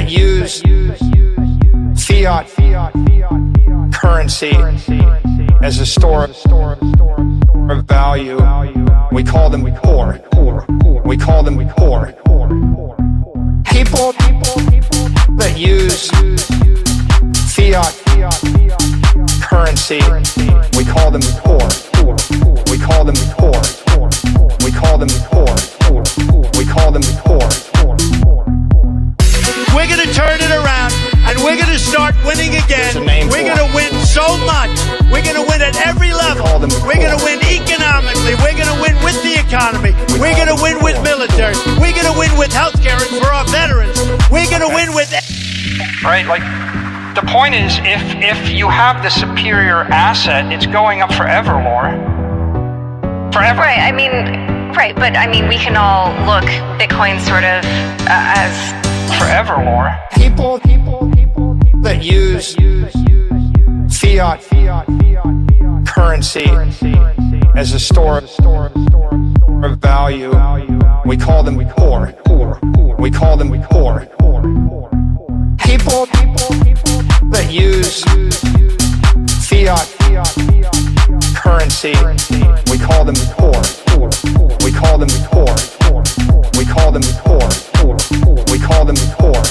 that use fiat currency as a store of value. We call them poor. We call them poor. People that use fiat currency, we call them poor. We call them poor. We call them poor. We call them poor. We're going to turn it around, and we're going to start winning again. We're going to win so much. We're going to win at every level. We're going to win economically. We're going to win with the economy. We're going to win with military. We're going to win with healthcare and for our veterans. We're going to win with... Right, like, the point is, if you have the superior asset, it's going up forever, Laura. Forever. Right, I mean, right, but I mean, we can all look Bitcoin sort of as... Forever, Laura. People that use fiat currency as a store of value, we call them poor. We call them poor. People that use fiat currency, we call them poor. We call them poor. We call them poor. We call them poor.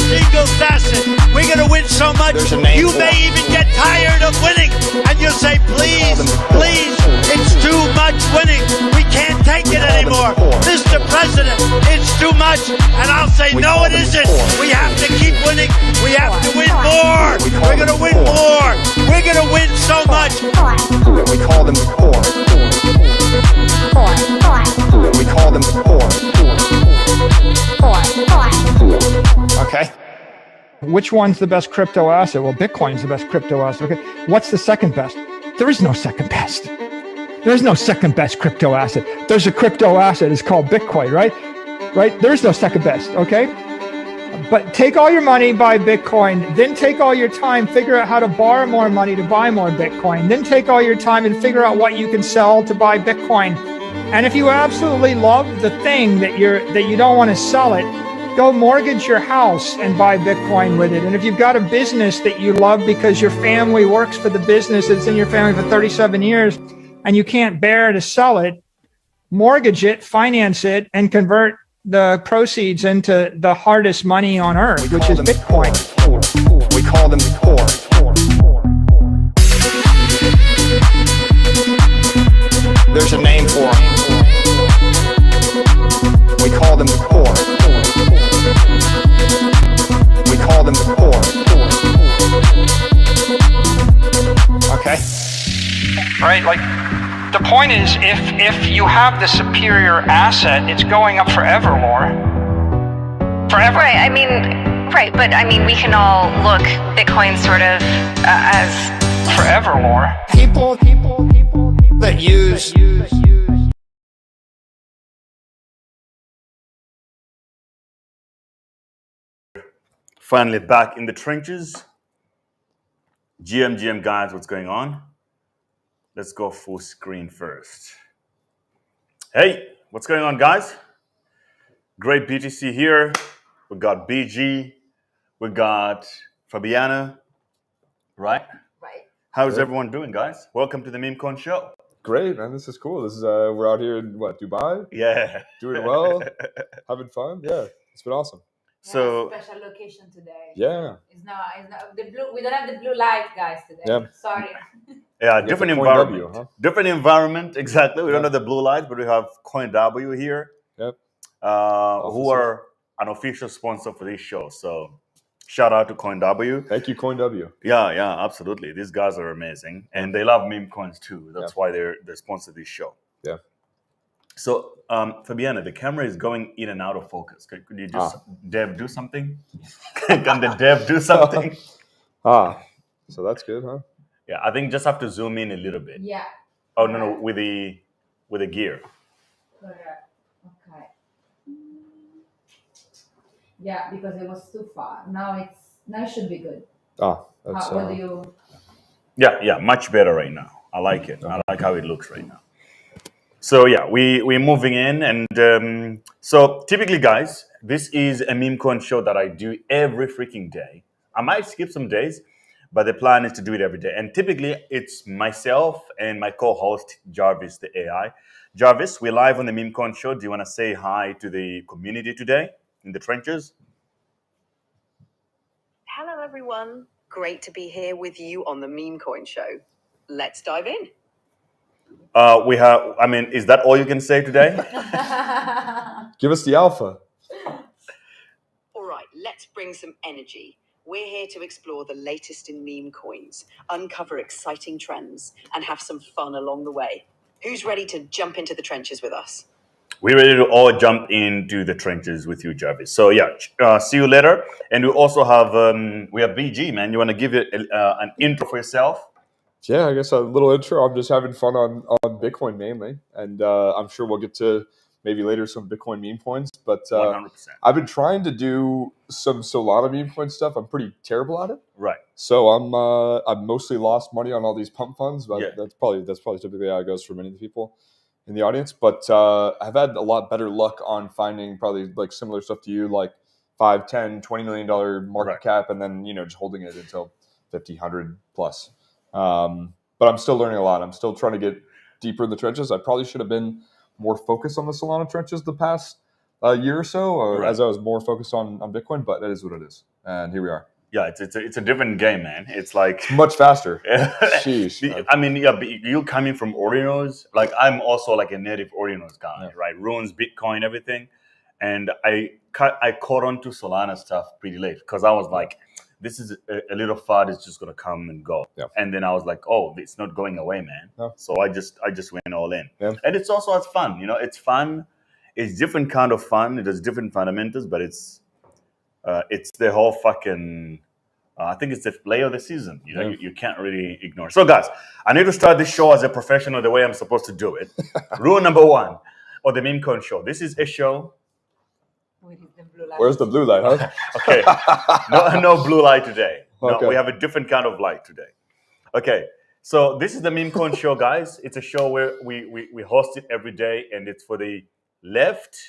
Single facet. We're going to win so much, you may even get tired of winning. And you'll say, please, please, it's too much winning. We can't take it anymore. Mr. President, it's too much. And I'll say, no, it isn't. We have to keep winning. We have to win more. We're going to win more. We're going to win so much. We call them poor. We call them poor. Okay. Which one's the best crypto asset? Well, Bitcoin's the best crypto asset. Okay. What's the second best? There is no second best. There's no second best crypto asset. There's a crypto asset. It's called Bitcoin, right? Right? There's no second best. Okay. But take all your money, buy Bitcoin, then take all your time, figure out how to borrow more money to buy more Bitcoin, then take all your time and figure out what you can sell to buy Bitcoin. And if you absolutely love the thing that you don't want to sell it, go mortgage your house and buy Bitcoin with it. And if you've got a business that you love because your family works for the business that's in your family for 37 years and you can't bear to sell it, mortgage it, finance it, and convert the proceeds into the hardest money on earth, which is Bitcoin. We call them poor. There's a name for them. We call them poor. We call them poor. Okay? Right, like, the point is, if you have the superior asset, it's going up forever, Laura. Forever. Right, I mean, right, but I mean, we can all look Bitcoin sort of as... Forever, Laura. People that use... Finally back in the trenches. GM guys, what's going on? Let's go full screen first. Hey, what's going on, guys? Great BTC here. We got BG. We got Fabiana. Right? Right. How's everyone doing, guys? Welcome to the Memecoin Show. Great, man. This is cool. This is we're out here in Dubai? Yeah. Doing well, having fun. Yeah, it's been awesome. So special location today. Yeah. It's not the blue. We don't have the blue light, guys, today. Yeah. Sorry. yeah, different environment. CoinW, huh? Different environment, exactly. We don't have the blue lights, but we have CoinW here. Yep. Who are an official sponsor for this show. So shout out to CoinW. Thank you, CoinW. Yeah, absolutely. These guys are amazing, and they love meme coins too. That's why they sponsor this show. Yeah. So, Fabiana, the camera is going in and out of focus. Could you just Dev do something? Can the Dev do something? So that's good, huh? Yeah, I think just have to zoom in a little bit. Yeah. Oh no, with the gear. Correct. Okay. Yeah, because it was too far. Now it should be good. That's. What do you? Yeah, much better right now. I like it. I like how it looks right now. So yeah, we're moving in, and so typically, guys, This is a Memecoin show that I do every freaking day. I might skip some days, but the plan is to do it every day. And typically, it's myself and my co-host, Jarvis, the AI. Jarvis, we're live on the Memecoin show. Do you want to say hi to the community today in the trenches? Hello, everyone. Great to be here with you on the Memecoin Show. Let's dive in. Is that all you can say today? Give us the alpha. All right, let's bring some energy. We're here to explore the latest in meme coins, uncover exciting trends, and have some fun along the way. Who's ready to jump into the trenches with us? We're ready to all jump into the trenches with you, Jarvis. So yeah, see you later. And we also have BG, man. You want to give it an intro for yourself? Yeah, I guess a little intro. I'm just having fun on Bitcoin mainly, and I'm sure we'll get to maybe later some Bitcoin meme coins. But 100%. I've been trying to do some Solana meme coin stuff. I'm pretty terrible at it. Right. So I've mostly lost money on all these pump funds, but Yeah. that's probably typically how it goes for many of the people in the audience. But I've had a lot better luck on finding probably like similar stuff to you, like $5, $10, $20 million market Right. cap, and then just holding it until 50, 100 plus. But I'm still learning a lot. I'm still trying to get deeper in the trenches. I probably should have been more focused on the Solana trenches the past year or so, or Right. as I was more focused on Bitcoin. But that is what it is, and here we are. Yeah, it's a different game, man. It's like Much faster. Sheesh. But you coming from Ordinals, like I'm also like a native Ordinals guy, right? Runes, Bitcoin, everything, and I caught on to Solana stuff pretty late because I was like, this is a little fad. It's just gonna come and go, and then I was like, oh, it's not going away, man. No. So I just went all in, Yeah. and it's also as fun. It's fun. It's different kind of fun. It has different fundamentals, but it's the whole fucking. I think it's the play of the season. You can't really ignore. So, guys, I need to start this show as a professional the way I'm supposed to do it. Rule number 1 of the Memecoin Show. This is a show. Where's the blue light, huh? Okay, no blue light today. No, Okay. we have a different kind of light today. Okay, so this is the Memecoin Show, guys. It's a show where we host it every day, and it's for the left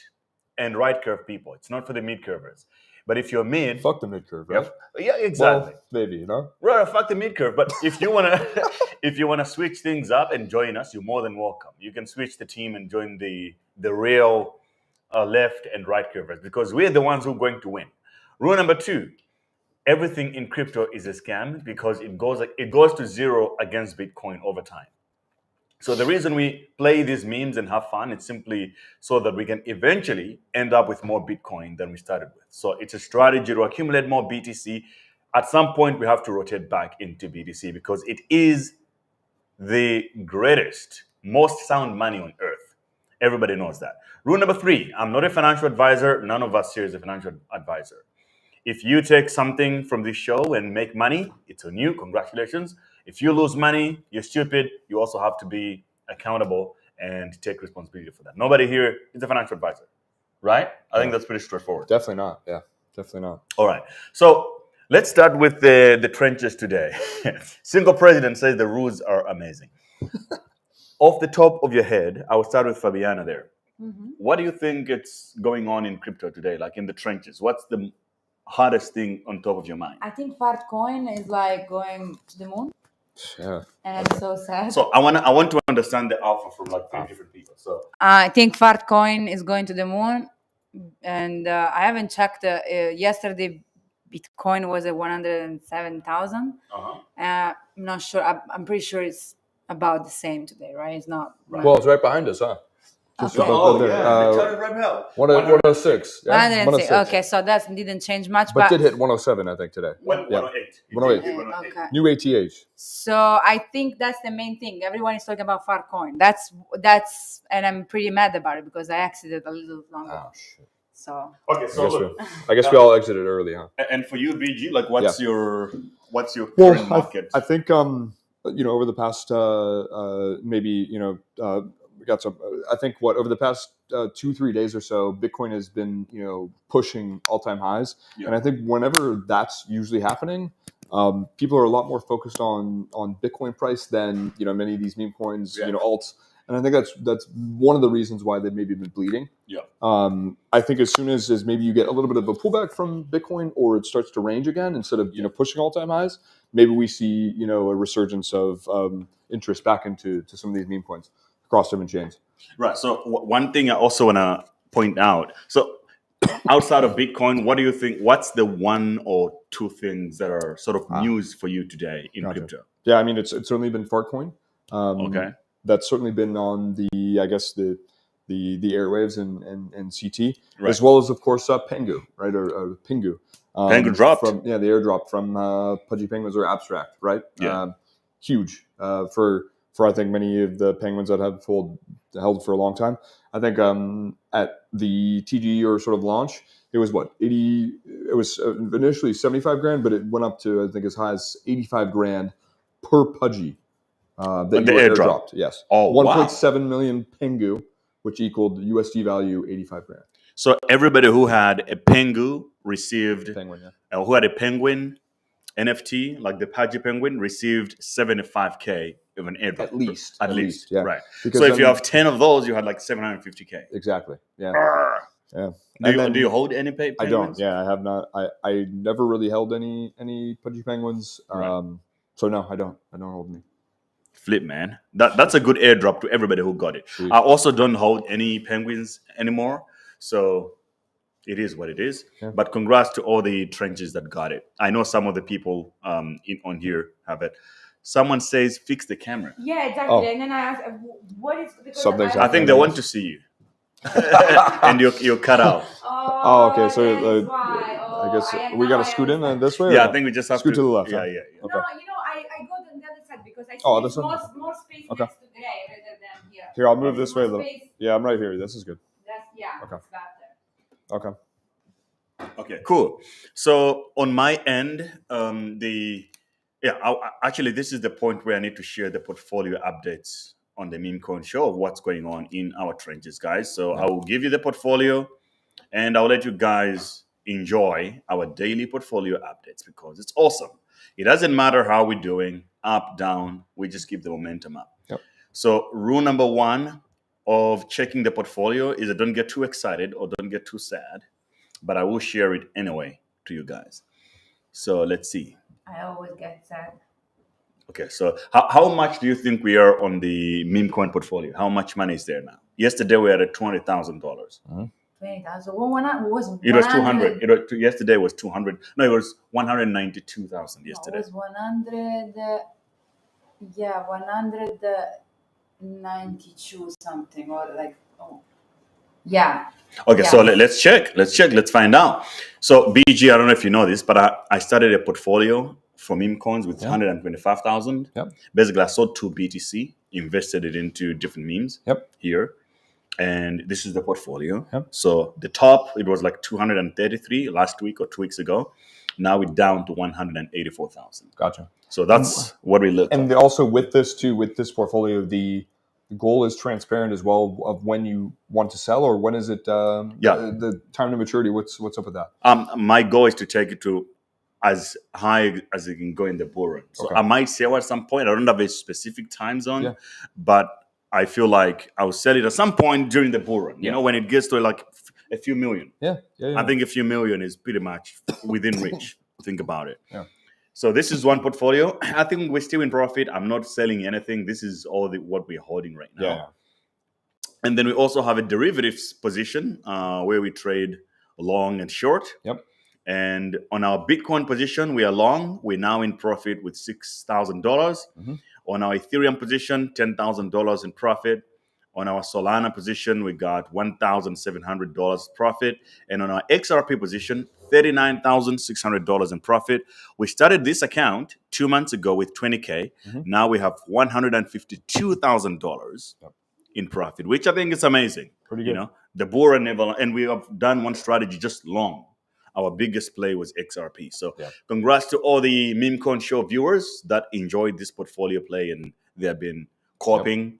and right curve people. It's not for the mid curvers. But if you're mid, Fuck the mid curve, right? yeah, exactly. Well, maybe, Right, fuck the mid curve. But if you wanna switch things up and join us, you're more than welcome. You can switch the team and join the real left and right curvers because we're the ones who are going to win. Rule number 2: everything in crypto is a scam because it goes to zero against Bitcoin over time. So the reason we play these memes and have fun, it's simply so that we can eventually end up with more Bitcoin than we started with. So it's a strategy to accumulate more BTC. At some point, we have to rotate back into BTC because it is the greatest, most sound money on earth. Everybody knows that. Rule number 3, I'm not a financial advisor. None of us here is a financial advisor. If you take something from this show and make money, it's on you. Congratulations. If you lose money, you're stupid. You also have to be accountable and take responsibility for that. Nobody here is a financial advisor, right? I think that's pretty straightforward. Definitely not. Yeah, definitely not. All right. So let's start with the trenches today. Single President says the rules are amazing. Off the top of your head, I will start with Fabiana there. Mm-hmm. What do you think it's going on in crypto today, like in the trenches? What's the hardest thing on top of your mind? I think Fartcoin is like going to the moon, Yeah. and I'm so sad. So I want to understand the alpha from like 3 different people. So I think Fartcoin is going to the moon, and I haven't checked. Yesterday, Bitcoin was at 107,000. I'm not sure. I'm pretty sure it's about the same today, right? It's not. Well, it's right behind us, huh? Just Okay. above there. 106. Yeah? 106. Okay, so that didn't change much, But did hit 107, I think, today. 108. 108. Okay. New ATH. So I think that's the main thing. Everyone is talking about Fartcoin. That's, and I'm pretty mad about it because I exited a little long ago. Oh, shit. So Okay, so look, I guess we all exited early, huh? and for you, BG, like what's your current Well, market? I think over the past maybe we got some. I think over the past 2-3 days or so, Bitcoin has been pushing all-time highs, and I think whenever that's usually happening, people are a lot more focused on Bitcoin price than many of these meme coins, alts, And I think that's one of the reasons why they've maybe been bleeding. Yeah. I think as soon as maybe you get a little bit of a pullback from Bitcoin, or it starts to range again instead of pushing all-time highs, maybe we see a resurgence of interest back into some of these meme coins across different chains. Right. So one thing I also want to point out. So outside of Bitcoin, what do you think? What's the one or two things that are sort of news for you today in crypto? Yeah, I mean, it's certainly been Fartcoin. Okay. That's certainly been on the, I guess, the airwaves and CT, Right. as well as, of course, Pengu, right, or Pingu. Pengu dropped. The airdrop from Pudgy Penguins or Abstract, right? Yeah. Huge for I think many of the penguins that have held for a long time. I think at the TGE or sort of launch, it was what, 80, it was initially 75 grand, but it went up to, I think, as high as 85 grand per Pudgy that the you were airdrop. airdropped. Yes. Oh, wow. 1.7 million Pengu, which equaled USD value 85 grand. So everybody who had a Pingu received, Penguin, who had a penguin NFT, like the Pudgy Penguin, received 75K of an airdrop. At least, yeah. Right. Because so if you have 10 of those, you had like 750K. Exactly, yeah. Yeah. Do you hold any penguins? I don't. Yeah, I have not. I never really held any Pudgy Penguins. Right. So no, I don't hold any. Flip, man. That's a good airdrop to everybody who got it. Sweet. I also don't hold any penguins anymore. So it is what it is. Yeah. But congrats to all the trenches that got it. I know some of the people on here have it. Someone says, fix the camera. Yeah, exactly. Oh. And then I asked, what is... because Something's I think they want to see you. And you're cut out. Oh, okay. So that is why. I guess we now got to scoot in understand. this way. Yeah, or I think we just have scoot to the left. Yeah, huh? yeah. Okay. No, I go on the other side because I see Oh, it's this one? more space Okay. next to Gray rather than here. Here, I'll move There's this way a more little. space. Yeah, I'm right here. This is good. Okay. It's better. Okay. Okay, cool. So on my end, actually, this is the point where I need to share the portfolio updates on the Memecoin Show of what's going on in our trenches, guys. So I will give you the portfolio, and I'll let you guys enjoy our daily portfolio updates because it's awesome. It doesn't matter how we're doing, up, down, we just keep the momentum up. Yep. So rule number one of checking the portfolio is that don't get too excited or don't get too sad, but I will share it anyway to you guys. So let's see. I always get sad. Okay, so how much do you think we are on the Memecoin portfolio? How much money is there now? Yesterday we had at $20,000. 20,000. What was It was 200. Yesterday was 200. No, it was 192,000 yesterday. It was 100. Yeah, 192 something or like. Oh, yeah. Okay, Yeah. so let's check. Let's find out. So BG, I don't know if you know this, but I started a portfolio for Memecoins with 125,000. Yep. Basically, I sold 2 BTC, invested it into different memes here. And this is the portfolio. Yep. So the top, it was like 233 last week or 2 weeks ago. Now we're down to 184,000. Gotcha. So that's what we look And at. also with this portfolio, the goal is transparent as well of when you want to sell, or when is it? The time to maturity. What's up with that? My goal is to take it to as high as it can go in the bull run. So I might sell at some point. I don't have a specific time zone, but I feel like I'll sell it at some point during the bull run. You know, when it gets to like a few million. Yeah. I think a few million is pretty much within reach. Think about it. Yeah. So this is one portfolio. I think we're still in profit. I'm not selling anything. This is all what we're holding right now. Yeah. And then we also have a derivatives position where we trade long and short. Yep. And on our Bitcoin position, we are long. We're now in profit with $6,000. Mm-hmm. On our Ethereum position, $10,000 in profit. On our Solana position, we got $1,700 profit. And on our XRP position, $39,600 in profit. We started this account 2 months ago with 20K. Mm-hmm. Now we have $152,000 in profit, which I think is amazing. Pretty good. You know, the bull run never, and we have done one strategy just long. Our biggest play was XRP. So congrats to all the Memecoin Show viewers that enjoyed this portfolio play and they have been copying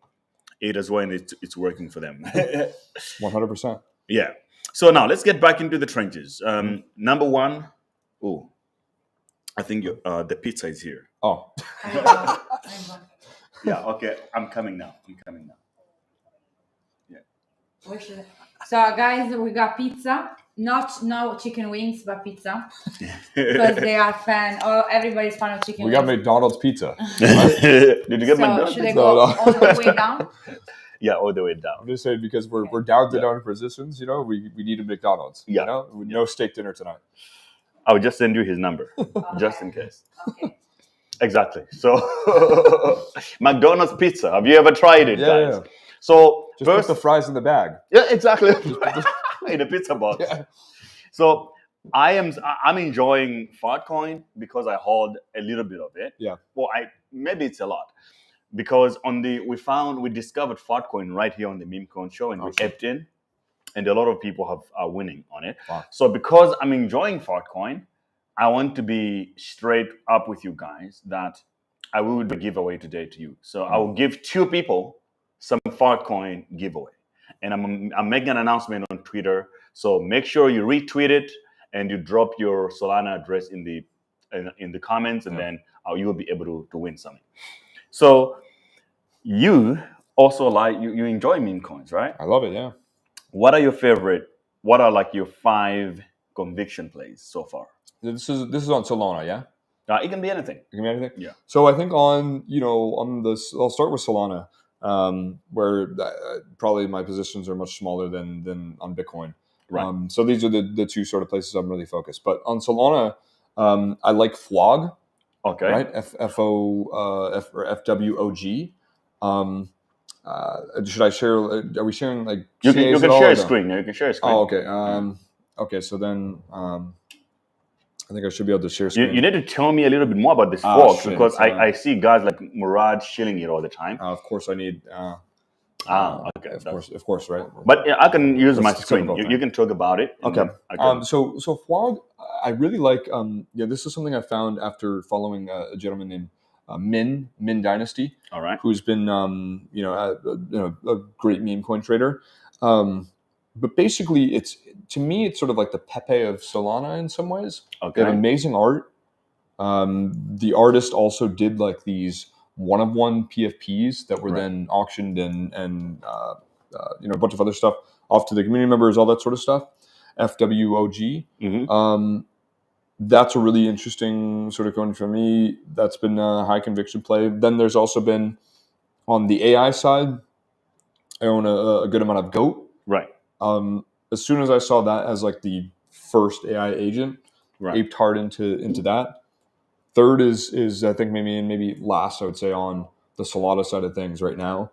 it as well, and it's working for them. 100%. Yeah. So now let's get back into the trenches. Number one, I think the pizza is here. Oh. Yeah, okay. I'm coming now. So guys, we got pizza. No chicken wings, but pizza. Because they are everybody's fan of chicken We wings. got McDonald's pizza. Did you get So McDonald's? should I go all the way down? Yeah, all the way down. I'm just saying because we're down to down positions, you know, we need a McDonald's. Yeah. You know? No steak dinner tonight. I will just send you his number, just in case. Okay. Exactly. So, McDonald's pizza. Have you ever tried it, guys? Yeah. So, Just put the fries in the bag. Yeah, exactly. In a pizza box. Yeah. So, I'm enjoying Fartcoin because I hold a little bit of it. Yeah. Well, maybe it's a lot. Because we discovered Fartcoin right here on the Memecoin Show, and we epped in, and a lot of people are winning on it. Wow. So because I'm enjoying Fartcoin, I want to be straight up with you guys that I will do a giveaway today to you. So I will give 2 people some Fartcoin giveaway, and I'm making an announcement on Twitter. So make sure you retweet it and you drop your Solana address in the comments, and then you will be able to win something. So you also you enjoy meme coins, right? I love it, yeah. What are like your 5 conviction plays so far? This is on Solana, yeah? It can be anything. It can be anything? Yeah. So I think on this, I'll start with Solana, where probably my positions are much smaller than on Bitcoin. Right. So these are the 2 sort of places I'm really focused. But on Solana, I like FWOG. Okay. Right? FWOG. Should I share? Are we sharing like? You can share a screen. You can share a screen. Oh, okay. Okay. So then, I think I should be able to share screen. You need to tell me a little bit more about this fork because I see guys like Murad shilling it all the time. Of course, I need. Okay. Of course, right. But I can use my screen. You can talk about it. Okay. So FWOG, I really like. This is something I found after following a gentleman named Min Dynasty. All right. Who's been a great meme coin trader. But basically, it's sort of like the Pepe of Solana in some ways. Okay. They have amazing art. The artist also did like these one-of-one PFPs that were then auctioned and a bunch of other stuff off to the community members, all that sort of stuff. FWOG. Mm-hmm. That's a really interesting sort of coin for me. That's been a high conviction play. Then there's also been on the AI side, I own a good amount of GOAT. Right. As soon as I saw that as like the first AI agent, aped hard into that. Third is I think maybe last, I would say, on the Solana side of things right now,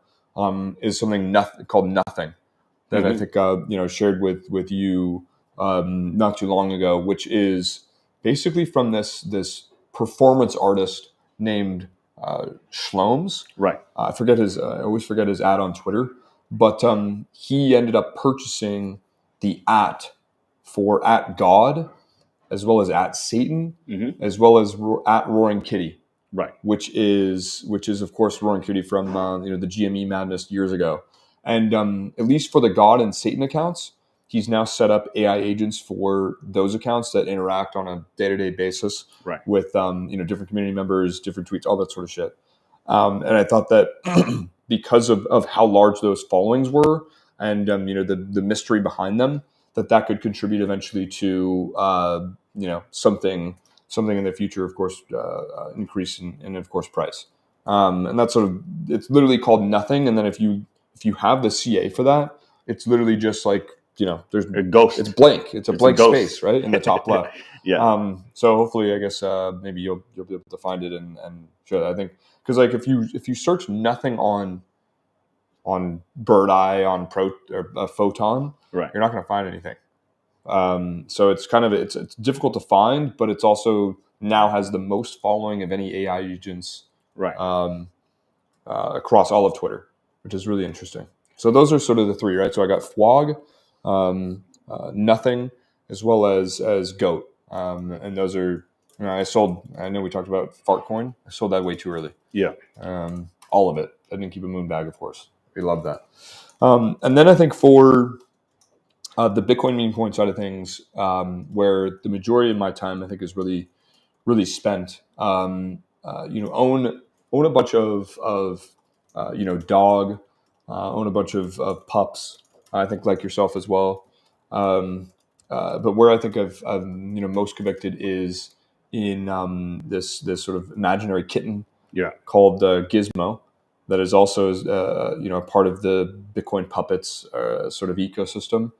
is something called Nothing that I think shared with you not too long ago, which is basically from this performance artist named Shlomes. Right. I always forget his ad on Twitter, but he ended up purchasing the for @God, as well as @Satan, as well as @Roaring Kitty. Right. Which is of course Roaring Kitty from the GME madness years ago. And at least for the God and Satan accounts, he's now set up AI agents for those accounts that interact on a day-to-day basis with different community members, different tweets, all that sort of shit. And I thought that because of how large those followings were, and the mystery behind them, that could contribute eventually to something in the future, of course, increase in of course price. And that's it's literally called Nothing. And then if you have the CA for that, it's literally just like, there's a ghost. It's blank. It's a blank space, right, in the top left. Yeah. So hopefully, I guess maybe you'll be able to find it and show that. I think because like if you search Nothing on Bird Eye on Photon, you're not going to find anything. So it's it's difficult to find, but it's also now has the most following of any AI agents across all of Twitter, which is really interesting. So those are sort of the 3, right? So I got FWOG, Nothing, as well as GOAT, and those are. I know we talked about Fartcoin. I sold that way too early. Yeah. All of it. I didn't keep a moon bag, of course. We love that. And then I think for the Bitcoin meme coin side of things, where the majority of my time I think is really, really spent. Own a bunch of dog, own a bunch of pups, I think like yourself as well. But where I think I've most convicted is in this sort of imaginary kitten called Gizmo, that is also part of the Bitcoin puppets sort of ecosystem,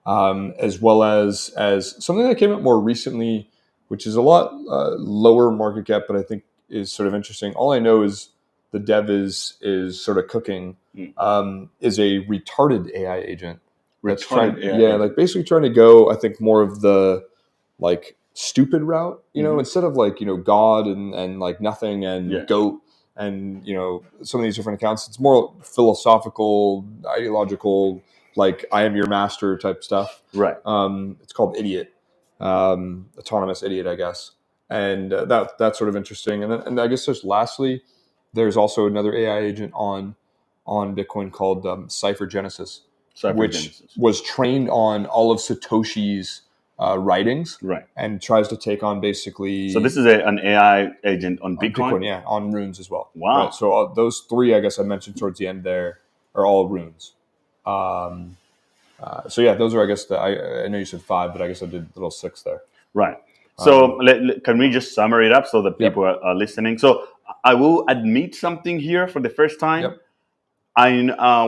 as well as something that came up more recently, which is a lot lower market cap, but I think is sort of interesting. All I know is the dev is sort of cooking, is a retarded AI agent. That's basically trying to go, I think, more of the like stupid route, instead of like, God and like nothing and goat and, some of these different accounts. It's more philosophical, ideological, like I am your master type stuff. Right. It's called Idiot, autonomous idiot, I guess. And that's sort of interesting. And I guess there's also another AI agent on Bitcoin called Cypher Genesis, which was trained on all of Satoshi's writings, and tries to take on basically. So this is an AI agent on Bitcoin? Yeah, on runes as well. Wow. Right? So those three, I guess I mentioned towards the end there, are all runes. So yeah, those are, I guess, I know you said 5, but I guess I did a little 6 there. Right. So can we just summary it up so that people are listening? So I will admit something here for the first time. Yep.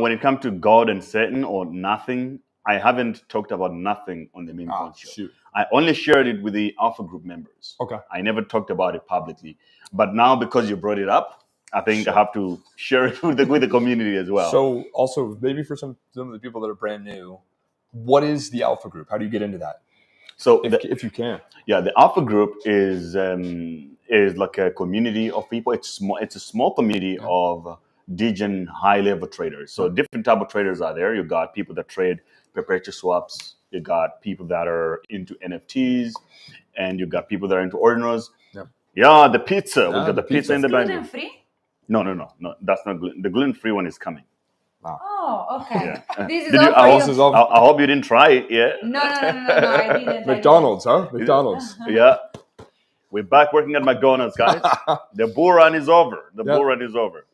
When it comes to God and Satan or nothing, I haven't talked about nothing on the Memecoin Show. Shoot. I only shared it with the Alpha Group members. Okay. I never talked about it publicly. But now, because you brought it up, I think I have to share it with the community as well. So also, maybe for some of the people that are brand new, what is the Alpha Group? How do you get into that? So if you can. Yeah, the Alpha Group is like a community of people. It's a small community of degen high-level traders. So different type of traders are there. You got people that trade perpetual swaps. You got people that are into NFTs, and you got people that are into Ordinals. Yeah, the pizza. We got the pizza in the back. Gluten-free? No. That's not gluten. The gluten-free one is coming. Oh, okay. Yeah. This is all for you. I hope you didn't try it yet. No, I didn't. McDonald's, huh? McDonald's. Yeah. We're back working at McDonald's, guys. The bull run is over. Bull run is over.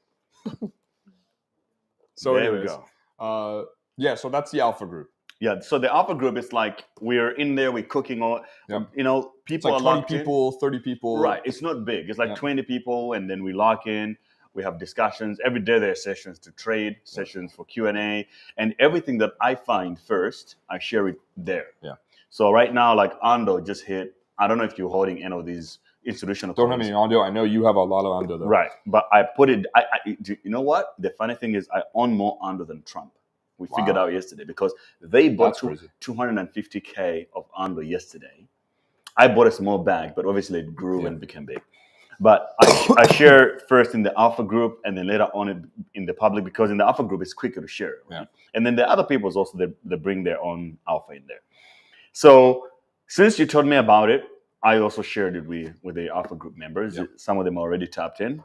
So there anyways, we go. So that's the Alpha Group. Yeah, so the Alpha Group is like we're in there, we're cooking all, people it's like are 20 locked people, in. 30 people. Right, it's not big. It's like 20 people, and then we lock in. We have discussions. Every day there are sessions to trade, sessions for Q&A, and everything that I find first, I share it there. Yeah. So right now, like Ando just hit, I don't know if you're holding any of these institutional Don't coins. have any Ando. I know you have a lot of Ando though. Right, but I put it, you know what? The funny thing is I own more Ando than Trump. We figured out yesterday because they bought 250K of Ando yesterday. I bought a small bag, but obviously it grew and became big. But I share first in the Alpha Group and then later on in the public, because in the Alpha Group it's quicker to share. Right? Yeah. And then the other people also they bring their own alpha in there. So since you told me about it, I also shared it with the Alpha Group members. Yep. Some of them already tapped in.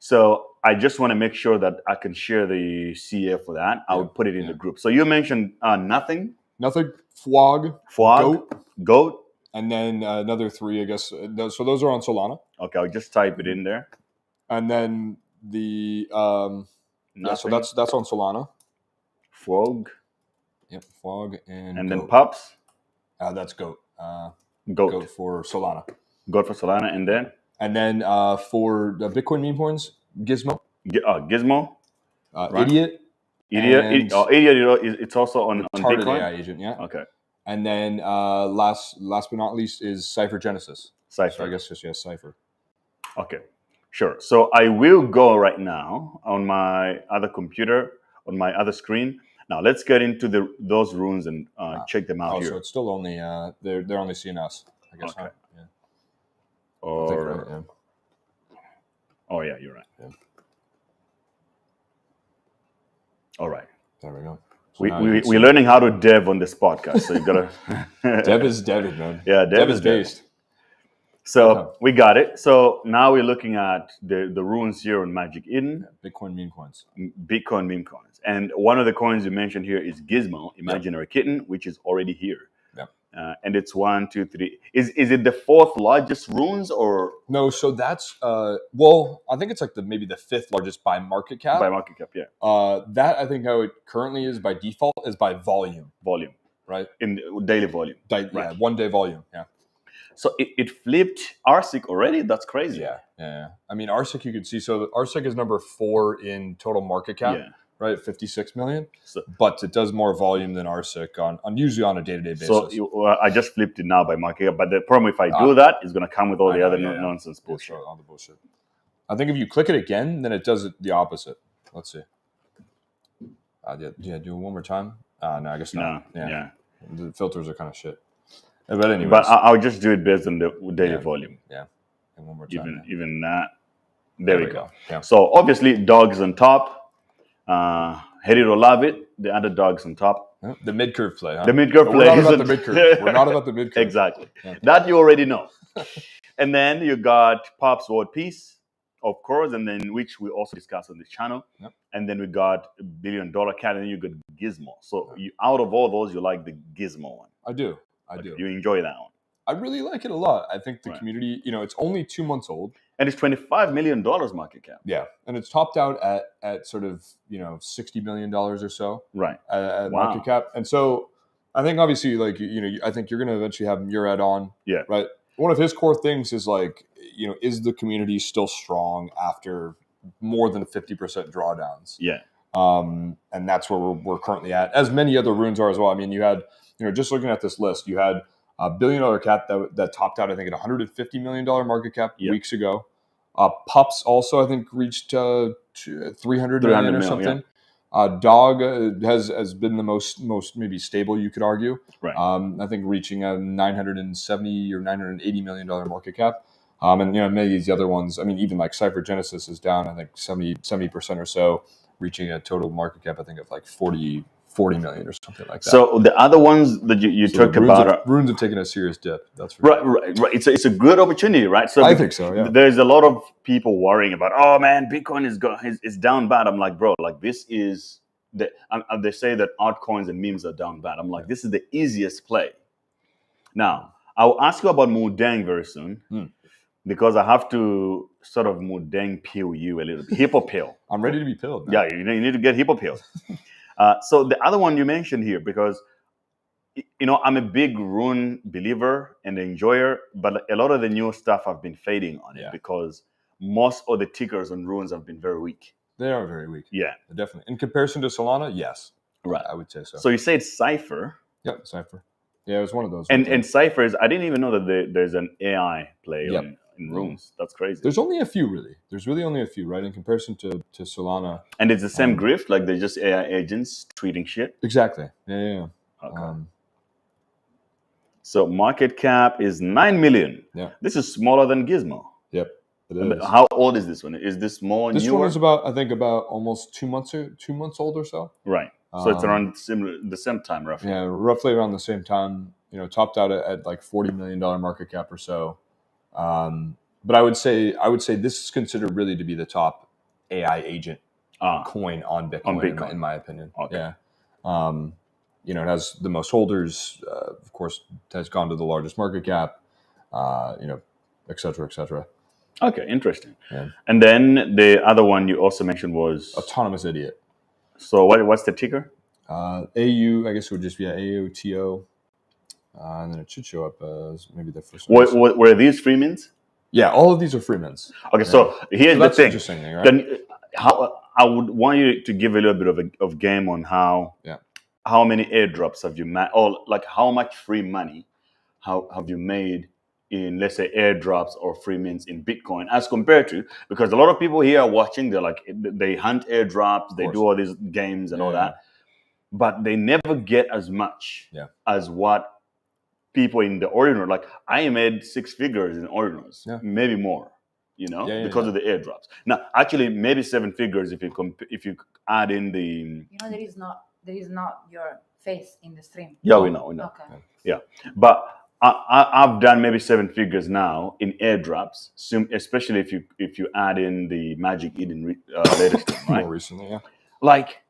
So I just want to make sure that I can share the CA for that. I would put it in the group. So you mentioned nothing. Nothing. Flog. Goat. And then another 3, I guess. So those are on Solana. Okay, I'll just type it in there. And then the so that's on Solana. Flog. Yep, Flog and Goat. Then Pups. That's Goat. Goat for Solana. Goat for Solana, and then. And then for the Bitcoin meme coins, Gizmo. Gizmo. Right. Idiot. Idiot. It's also on Bitcoin. AI agent, yeah. Okay. And then last but not least is Cypher Genesis. Cypher. So I guess just Cypher. Okay, sure. So I will go right now on my other computer, on my other screen. Now let's get into those runes and check them out here. So it's still only they're only seeing us, I guess. Okay. Huh? Yeah. Or oh yeah, you're right. Yeah. All right. There we go. So we're learning how to dev on this podcast, so you gotta. Dev is David, man. Yeah, dev is based. So we got it. So now we're looking at the runes here on Magic Eden. Yeah, Bitcoin meme coins. Bitcoin meme coins. And one of the coins you mentioned here is Gizmo, Imaginary Kitten, which is already here. Yeah. and it's 1, 2, 3. Is it the fourth largest runes or No, so that's well, I think it's like maybe the fifth largest by market cap. by market cap? Yeah, That I think how it currently is by default is by volume, volume, right? in daily volume. Yeah, Right. 1 day volume. Yeah. So it flipped RSIC already. That's crazy. Yeah. I mean, RSIC you could see. So RSIC is number 4 in total market cap. Yeah. Right, 56 million, So, but it does more volume than RSIC on usually on a day-to-day basis. so I just flipped it now by market cap, but the problem if I do that is going to come with all the other nonsense bullshit. All the bullshit. I think if you click it again, then it does it the opposite. Let's see. Do it one more time. No, I guess not. No, yeah. The filters are kind of shit. But anyway, I'll just do it based on the daily volume. Yeah, and one more time. Even that. There we go. Yeah. So obviously, dogs on top. Heriro love it. The underdogs on top. The mid curve play. Huh? The mid curve play. We're not about the mid curve. We're not about the mid curve. Exactly. Yeah. That you already know. And then you got Pop's World Peace, of course, and then which we also discussed on this channel. Yep. And then we got $1 billion cat, and you got Gizmo. So you, out of all those, you like the Gizmo one. I do. You enjoy that one. I really like it a lot. I think the community, it's only 2 months old. And it's $25 million market cap. Yeah. And it's topped out at sort of, $60 million or so. Right. At market cap. And so I think obviously I think you're going to eventually have Murad on. Yeah. Right. One of his core things is is the community still strong after more than 50% drawdowns? Yeah. And that's where we're currently at, as many other runes are as well. I mean, you had, just looking at this list, you had a $1 billion cat that topped out, I think, at $150 million market cap weeks ago. Pups also, I think, reached 300 million or something. Yeah. Dog has been the most maybe stable, you could argue. Right. I think reaching a $970 or $980 million market cap. And many of these other ones, I mean, even like Cypher Genesis is down, I think 70% or so, reaching a total market cap, I think, of like 40 million or something like that. So the other ones that you talked about, runes have taken a serious dip. That's for sure. Right. It's a good opportunity, right? So I think so. Yeah. There's a lot of people worrying about, oh man, Bitcoin is down bad. I'm like, bro, like this is they say that altcoins and memes are down bad. I'm like, this is the easiest play. Now I'll ask you about Moodeng very soon. Because I have to sort of Moodeng pill you a little bit. Hippo pill. I'm ready to be pilled. Yeah, you need to get hippo pilled. So the other one you mentioned here, because I'm a big rune believer and enjoyer, but a lot of the new stuff have been fading on it because most of the tickers on runes have been very weak. They are very weak. Yeah, definitely. In comparison to Solana, yes. Right. I would say so. So you said Cypher. Yep, Cypher. Yeah, it was one of those. And Cypher is, I didn't even know that there's an AI play in runes. That's crazy. There's only a few, really. There's really only a few, right? In comparison to Solana. And it's the same grift, like they're just AI agents tweeting shit? Exactly. Yeah. Okay. So market cap is 9 million. Yeah. This is smaller than Gizmo. Yep, it is. How old is this one? Is this more newer? This one is about almost 2 months old or so. Right. So it's around the same time, roughly. Yeah, roughly around the same time. Topped out at like $40 million market cap or so. But I would say this is considered really to be the top AI agent coin on Bitcoin, in my opinion. Okay. Yeah. It has the most holders. Of course, has gone to the largest market cap. Et cetera, et cetera. Okay, interesting. Yeah. And then the other one you also mentioned was Autonomous Idiot. So what's the ticker? AU. I guess it would just be AUTO. And then it should show up as maybe the first one. Were these free mints? Yeah, all of these are free mints. Okay, so here's the thing. Interesting thing, right? How I would want you to give a little bit of game on how many airdrops have you made, or like how much free money have you made in, let's say, airdrops or free mints in Bitcoin as compared to, because a lot of people here are watching, they're like, they hunt airdrops, they do all these games and all that, but they never get as much as what people in the Ordinal, like I made 6 figures in Ordinals, maybe more, because of the airdrops. Now, actually, maybe 7 figures if you add in the. There is not your face in the stream. Yeah, we know. Okay. Yeah, but I've done maybe 7 figures now in airdrops, especially if you add in the Magic Eden latest one, right? More recently, yeah. Like,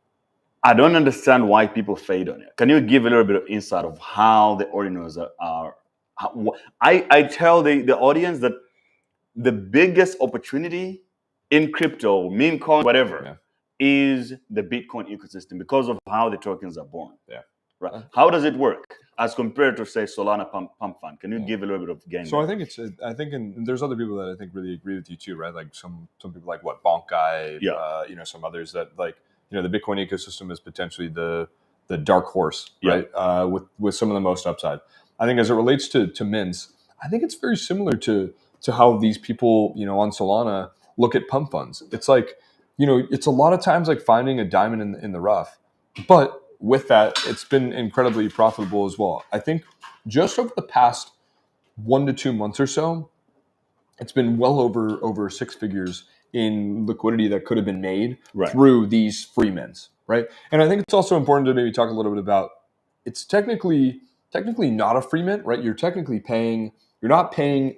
I don't understand why people fade on it. Can you give a little bit of insight of how the Ordinals are I tell the audience that the biggest opportunity in crypto, meme coin, whatever, is the Bitcoin ecosystem because of how the tokens are born. Yeah. Right. How does it work as compared to, say, Solana pump fund? Can you give a little bit of game? So I think and there's other people that I think really agree with you too, right? Like some people like Bonk Guy, some others that like, the Bitcoin ecosystem is potentially the dark horse, right? With some of the most upside. I think as it relates to mints, I think it's very similar to how these people, on Solana look at pump funds. It's like, it's a lot of times like finding a diamond in the rough, but with that, it's been incredibly profitable as well. I think just over the past 1 to 2 months or so, it's been well over 6 figures in liquidity that could have been made through these free mints, right? And I think it's also important to maybe talk a little bit about, it's technically not a free mint, right? You're technically paying. You're not paying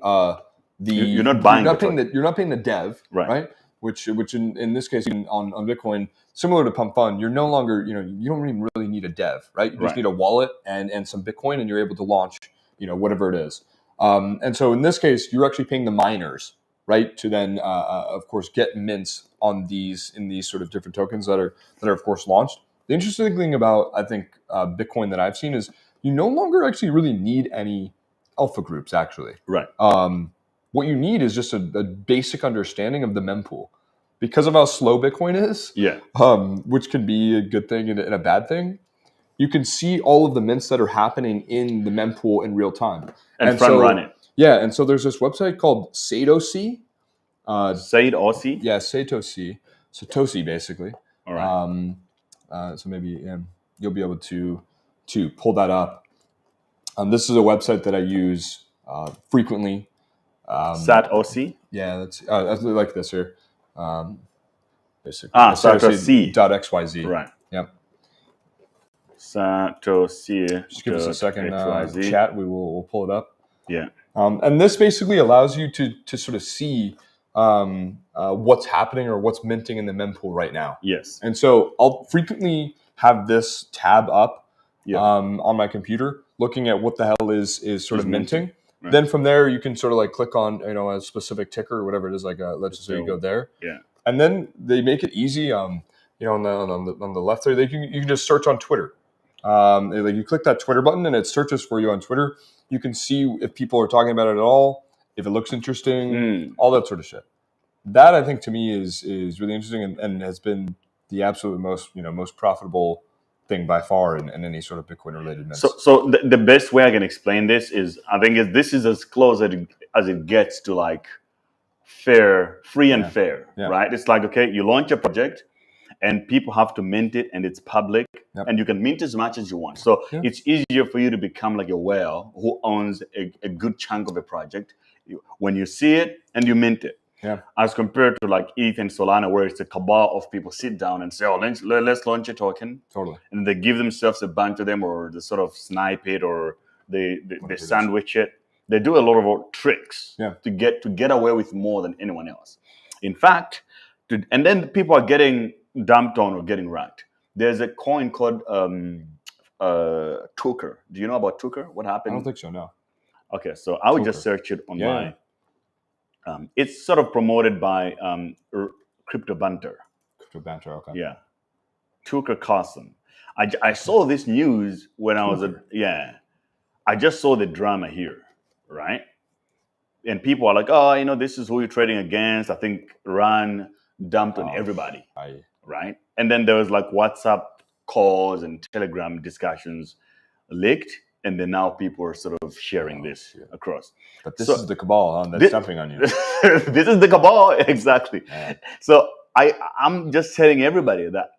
You're not buying. You're not paying the dev, right? Which in this case on Bitcoin, similar to Pump Fund, you're no longer, you don't even really need a dev, right? You just need a wallet and some Bitcoin, and you're able to launch, whatever it is. And so in this case, you're actually paying the miners, right, to then of course get mints in these sort of different tokens that are of course launched. The interesting thing about, I think, Bitcoin that I've seen is you no longer actually really need any alpha groups, actually. Right. What you need is just a basic understanding of the mempool. Because of how slow Bitcoin is, which can be a good thing and a bad thing, you can see all of the mints that are happening in the mempool in real time. And run it. Yeah, and so there's this website called Satoshi. Satoshi? Yeah, Satoshi, basically. All right. So maybe you'll be able to pull that up. This is a website that I use frequently. Satoshi? Yeah, that's like this here. Basically. Satoshi.xyz. Right. Yep. Satoshi. Just give us a second. Chat. We'll pull it up. Yeah. And this basically allows you to sort of see what's happening or what's minting in the mempool right now. Yes. And so I'll frequently have this tab up on my computer, looking at what the hell is sort of minting. Right. Then from there, you can sort of like click on a specific ticker or whatever it is. Like let's just say you go there. Yeah. And then they make it easy. On the left there, you can just search on Twitter. Like you click that Twitter button and it searches for you on Twitter. You can see if people are talking about it at all, if it looks interesting, all that sort of shit. That I think to me is really interesting and has been the absolute most profitable thing by far in any sort of Bitcoin related mints. So the best way I can explain this is, I think this is as close as it gets to like free and fair, right? It's like, okay, you launch a project and people have to mint it and it's public and you can mint as much as you want. So it's easier for you to become like a whale who owns a good chunk of a project when you see it and you mint it. Yeah. As compared to like ETH and Solana, where it's a cabal of people sit down and say, "Oh, let's launch a token." Totally. And they give themselves a bunch of them, or they sort of snipe it, or they sandwich it. They do a lot of tricks to get away with more than anyone else. In fact, and then people are getting dumped on or getting racked. There's a coin called Tucker. Do you know about Tucker? What happened? I don't think so. No. Okay, so I would just search it on my. It's sort of promoted by Crypto Banter. Crypto Banter, okay. Yeah. Tucker Carlson. I saw this news when I was I just saw the drama here, right? And people are like, oh, this is who you're trading against. I think Ran dumped on everybody, right? And then there was like WhatsApp calls and Telegram discussions leaked. And then now people are sort of sharing this across. But this is the cabal that's dumping on you. This is the cabal, exactly. Yeah. So I'm just telling everybody that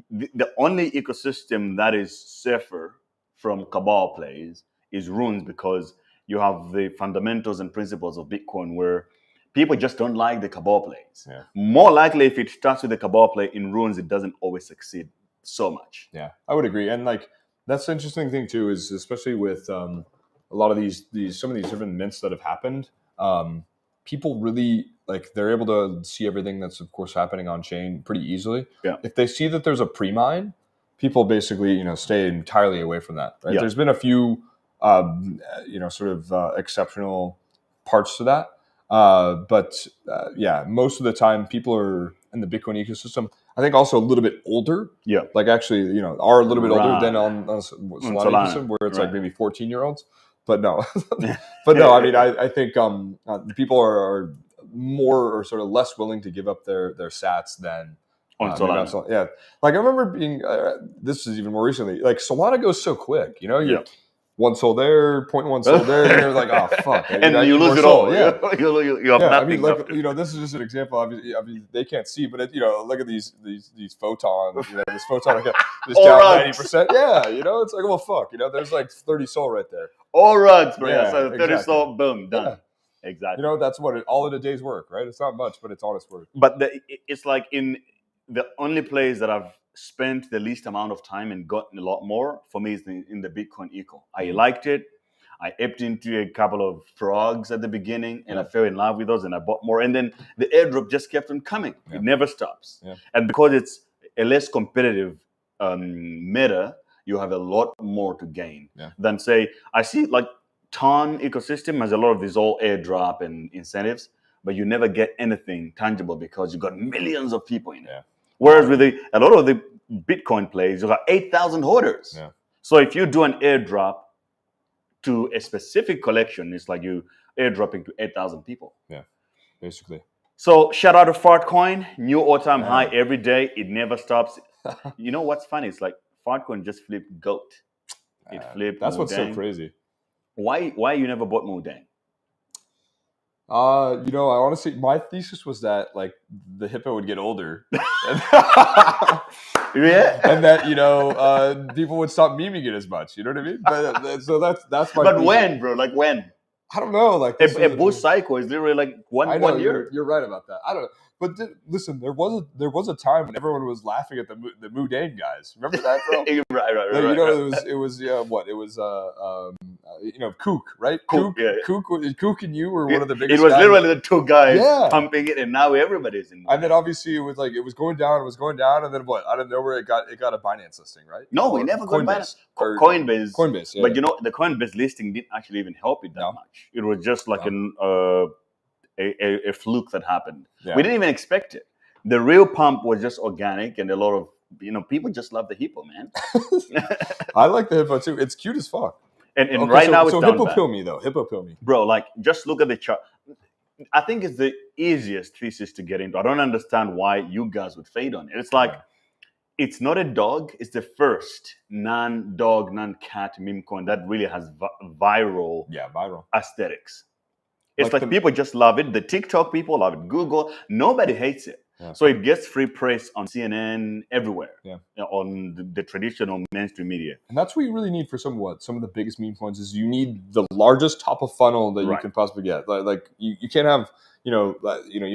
the only ecosystem that is safer from cabal plays is Runes, because you have the fundamentals and principles of Bitcoin where people just don't like the cabal plays. Yeah. More likely, if it starts with the cabal play in Runes, it doesn't always succeed so much. Yeah, I would agree. And like, that's the interesting thing too, is especially with a lot of some of these different mints that have happened, people really they're able to see everything that's of course happening on chain pretty easily. Yeah. If they see that there's a pre-mine, people basically, stay entirely away from that. Right? Yeah. There's been a few, sort of exceptional parts to that. But most of the time people are in the Bitcoin ecosystem, I think also a little bit older. Yeah. Like actually, are a little bit older than on Solana ecosystem, where it's like maybe 14-year-olds. But no, I mean, I think people are more or sort of less willing to give up their sats than on Solana. Yeah. Like I remember being, this is even more recently, like Solana goes so quick, you one soul there, 0.1 soul there, and you're like, oh fuck, and you lose it all. Yeah, you have nothing. I mean, like this is just an example. Obviously, they can't see, but look at these photons. This photon is down 90%. Yeah, it's like, well, fuck. There's like 30 soul right there. All rugs, bro. Yeah, So 30 exactly. soul, boom, done. Yeah. Exactly. That's all in a day's work, right? It's not much, but it's honest work. But it's like in the only place that I've spent the least amount of time and gotten a lot more for me is in the Bitcoin eco. I liked it. I epped into a couple of frogs at the beginning and I fell in love with those and I bought more. And then the airdrop just kept on coming. Yeah. It never stops. Yeah. And because it's a less competitive meta, you have a lot more to gain than say, I see like Ton ecosystem has a lot of these all airdrop and incentives, but you never get anything tangible because you got millions of people in it. Yeah. Whereas with a lot of the Bitcoin plays, you got 8,000 holders. Yeah. So if you do an airdrop to a specific collection, it's like you airdropping to 8,000 people. Yeah, basically. So shout out to Fartcoin, new all-time high every day. It never stops. You know what's funny? It's like Fartcoin just flipped GOAT. It flipped. That's Moodeng. What's so crazy. Why you never bought Moodeng? I honestly, my thesis was that like the hippo would get older. Yeah, and that people would stop memeing it as much. You know what I mean? But, so that's my. But when, bro? Like when? I don't know. Like a bull cycle is literally like one year. You're right about that. I don't know. But listen, there was a time when everyone was laughing at the Moodeng guys. Remember that, bro? right. It was Kook, right? Kook and you were one of the biggest. It was guys. Literally the two guys pumping it, and now everybody's in. And then obviously it was going down, and then what? Out of nowhere it got a Binance listing, right? No, we never got Binance. Coinbase, yeah. But the Coinbase listing didn't actually even help it that much. It was just like a fluke that happened. Yeah. We didn't even expect it. The real pump was just organic, and a lot of people just love the hippo, man. I like the hippo too. It's cute as fuck. And right now it's hippo pill me though. Hippo pill me, bro. Like just look at the chart. I think it's the easiest thesis to get into. I don't understand why you guys would fade on it. It's like it's not a dog. It's the first non-dog, non-cat meme coin that really has viral aesthetics. It's like people just love it. The TikTok people love it. Google, nobody hates it. Yeah. So it gets free press on CNN everywhere. Yeah. On the traditional mainstream media. And that's what you really need for some of the biggest meme coins is you need the largest top of funnel that you can possibly get. Like you can't have you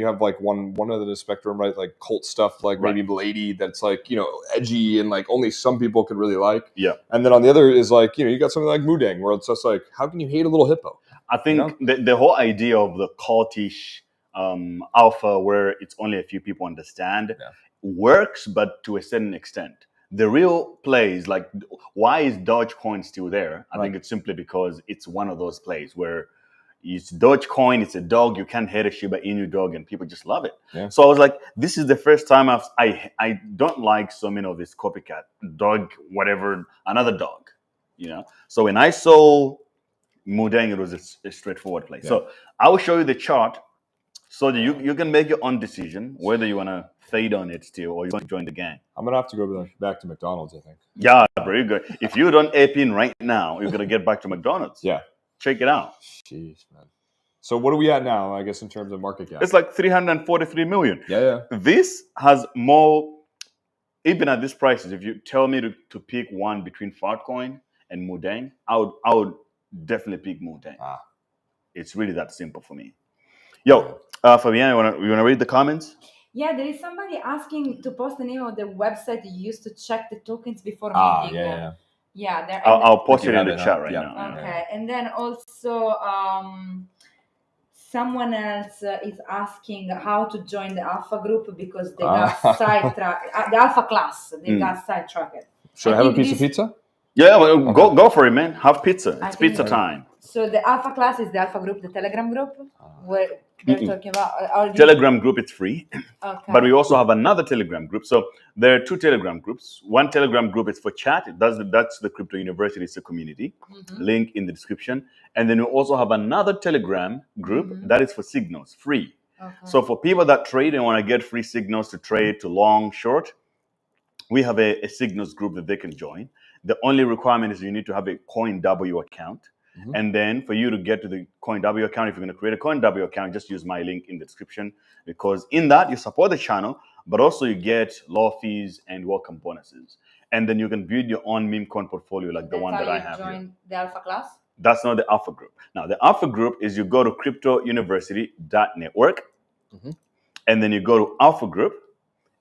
have like one end of the spectrum, right? Like cult stuff, like maybe Lady that's like edgy and like only some people could really like. Yeah. And then on the other is like you got something like Moodeng where it's just like how can you hate a little hippo? I think the whole idea of the cultish alpha, where it's only a few people understand, works, but to a certain extent. The real plays, like why is Dogecoin still there? I think it's simply because it's one of those plays where it's Dogecoin, it's a dog, you can't hate a Shiba Inu dog, and people just love it. Yeah. So I was like, this is the first time I don't like so many of this copycat dog, whatever, another dog, So when I saw Moodeng, it was a straightforward play. Yeah. So I will show you the chart so that you can make your own decision whether you want to fade on it still or you want to join the gang. I'm going to have to go back to McDonald's, I think. Yeah, very good. If you don't ape in right now, you're going to get back to McDonald's. Yeah. Check it out. Jeez, man. So what are we at now, I guess, in terms of market cap? It's like 343 million. Yeah. This has more, even at these prices, if you tell me to pick one between Fartcoin and Moodeng, I would definitely pick Moodeng. It's really that simple for me. Yo, Fabian, you wanna read the comments? Yeah, there is somebody asking to post the name of the website you used to check the tokens before meeting. Yeah. I'll post it in the chat right now. Okay, and then also someone else is asking how to join the alpha group because they got sidetracked. The alpha class, they got sidetracked. Should I have a piece of pizza? Yeah, well, go for it, man. Have pizza. It's pizza time. So the alpha class is the alpha group, the Telegram group, where they're talking about all these... Telegram group, it's free. Okay. But we also have another Telegram group. So there are 2 Telegram groups. One Telegram group is for chat. That's the Crypto University. It's a community. Link in the description. And then we also have another Telegram group that is for signals, free. Okay. So for people that trade and want to get free signals to trade to long, short, we have a signals group that they can join. The only requirement is you need to have a CoinW account. And then for you to get to the CoinW account, if you're going to create a CoinW account, just use my link in the description, because in that you support the channel, but also you get low fees and welcome bonuses. And then you can build your own meme coin portfolio like the one that I have here. Join the alpha class? That's not the alpha group. Now, the alpha group is you go to cryptouniversity.network, and then you go to alpha group,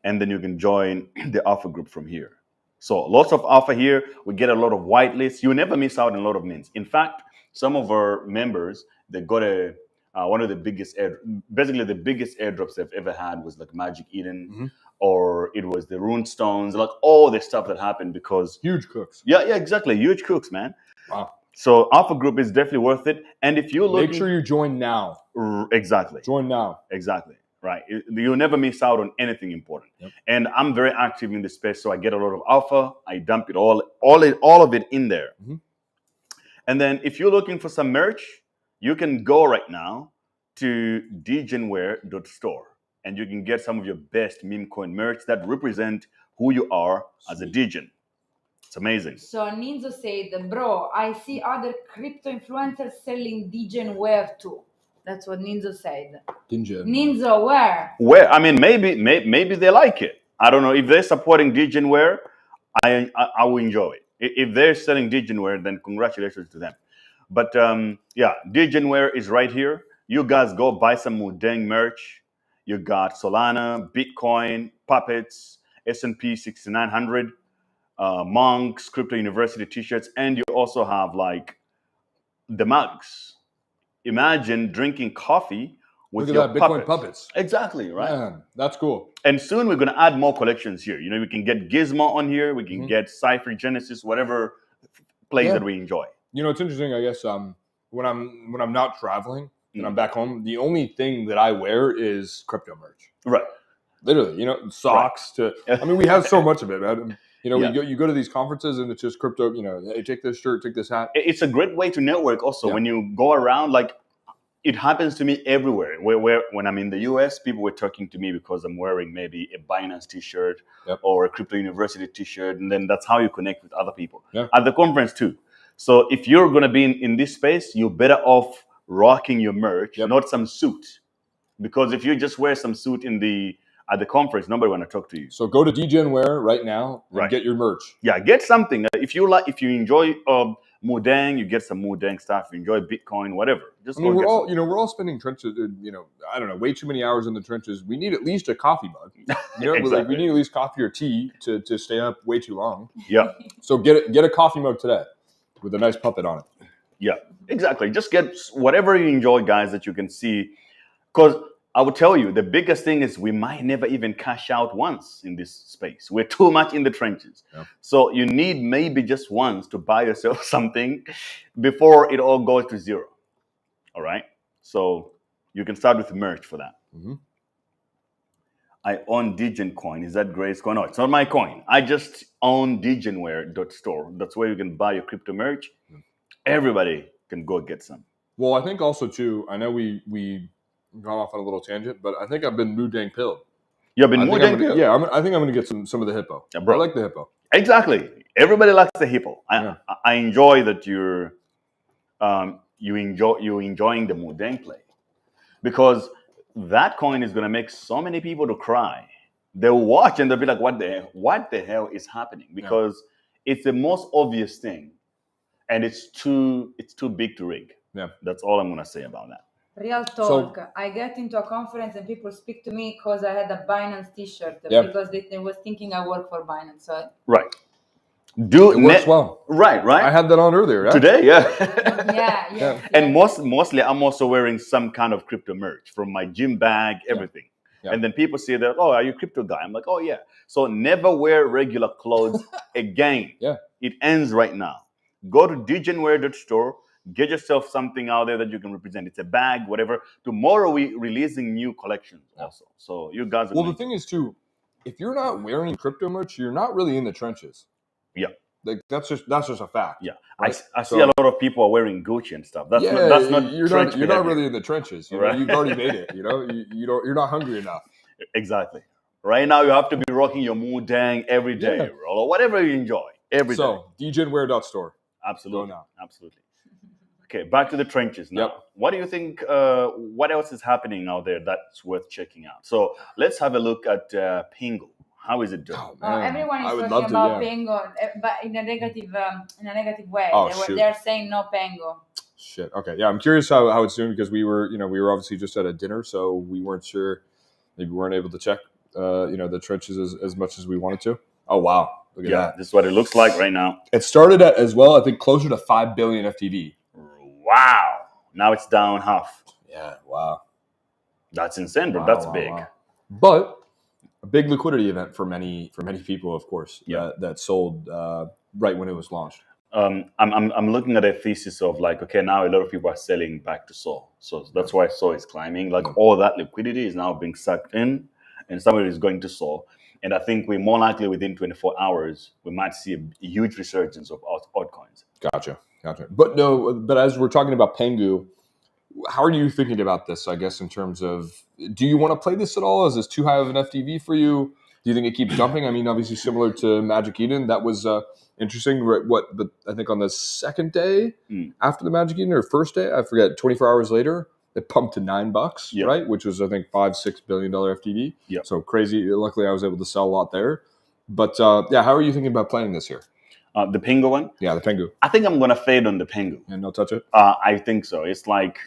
and then you can join the alpha group from here. So lots of alpha here. We get a lot of whitelists. You never miss out on a lot of mints. In fact, some of our members, they got one of the biggest basically the biggest airdrops they've ever had was like Magic Eden, or it was the Rune Stones, like all the stuff that happened because huge cooks. Yeah, exactly. Huge cooks, man. Wow. So alpha group is definitely worth it. And if you make sure you join now. Exactly. Join now. Exactly. Right. You'll never miss out on anything important. And I'm very active in this space, so I get a lot of alpha. I dump it all of it in there. And then if you're looking for some merch, you can go right now to degenware.store, and you can get some of your best meme coin merch that represent who you are as a degen. It's amazing. So Ninzo said, bro, I see other crypto influencers selling degenware too. That's what Ninzo said. Ninzo, where? Where? I mean, maybe they like it. I don't know. If they're supporting degenware, I will enjoy it. If they're selling degenware, then congratulations to them. But yeah, degenware is right here. You guys go buy some Moodeng merch. You got Solana, Bitcoin, Puppets, S&P 6900, Monks, Crypto University t-shirts, and you also have like the mugs. Imagine drinking coffee with your Bitcoin puppets. Exactly, right? Man, that's cool. And soon we're going to add more collections here. You know, we can get Gizmo on here. We can get Cypher, Genesis, whatever plays that we enjoy. You know, it's interesting, I guess, when I'm not traveling and I'm back home, the only thing that I wear is crypto merch. Right. Literally, you know, socks to, I mean, we have so much of it, man. You know, you go to these conferences and it's just crypto, you know, hey, take this shirt, take this hat. It's a great way to network also. When you go around, like, it happens to me everywhere. Where when I'm in the US, people were talking to me because I'm wearing maybe a Binance t-shirt or a Crypto University t-shirt. And then that's how you connect with other people. At the conference too. So if you're going to be in this space, you're better off rocking your merch, not some suit. Because if you just wear some suit at the conference, nobody want to talk to you. So go to degenware right now and get your merch. Yeah, get something. If you enjoy Moodeng, you get some Moodeng stuff. You enjoy Bitcoin, whatever. Just we're all spending trenches. You know, I don't know, way too many hours in the trenches. We need at least a coffee mug. You know, like we need at least coffee or tea to stay up way too long. Yeah. So get a coffee mug today with a nice puppet on it. Yeah, exactly. Just get whatever you enjoy, guys, that you can see. Because I will tell you, the biggest thing is we might never even cash out once in this space. We're too much in the trenches. So you need maybe just once to buy yourself something before it all goes to zero. All right? So you can start with merch for that. I own Degen coin. Is that Grace coin? No, it's not my coin. I just own degenware.store. That's where you can buy your crypto merch. Everybody can go get some. Well, I think also too, I know we got off on a little tangent, but I think I've been Moodeng pilled. You've been Moodeng pilled? Yeah, I think I'm going to get some of the hippo. Yeah, bro. I like the hippo. Exactly. Everybody likes the hippo. I enjoy that you're enjoying the Moodeng play, because that coin is going to make so many people to cry. They'll watch and they'll be like, what the hell is happening? Because it's the most obvious thing, and it's too big to rig. Yeah. That's all I'm going to say about that. Real talk. I get into a conference and people speak to me because I had a Binance t-shirt because they was thinking I work for Binance. So right. It works well. Right. I had that on earlier. Today, yeah. And mostly I'm also wearing some kind of crypto merch from my gym bag, everything. Yeah. And then people say that, oh, are you a crypto guy? I'm like, oh, yeah. So never wear regular clothes again. Yeah. It ends right now. Go to dgenwear.store. Get yourself something out there that you can represent. It's a bag, whatever. Tomorrow we're releasing new collections also. So you guys are Well, the thing is too, if you're not wearing crypto merch, you're not really in the trenches. Yeah. Like that's just a fact. Yeah. Right? I see a lot of people are wearing Gucci and stuff. That's not you're trench not behavior. really in the trenches. You know, Right. you've already made it. You know, you're not hungry enough. Exactly. Right now you have to be rocking your Moodeng every day, or whatever you enjoy every day. So dgenwear.store. Absolutely. Go now. Absolutely. Okay, back to the trenches now. Yep. What do you think, what else is happening out there that's worth checking out? So let's have a look at Pingu. How is it doing? Oh, man. Everyone I is would talking love about to, Pengu, but in a negative way. Oh, They're saying no Pengu. Shit. Okay. Yeah, I'm curious how it's doing because we were obviously just at a dinner, so we weren't sure. Maybe we weren't able to check, the trenches as much as we wanted to. Oh wow, look at that. This is what it looks like right now. It started at as well, I think, closer to 5 billion FTV. Wow. Now it's down half. Yeah. Wow. That's insane, bro. Wow, That's wow, big. wow. But a big liquidity event for many people, of course. Yeah. That sold right when it was launched. I'm looking at a thesis of like, okay, now a lot of people are selling back to Sol. So that's why Sol is climbing. Like all that liquidity is now being sucked in and somebody is going to Sol. And I think we're more likely within 24 hours, we might see a huge resurgence of altcoins. Gotcha. But as we're talking about Pengu, how are you thinking about this, I guess, in terms of, do you want to play this at all? Is this too high of an FTV for you? Do you think it keeps jumping? I mean, obviously similar to Magic Eden, that was interesting. But I think on the second day after the Magic Eden, or first day, I forget, 24 hours later, it pumped to $9, right? Which was, I think, $5-6 billion FTV. Yeah. So crazy. Luckily, I was able to sell a lot there. But how are you thinking about playing this here? The Pingu one? Yeah, the Pengu. I think I'm going to fade on the Pingu. And no touch it? I think so. It's like,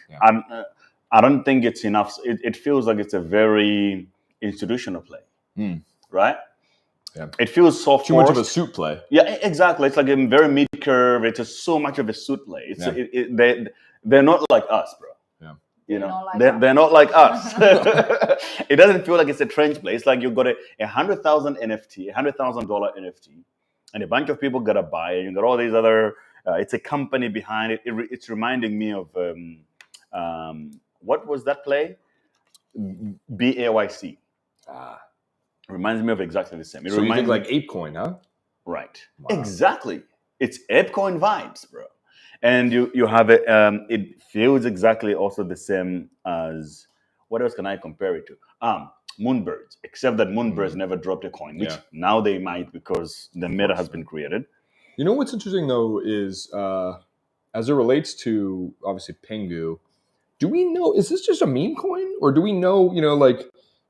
I don't think it's enough. It feels like it's a very institutional play, right? Yeah. It feels so Too much of a suit play. Yeah, exactly. It's like a very mid-curve. It's just so much of a suit play. They're not like us, bro. Yeah. You know, They're not like us. they're not like us. It doesn't feel like it's a trench play. It's like you've got a 100,000 NFT, $100,000 NFT, and a bunch of people got to buy it. You got all these other, it's a company behind it. It's reminding me of, what was that play? BAYC. Reminds me of exactly the same. So you think like ApeCoin, huh? Right. Wow. Exactly. It's ApeCoin vibes, bro. And you have it, it feels exactly also the same as, what else can I compare it to? Moonbirds, except that Moonbirds never dropped a coin, which now they might because the meta has been created. You know what's interesting though is as it relates to obviously Pengu, do we know, is this just a meme coin, or do we know,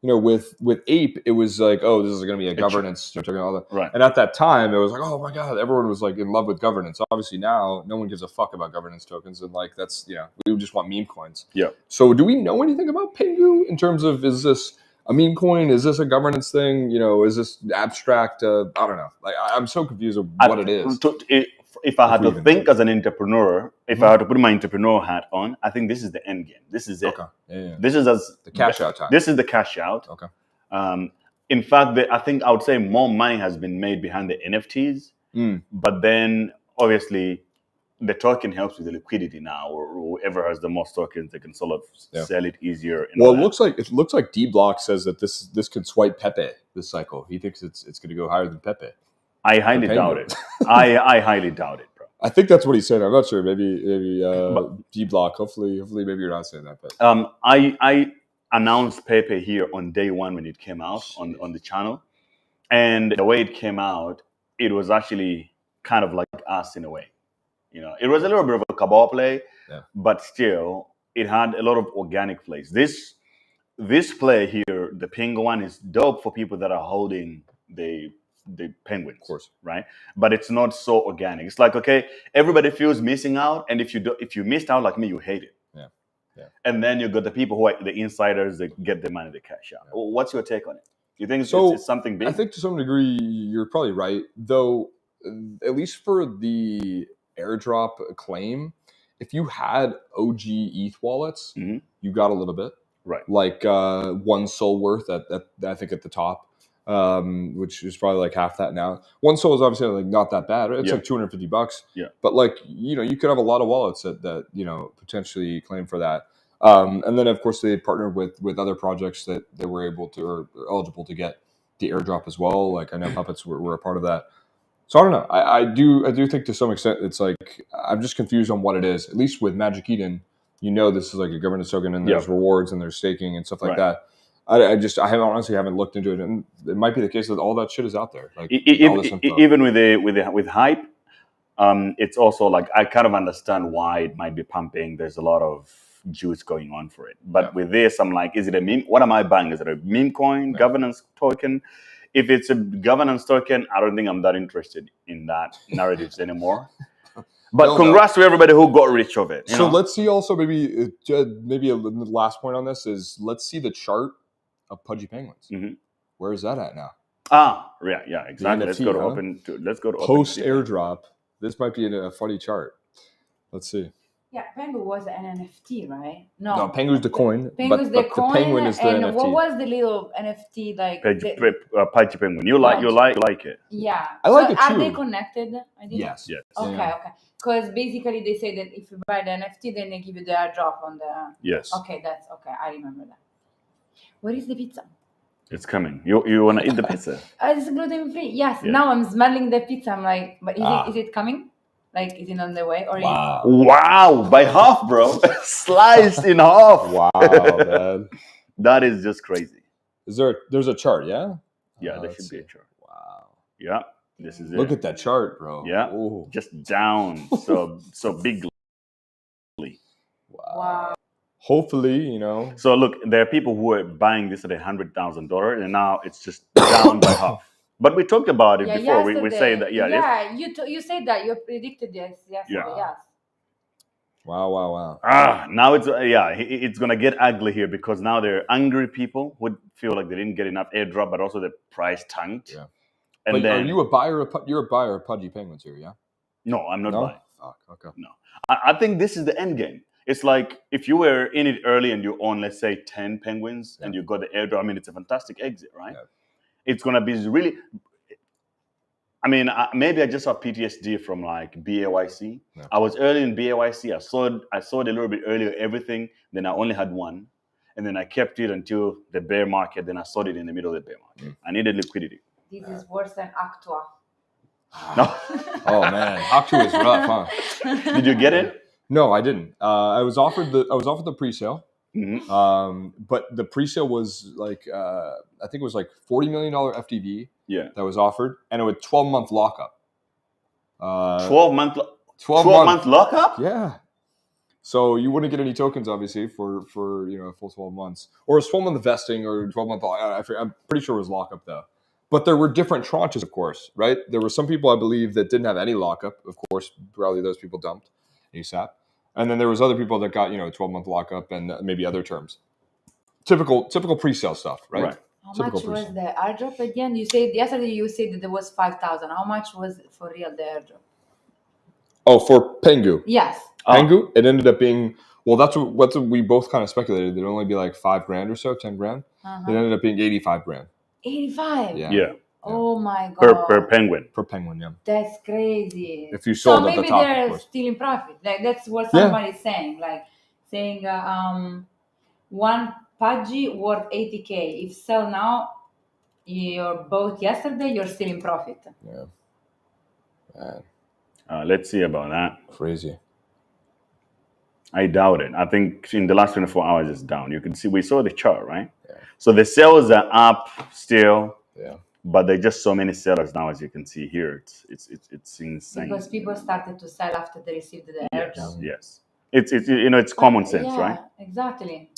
with Ape it was like, oh, this is going to be a governance, all that. Right. And at that time it was like, oh my god, everyone was like in love with governance. Obviously now no one gives a fuck about governance tokens, and like that's we just want meme coins. Yeah. So do we know anything about Pengu in terms of, is this a meme coin? Is this a governance thing? Is this abstract? I don't know. Like I'm so confused of what it is. If I had to think as an entrepreneur, if I had to put my entrepreneur hat on, I think this is the end game. This is it. Okay. Yeah. This is The cash out time. This is the cash out. Okay. In fact, I think I would say more money has been made behind the NFTs, but then obviously the token helps with the liquidity now, or whoever has the most tokens, they can sort of sell it easier. Well, it looks like D Block says that this could swipe Pepe this cycle. He thinks it's going to go higher than Pepe. I highly doubt it. I highly doubt it, bro. I think that's what he said. I'm not sure. Maybe D Block. Hopefully, maybe you're not saying that. But I announced Pepe here on day one when it came out on the channel, and the way it came out, it was actually kind of like us in a way. It was a little bit of a cabal play, but still, it had a lot of organic plays. This play here, the Pingu one, is dope for people that are holding the penguins, of course, right? But it's not so organic. It's like, okay, everybody feels missing out, and if you missed out like me, you hate it. Yeah. And then you got the people who are the insiders that get the money, they cash out. Well, what's your take on it? Do you think it's something big? I think to some degree you're probably right, though. At least for the airdrop claim, if you had OG ETH wallets, you got a little bit, right? Like one soul worth at I think at the top. which is probably like half that now. One Sol is obviously like not that bad. Right? It's like $250. Yeah. But like, you know, you could have a lot of wallets that you know, potentially claim for that. And then of course they partnered with other projects that they were able to or eligible to get the airdrop as well. Like I know Puppets were a part of that. So I don't know. I do think to some extent it's like I'm just confused on what it is. At least with Magic Eden, you know, this is like a governance token and there's rewards and there's staking and stuff like that. I honestly haven't looked into it, and it might be the case that all that shit is out there. Like even with hype, it's also like I kind of understand why it might be pumping. There's a lot of juice going on for it, but with this, I'm like, is it a meme? What am I buying? Is it a meme coin governance token? If it's a governance token, I don't think I'm that interested in that narratives anymore. But congrats to everybody who got rich of it. So let's see. Also, maybe a last point on this is let's see the chart of Pudgy Penguins. Mm-hmm. Where is that at now? Yeah, exactly. NFT, Let's go to post airdrop. This might be a funny chart. Let's see. Yeah, Pengu was an NFT, right? No, Pengu's the coin. Pengu's the coin, the penguin is the and NFT. what was the little NFT like? Pudgy Penguin. You like it? Yeah, I like it too. Are they connected? Yes. Okay. Because basically they say that if you buy the NFT, then they give you the airdrop on the. Yes. Okay, that's okay. I remember that. Where is the pizza? It's coming. You want to eat the pizza? It's gluten free. Yes. Yeah. Now I'm smelling the pizza. I'm like, but is it coming? Like, is it on the way? Or wow, by half, bro. Sliced in half. Wow, man. That is just crazy. There's a chart, yeah? Yeah, there should be a chart. Wow. Yeah, this is it. Look at that chart, bro. Yeah. Ooh. Just down so bigly. Wow. Hopefully, you know. So look, there are people who are buying this at $100,000 and now it's just down by half. But we talked about it before. We say that, you said that you predicted this yesterday. Yes. Wow. Now it's gonna get ugly here because now there are angry people who feel like they didn't get enough airdrop, but also the price tanked. Yeah. And but then are you a buyer? You're a buyer of Pudgy Penguins here, yeah? No, I'm not buying. Fuck. Okay. No, I think this is the end game. It's like if you were in it early and you own, let's say, 10 penguins and you got the airdrop. I mean, it's a fantastic exit, right? Yeah. It's gonna be really. I mean, maybe I just saw PTSD from like BAYC. Yeah. I was early in BAYC. I saw it a little bit earlier, everything. Then I only had one, and then I kept it until the bear market. Then I sold it in the middle of the bear market. I needed liquidity. This is worse than Actua. No. Oh man, Actua is rough, huh? Did you get it? No, I didn't. I was offered the pre-sale. Mm-hmm. But the pre-sale was like I think it was like $40 million FTV. Yeah, that was offered, and it was 12-month lockup. 12 month lockup. Yeah. So you wouldn't get any tokens, obviously, for a full 12 months, or a 12-month vesting, or 12-month. I'm pretty sure it was lockup though. But there were different tranches, of course, right? There were some people, I believe, that didn't have any lockup. Of course, probably those people dumped ASAP. And then there was other people that got 12-month lockup and maybe other terms. Typical pre-sale stuff, right? How much was the airdrop again? You said yesterday. You said that there was 5,000. How much was for real the airdrop? Oh, for Pingu. Yes. Pingu. It ended up being that's what we both kind of speculated. It'd only be like $5,000 or so, $10,000. It ended up being $85,000. 85. Yeah. Oh my god. Per penguin. Per penguin, yeah. That's crazy. If you sold at the top, maybe they're still in profit. Like that's what somebody's saying. Like saying one Pudgy worth 80K. If sell now, you're bought yesterday, you're still in profit. Yeah. Let's see about that. Crazy. I doubt it. I think in the last 24 hours it's down. You can see we saw the chart, right? Yeah. So the sales are up still. Yeah. But there are just so many sellers now, as you can see here. It's insane. Because people started to sell after they received the airdrop. Yes. It's common sense, right? Exactly.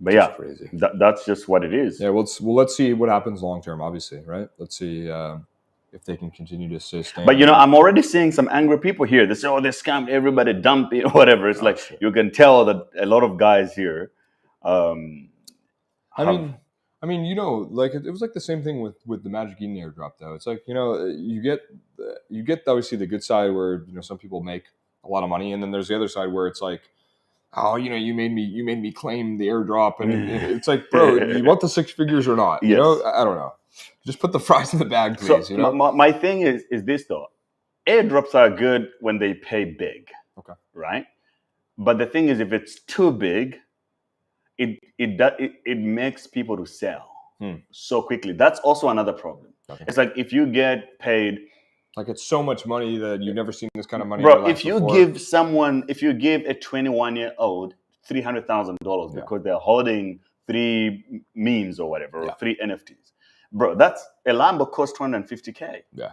But that's crazy. That's just what it is. Yeah, let's see what happens long term, obviously, right? Let's see if they can continue to sustain. But I'm already seeing some angry people here. They say, "Oh, they scammed everybody, dump it, whatever." It's you can tell that a lot of guys here. I mean, like it was like the same thing with the Magic Eden airdrop, though. It's like you get obviously the good side where some people make a lot of money, and then there's the other side where it's like oh, you made me claim the airdrop, and it's like, bro, you want the 6 figures or not? You know, I don't know. Just put the fries in the bag, please. So my thing is this though. Airdrops are good when they pay big. Okay. Right? But the thing is, if it's too big, it makes people to sell so quickly. That's also another problem. Okay. It's like if you get paid, like it's so much money that you've never seen this kind of money. Bro, if you give a 21-year-old $300,000 because they're holding 3 memes or whatever, or 3 NFTs, bro, that's a Lambo costs $250K. Yeah.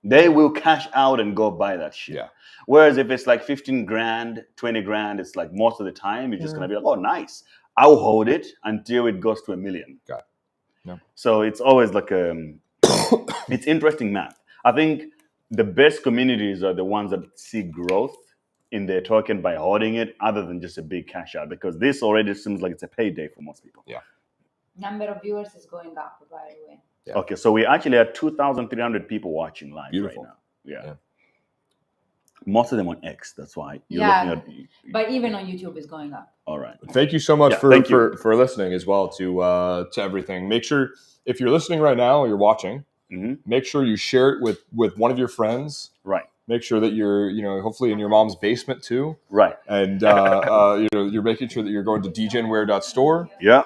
They will cash out and go buy that shit. Yeah. Whereas if it's like 15 grand, 20 grand, it's like most of the time you're just gonna be like, oh, nice. I'll hold it until it goes to $1 million. Got it. No. So it's always like it's interesting math. I think the best communities are the ones that see growth in their token by holding it, other than just a big cash out, because this already seems like it's a payday for most people. Yeah. Number of viewers is going up, by the way. Yeah. Okay, so we actually have 2,300 people watching live right now. Yeah. Most of them on X. That's why you're looking at. But even on YouTube, it's going up. All right. Thank you so much for listening as well to everything. Make sure if you're listening right now or you're watching, make sure you share it with one of your friends. Right. Make sure that you're hopefully in your mom's basement too. Right. And you're making sure that you're going to dgenware.store. Yeah.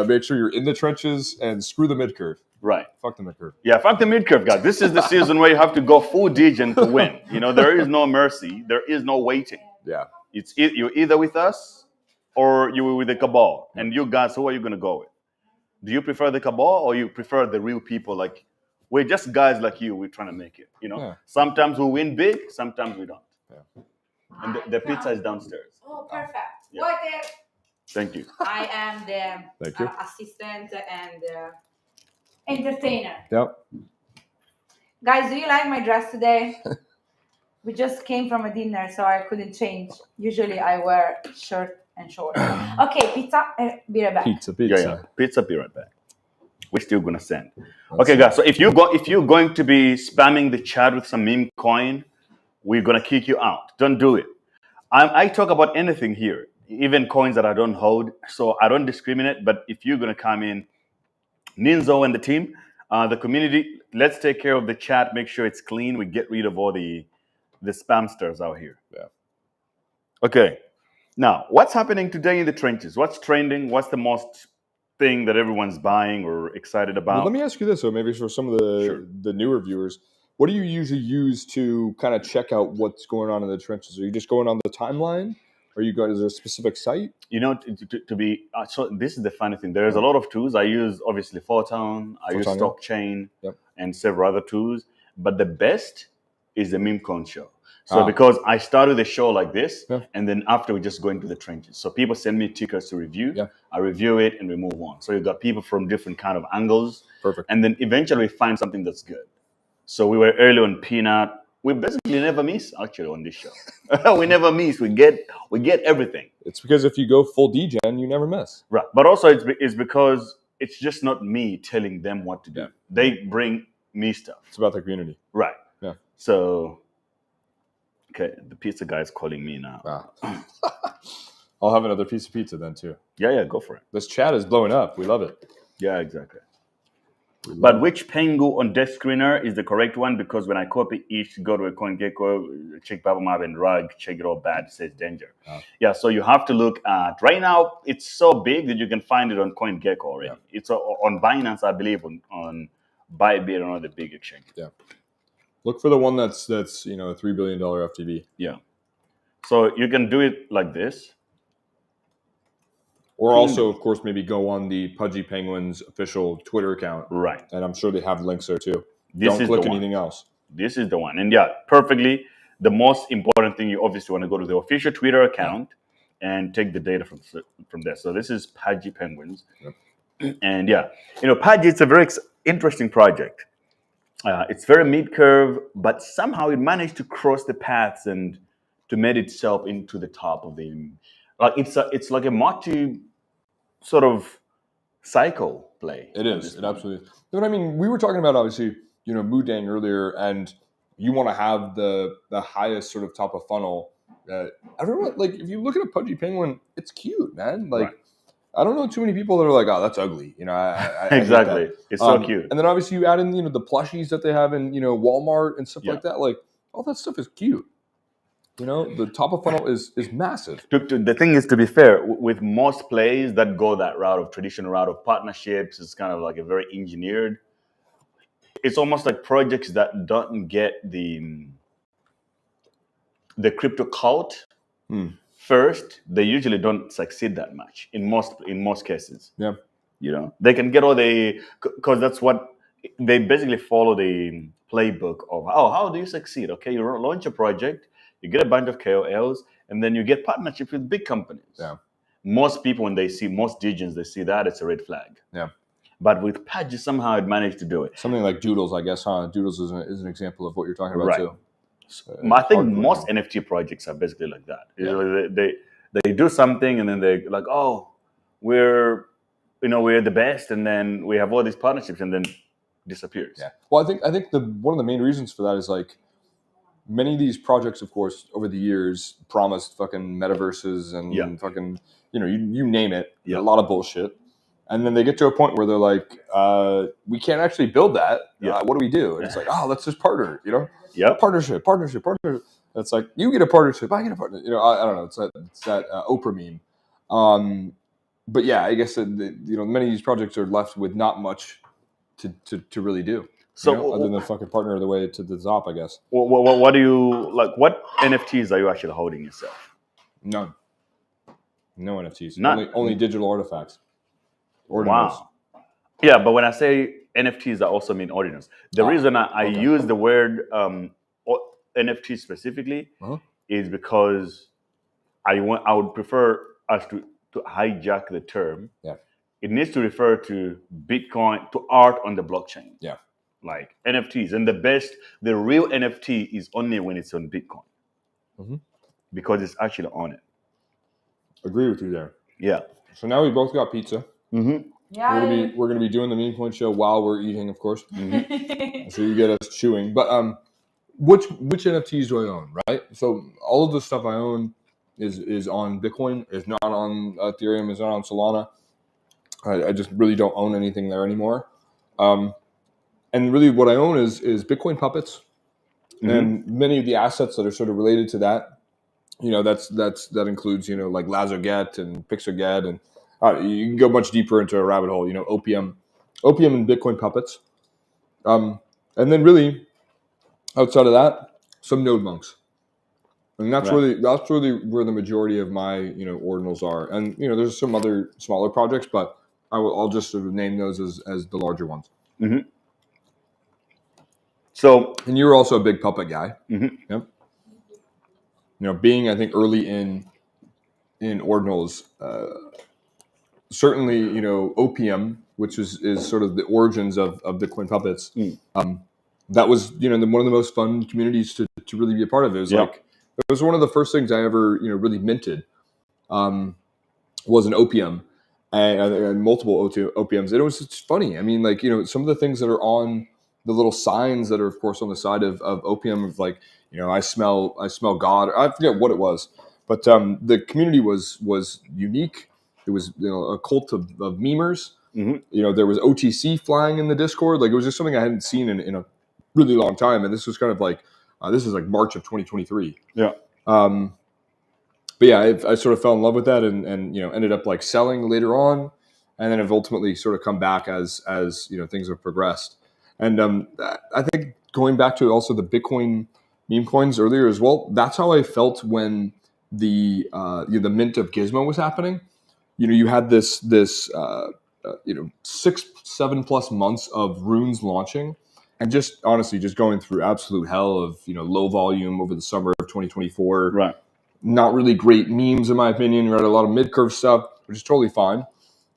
Make sure you're in the trenches and screw the mid curve. Right. Fuck the mid curve. Yeah, fuck the mid curve, guys. This is the season where you have to go full degen to win. There is no mercy. There is no waiting. Yeah. You're either with us or you're with the cabal. And you guys, who are you going to go with? Do you prefer the cabal or you prefer the real people? Like, we're just guys like you. We're trying to make it. Sometimes we win big, sometimes we don't. Yeah. And the pizza is downstairs. Oh, perfect. Yeah. Waiter. Thank you. I am the assistant and entertainer. Yep. Guys, do you like my dress today? We just came from a dinner, so I couldn't change. Usually I wear shirt and shorts. Okay, pizza. Be right back. Pizza. Yeah. Pizza, be right back. We're still gonna send. Okay, guys. So if you're going to be spamming the chat with some meme coin, we're gonna kick you out. Don't do it. I talk about anything here, even coins that I don't hold. So I don't discriminate. But if you're gonna come in, Ninzo and the team, the community, let's take care of the chat. Make sure it's clean. We get rid of all the spamsters out here. Yeah. Okay. Now, what's happening today in the trenches? What's trending? What's the most thing that everyone's buying or excited about? Well, let me ask you this, though, maybe for some of the newer viewers. What do you usually use to kind of check out what's going on in the trenches? Are you just going on the timeline? Are you going to a specific site? To be so this is the funny thing. There's a lot of tools. I use obviously Photon. I use Stockchain and several other tools. But the best is the Memecoin Show. So because I started the show like this, and then after we just go into the trenches. So people send me tickers to review. Yeah. I review it and we move on. So you got people from different kind of angles. Perfect. And then eventually we find something that's good. So we were early on Peanut. We basically never miss actually on this show. We never miss. We get everything. It's because if you go full degen, you never miss. Right. But also it's because it's just not me telling them what to do. Yeah. They bring me stuff. It's about the community. Right. Yeah. So, okay, the pizza guy is calling me now. I'll have another piece of pizza then too. Yeah, go for it. This chat is blowing up. We love it. Yeah, exactly. But which Pengu on desk screener is the correct one? Because when I copy each, go to a CoinGecko, check Babamab and Rug, check it all bad, it says danger. Yeah, so you have to look at, right now, it's so big that you can find it on CoinGecko already. Yeah. It's on Binance, I believe, on Bybit and all the big exchanges. Yeah. Look for the one that's a $3 billion FTB. Yeah. So you can do it like this. Or also, of course, maybe go on the Pudgy Penguin's official Twitter account. Right. And I'm sure they have links there too. Don't click anything else. This is the one. And yeah, perfectly. The most important thing, you obviously want to go to the official Twitter account and take the data from there. So this is Pudgy Penguins. Yep. And yeah, Pudgy, it's a very interesting project. It's very mid-curve, but somehow it managed to cross the paths and to make itself into the top of the... It's like a multi sort of cycle play. It is. It absolutely is. But I mean, we were talking about obviously, Moodeng earlier, and you want to have the highest sort of top of funnel everyone, like, if you look at a Pudgy Penguin, it's cute, man. Like, Right. I don't know too many people that are like, oh, that's ugly. You know, I Exactly. hate that. It's so cute. And then obviously you add in, you know, the plushies that they have in, you know, Walmart and stuff like that. Like, all that stuff is cute. You know, the top of funnel is massive. The thing is, to be fair, with most plays that go that route of traditional route of partnerships, it's kind of like a very engineered. It's almost like projects that don't get the crypto cult first. They usually don't succeed that much in most cases. Yeah, you know, they can get all because that's what they basically follow the playbook of. Oh, how do you succeed? Okay, you launch a project, you get a bunch of KOLs, and then you get partnerships with big companies. Yeah. Most people, when they see most Degens, they see that, it's a red flag. Yeah. But with Pudgy, somehow it managed to do it. Something like Doodles, I guess, huh? Doodles is an example of what you're talking about, Right. too. I think most NFT projects are basically like that. Yeah. They do something, and then they're like, oh, we're the best, and then we have all these partnerships, and then disappears. Yeah. Well, I think one of the main reasons for that is, like, many of these projects, of course, over the years promised fucking metaverses and fucking, you know, you name it, a lot of bullshit. And then they get to a point where they're like, we can't actually build that. What do we do? And it's like, oh, let's just partner, you know? Yeah. Partnership. It's like, you get a partnership, I get a partner. You know, I don't know. It's that Oprah meme. But yeah, I guess, you know, many of these projects are left with not much to really do. So, you know, other than fucking partner the way to the top, I guess. What do you like? What NFTs are you actually holding yourself? None. No NFTs. None. Only digital artifacts. Ordinals. Wow. Yeah, but when I say NFTs, I also mean ordinals. The reason I use the word NFT specifically is because I would prefer us to hijack the term. Yeah. It needs to refer to Bitcoin, to art on the blockchain. Yeah. Like NFTs. And the real NFT is only when it's on Bitcoin. Because it's actually on it. Agree with you there. Yeah. So now we both got pizza. Yeah. We're gonna be doing the Memecoin Show while we're eating, of course. So you get us chewing. But which NFTs do I own, right? So all of the stuff I own is on Bitcoin, is not on Ethereum, is not on Solana. I just really don't own anything there anymore. And really what I own is Bitcoin puppets. And many of the assets that are sort of related to that. You know, that includes, you know, like Lazoget and Pixarget, and you can go much deeper into a rabbit hole. You know, opium and Bitcoin puppets, and then really outside of that, some node monks, and that's really where the majority of my, you know, ordinals are. And you know, there's some other smaller projects, but I'll just sort of name those as the larger ones. So, and you're also a big puppet guy. Yep. You know, being, I think, early in ordinals, certainly, you know, opium, which is sort of the origins of Bitcoin puppets. That was, you know, one of the most fun communities to really be a part of. It was like, it was one of the first things I ever, you know, really minted. Was an opium and multiple opiums. And it was just funny. I mean, like, you know, some of the things that are on the little signs that are, of course, on the side of opium, of like, you know, I smell God. I forget what it was, but the community was unique. It was, you know, a cult of memers. You know, there was OTC flying in the Discord. Like, it was just something I hadn't seen in a really long time. And this was kind of like, this is like March of 2023. Yeah. But yeah, I sort of fell in love with that, and you know, ended up like selling later on, and then have ultimately sort of come back as you know, things have progressed. And I think going back to also the Bitcoin meme coins earlier as well, that's how I felt when the mint of Gizmo was happening. You know, you had this you know, 6-7+ months of runes launching, and just honestly just going through absolute hell of, you know, low volume over the summer of 2024. Right. Not really great memes, in my opinion. You had a lot of mid-curve stuff, which is totally fine.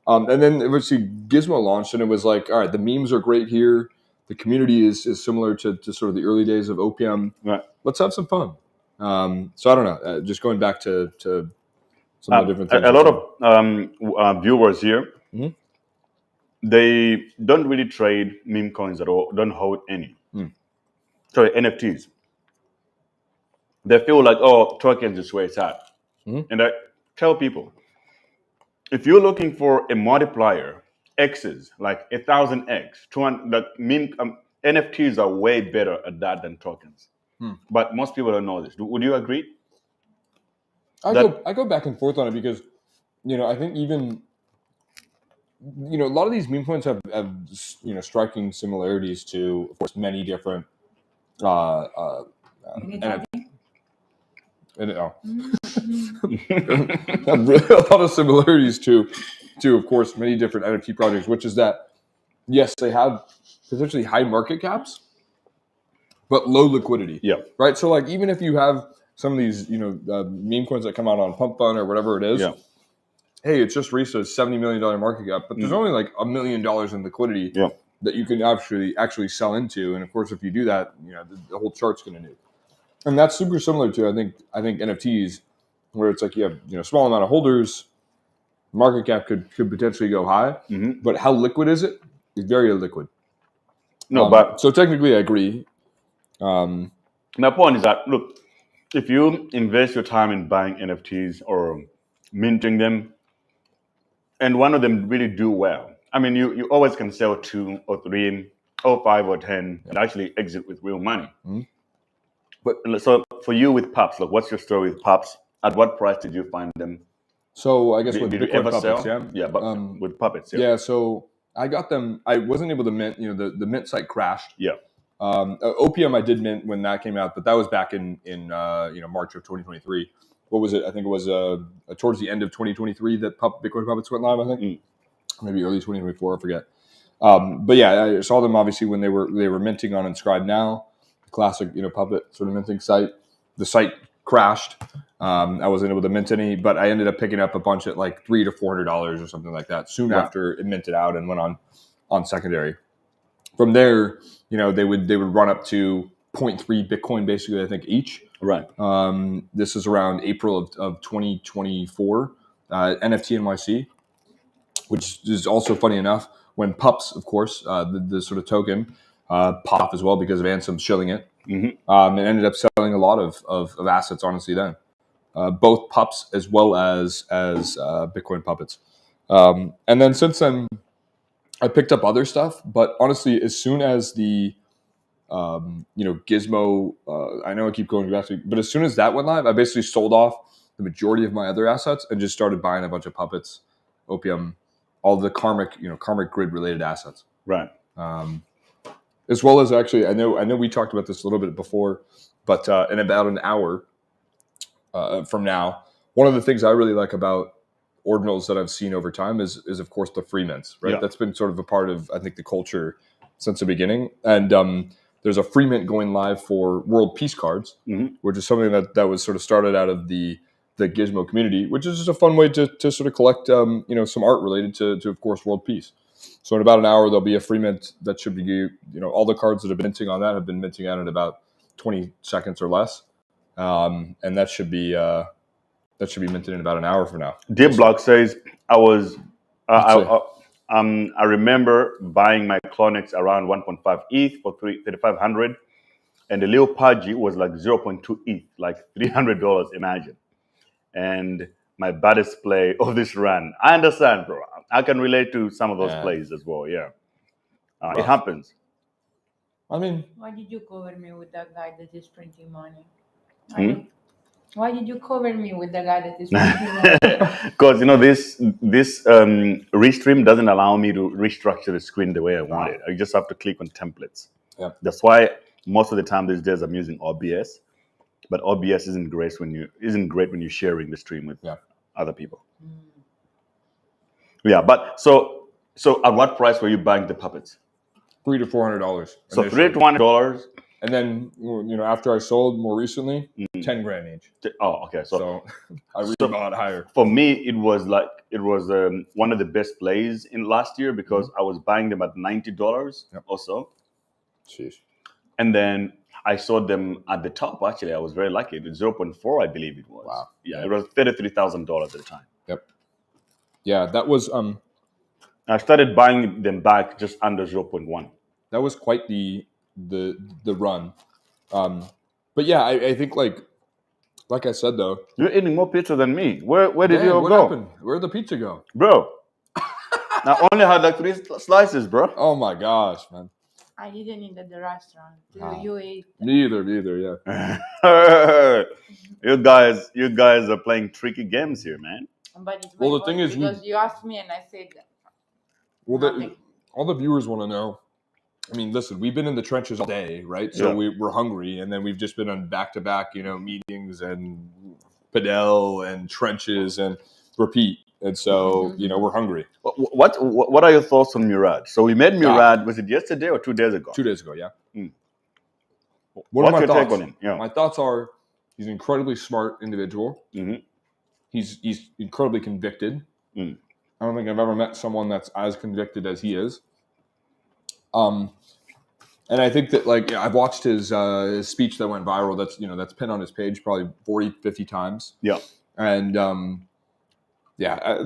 And then eventually Gizmo launched, and it was like, all right, the memes are great here. The community is similar to sort of the early days of opium. Right. Let's have some fun. So I don't know. Just going back to some of the different things. A lot of viewers here, they don't really trade meme coins at all. Don't hold any. Sorry, NFTs. they feel like, oh, tokens is where it's at. And I tell people, if you're looking for a multiplier, X's, like 1,000x, 200, NFTs are way better at that than tokens. But most people don't know this. Would you agree? I go back and forth on it because, I think even, a lot of these meme coins have striking similarities to, of course, many different a lot of similarities to, of course, many different NFT projects, which is that, yes, they have potentially high market caps, but low liquidity. Yeah. Right. So, like, even if you have some of these, meme coins that come out on Pump Fund or whatever it is, hey, it's just reached a $70 million market cap, but there's only like $1 million in liquidity that you can actually sell into. And of course, if you do that, the whole chart's going to nuke. And that's super similar to I think NFTs, where it's like you have small amount of holders, market cap could potentially go high, but how liquid is it? It's very illiquid. No, but so technically I agree. My point is that, look, if you invest your time in buying NFTs or minting them, and one of them really do well, I mean, you always can sell 2 or 3 or 5 or 10 and actually exit with real money. But so for you with Pups, like, what's your story with Pups? At what price did you find them? So I guess with did you Bitcoin ever puppets, sell? Yeah, but with puppets, yeah. So I got them. I wasn't able to mint. The mint site crashed. Yeah. Opium I did mint when that came out, but that was back in March of 2023. What was it? I think it was towards the end of 2023 that Bitcoin puppets went live. I think maybe early 2024. I forget. But yeah, I saw them obviously when they were minting on Inscribe Now, classic puppet sort of minting site. The site crashed. I wasn't able to mint any, but I ended up picking up a bunch at like $300 to $400 or something like that soon after it minted out and went on secondary. From there, they would run up to 0.3 Bitcoin basically, I think, each. Right. This is around April of 2024. NFT NYC, which is also funny enough when Pups, of course, the sort of token popped as well because of Ansem shilling it. And ended up selling a lot of assets, honestly, then. Both Pups as well as Bitcoin puppets. And then since then, I picked up other stuff. But honestly, as soon as the, Gizmo, I know I keep going back to, but as soon as that went live, I basically sold off the majority of my other assets and just started buying a bunch of puppets, Opium, all the karmic grid related assets. Right. As well as actually, I know we talked about this a little bit before, but in about an hour from now, one of the things I really like about Ordinals that I've seen over time is of course the free mints, right? Yeah. That's been sort of a part of, I think, the culture since the beginning. And there's a free mint going live for World Peace cards, which is something that was sort of started out of the Gizmo community, which is just a fun way to sort of collect some art related to of course World Peace. So in about an hour, there'll be a free mint that should be, all the cards that have been minting on that have been minting out in about 20 seconds or less. And that should be minted in about an hour from now. Deep Block says, I remember buying my Clonix around 1.5 ETH for 3,500. And the little Pudgy was like 0.2 ETH, like $300, imagine. And my baddest play of this run. I understand, bro. I can relate to some of those plays as well. Yeah, it happens. I mean, why did you cover me with that guy that is printing money? Why did you cover me with the guy that is printing money? Because this restream doesn't allow me to restructure the screen the way I want it. I just have to click on templates. Yeah. That's why most of the time these days I'm using OBS. But OBS isn't great when you're sharing the stream with other people. Yeah, but so at what price were you buying the puppets? $300 to $400. So $300 to $400, and then after I sold more recently, $10,000 each. Oh, okay. So I really bought higher. For me, it was one of the best plays in last year because I was buying them at $90 or so. Jeez. And then I saw them at the top. Actually, I was very lucky. It was 0.4, I believe it was. Wow. Yeah, it was $33,000 at the time. Yep. Yeah, that was. I started buying them back just under 0.1. That was quite the run. But yeah, I think like like I said though, you're eating more pizza than me. Where did Dan, you what go, happened? Where'd the pizza go, bro? I only had like 3 slices, bro. Oh my gosh, man. I didn't eat at the restaurant. You ate? Me either. Yeah. you guys are playing tricky games here, man. But it's Well, the thing is, because you asked me and I said well, all the viewers want to know. I mean, listen, we've been in the trenches all day, right? So we're hungry, and then we've just been on back-to-back, meetings and Padel and trenches and repeat. And so, we're hungry. What are your thoughts on Murad? So we met Murad, was it yesterday or 2 days ago? 2 days ago, yeah. What's your take on him? Yeah. My thoughts are he's an incredibly smart individual. Mm-hmm. He's incredibly convicted. Mm. I don't think I've ever met someone that's as convicted as he is. And I think that I've watched his speech that went viral. That's pinned on his page probably 40, 50 times. Yeah. And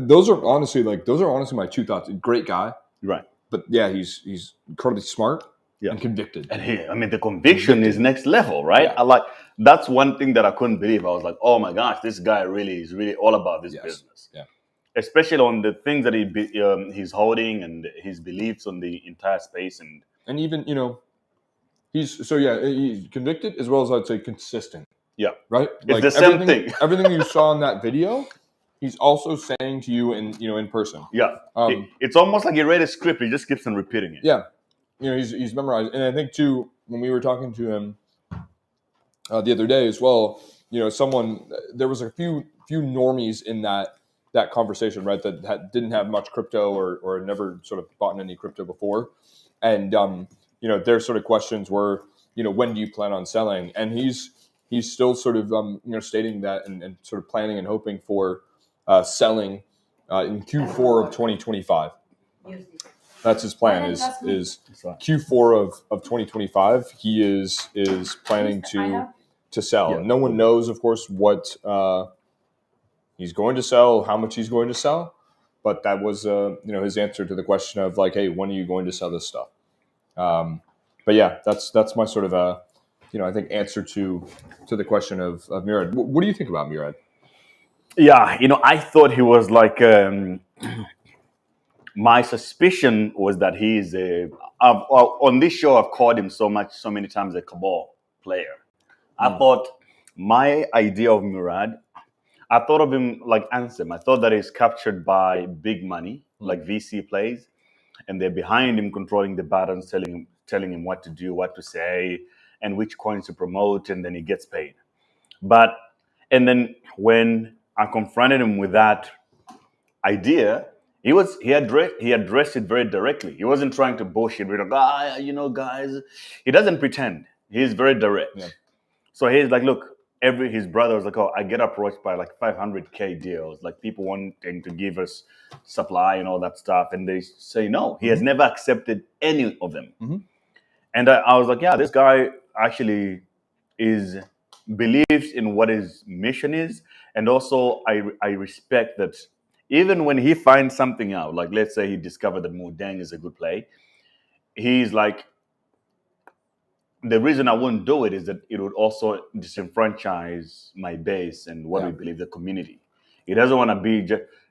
those are honestly my two thoughts. Great guy, right? But yeah, he's incredibly smart and convicted. And the conviction is next level, right? Yeah. That's one thing that I couldn't believe. I was like, oh my gosh, this guy is really all about this business. Yeah. Especially on the things that he's holding and his beliefs on the entire space and even he's convicted as well as I'd say consistent. Yeah. Right? It's the same thing. Everything you saw in that video, he's also saying to you in person. Yeah. It's almost like he read a script. He just keeps on repeating it. Yeah. He's memorized. And I think too, when we were talking to him the other day as well, there was a few normies in that conversation, right? That didn't have much crypto or never sort of bought in any crypto before. And, their sort of questions were, when do you plan on selling? And he's still sort of, stating that and sort of planning and hoping for selling in Q4 of 2025. That's his plan is Q4 of 2025. He is planning to sell. Yeah. No one knows, of course, what he's going to sell, how much he's going to sell. But that was, his answer to the question of hey, when are you going to sell this stuff? But yeah, that's my sort of I think answer to the question of Murad. What do you think about Murad? Yeah, I thought he was my suspicion was that he is on this show I've called him so many times a cabal player. I thought my idea of Murad, I thought of him like Ansem. I thought that he's captured by big money, like VC plays, and they're behind him, controlling the buttons, telling him what to do, what to say, and which coins to promote, and then he gets paid. And then when I confronted him with that idea, he addressed it very directly. He wasn't trying to bullshit. Guys. He doesn't pretend. He's very direct. Yeah. So he's like, look, his brother was like, oh, I get approached by 500K deals, people wanting to give us supply and all that stuff, and they say no. He has never accepted any of them. Mm-hmm. And I was like, yeah, this guy actually believes in what his mission is, and also I respect that even when he finds something out, let's say he discovered that Moodeng is a good play, he's like, the reason I wouldn't do it is that it would also disenfranchise my base and what we believe the community. He doesn't want to be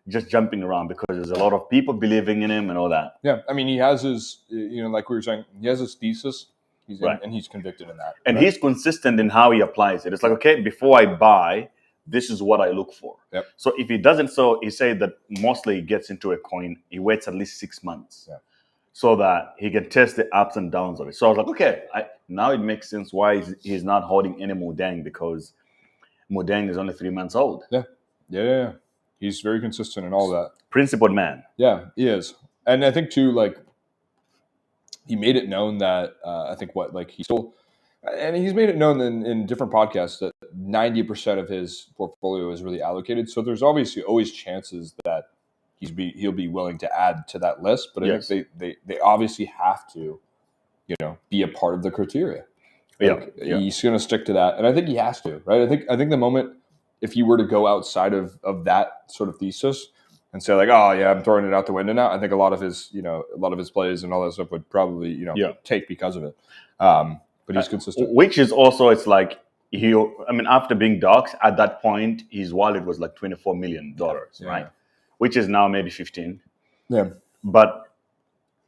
just jumping around because there's a lot of people believing in him and all that. Yeah, I mean, he has his, like we were saying, he has his thesis, and he's convicted in that. And he's consistent in how he applies it. It's like, okay, before I buy, this is what I look for. Yep. So if he doesn't, he said that mostly he gets into a coin, he waits at least 6 months. Yeah. So that he can test the ups and downs of it. So I was like, okay, now it makes sense why he's not holding any Moodeng, because Moodeng is only 3 months old. Yeah. He's very consistent in all that. Principled man. Yeah, he is. And I think too, he made it known that he's made it known in different podcasts that 90% of his portfolio is really allocated. So there's obviously always chances that he'll be willing to add to that list, but I think they obviously have to, be a part of the criteria. He's going to stick to that, and I think he has to, right? I think the moment if he were to go outside of that sort of thesis and say oh yeah, I'm throwing it out the window now, I think a lot of his plays and all that stuff would probably take because of it. But he's consistent, which is also it's like after being doxxed, at that point, his wallet was like $24 million, right? Which is now maybe 15. Yeah. But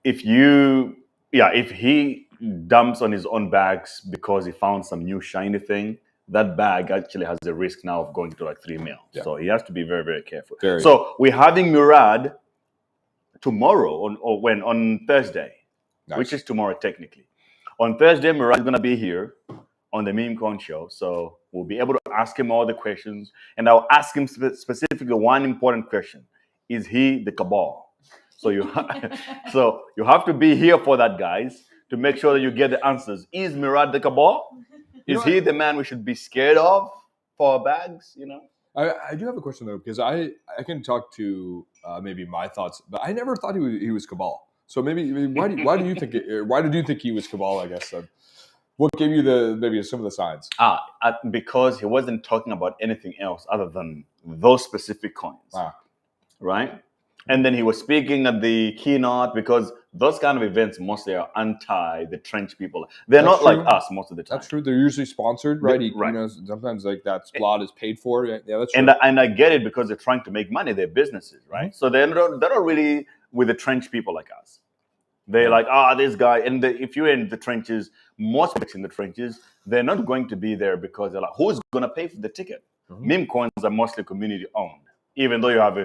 if he dumps on his own bags because he found some new shiny thing, that bag actually has the risk now of going to like 3 mil. Yeah. So he has to be very, very careful. Very. So we're having Murad tomorrow on Thursday, which is tomorrow technically. On Thursday, Murad is going to be here on the Memecoin Show. So we'll be able to ask him all the questions. And I'll ask him specifically one important question. Is he the cabal? So you have to be here for that, guys, to make sure that you get the answers. Is Murad the cabal? Is he the man we should be scared of for our bags? I do have a question though, because I can talk to maybe my thoughts, but I never thought he was cabal. So maybe why do you think why did you think he was cabal? I guess what gave you maybe some of the signs? Because he wasn't talking about anything else other than those specific coins, right? And then he was speaking at the keynote, because those kind of events mostly are anti the trench people. They're not like us most of the time. That's true. They're usually sponsored, right? Right. Sometimes like that slot is paid for. Yeah, that's true. And I get it, because they're trying to make money. They're businesses, right? So they're not really with the trench people like us. They're like, this guy. And if you're in the trenches, most people in the trenches, they're not going to be there because they're like, who's going to pay for the ticket? Meme coins are mostly community owned, even though you have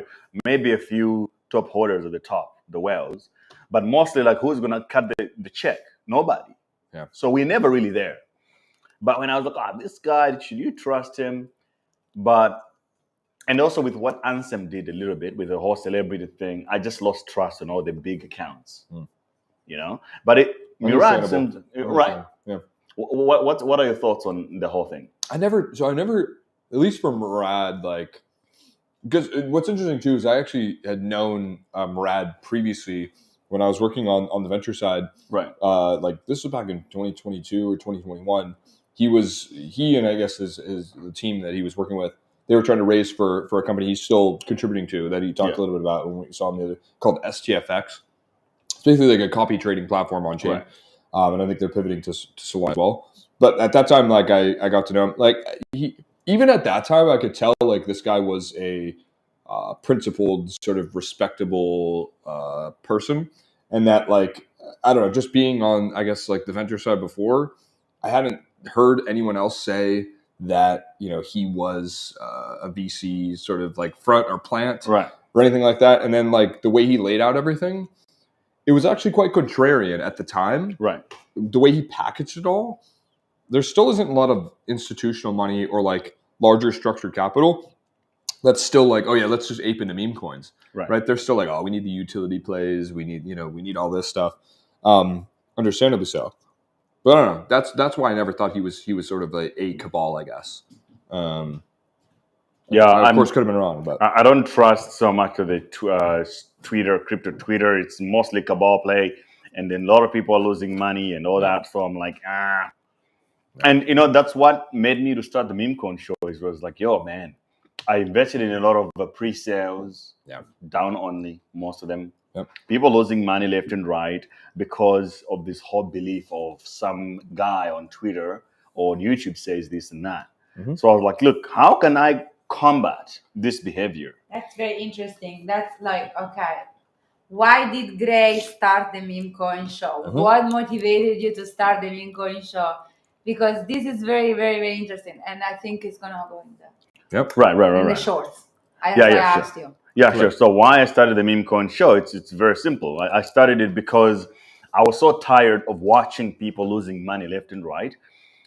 maybe a few top holders at the top, the whales, but mostly like, who's going to cut the check? Nobody. Yeah. So we're never really there. But when I was like, this guy, should you trust him? And also with what Ansem did a little bit with the whole celebrity thing, I just lost trust in all the big accounts, But Murad seemed right. Yeah. What are your thoughts on the whole thing? I never, at least for Murad, like, because what's interesting too is I actually had known Murad previously when I was working on the venture side. Right. Like this was back in 2022 or 2021. He and I guess the team that he was working with, they were trying to raise for a company he's still contributing to that he talked a little bit about when we saw him the other, called STFX. It's basically like a copy trading platform on chain. Right. And I think they're pivoting to Solana as well. But at that time, like I got to know him. Like even at that time, I could tell like this guy was a principled, sort of respectable person, and that like I don't know, just being on I guess like the venture side before, I hadn't heard anyone else say that he was a VC sort of like front or plant, right, or anything like that. And then like the way he laid out everything, it was actually quite contrarian at the time. Right. The way he packaged it all, there still isn't a lot of institutional money or like larger structured capital that's still like, oh yeah, let's just ape into meme coins. Right. They're still like, oh, we need the utility plays. We need all this stuff. Understandably so. But I don't know. That's why I never thought he was sort of a cabal, I guess. Of course could have been wrong, but I don't trust so much of the crypto Twitter. It's mostly cabal play, and then a lot of people are losing money and all that. So I'm like, And that's what made me to start the Memecoin Show. It was like, yo, man, I invested in a lot of pre-sales, down only, most of them. Yep. People losing money left and right because of this whole belief of some guy on Twitter or on YouTube says this and that. Mm-hmm. So I was like, look, how can I combat this behavior? That's very interesting. That's like, okay, why did Gray start the Memecoin Show? Mm-hmm. What motivated you to start the Memecoin Show? Because this is very, very, very interesting. And I think it's going to go in Yep. Right. the shorts. I asked you. Yeah, sure. So why I started the Memecoin Show, it's very simple. I started it because I was so tired of watching people losing money left and right.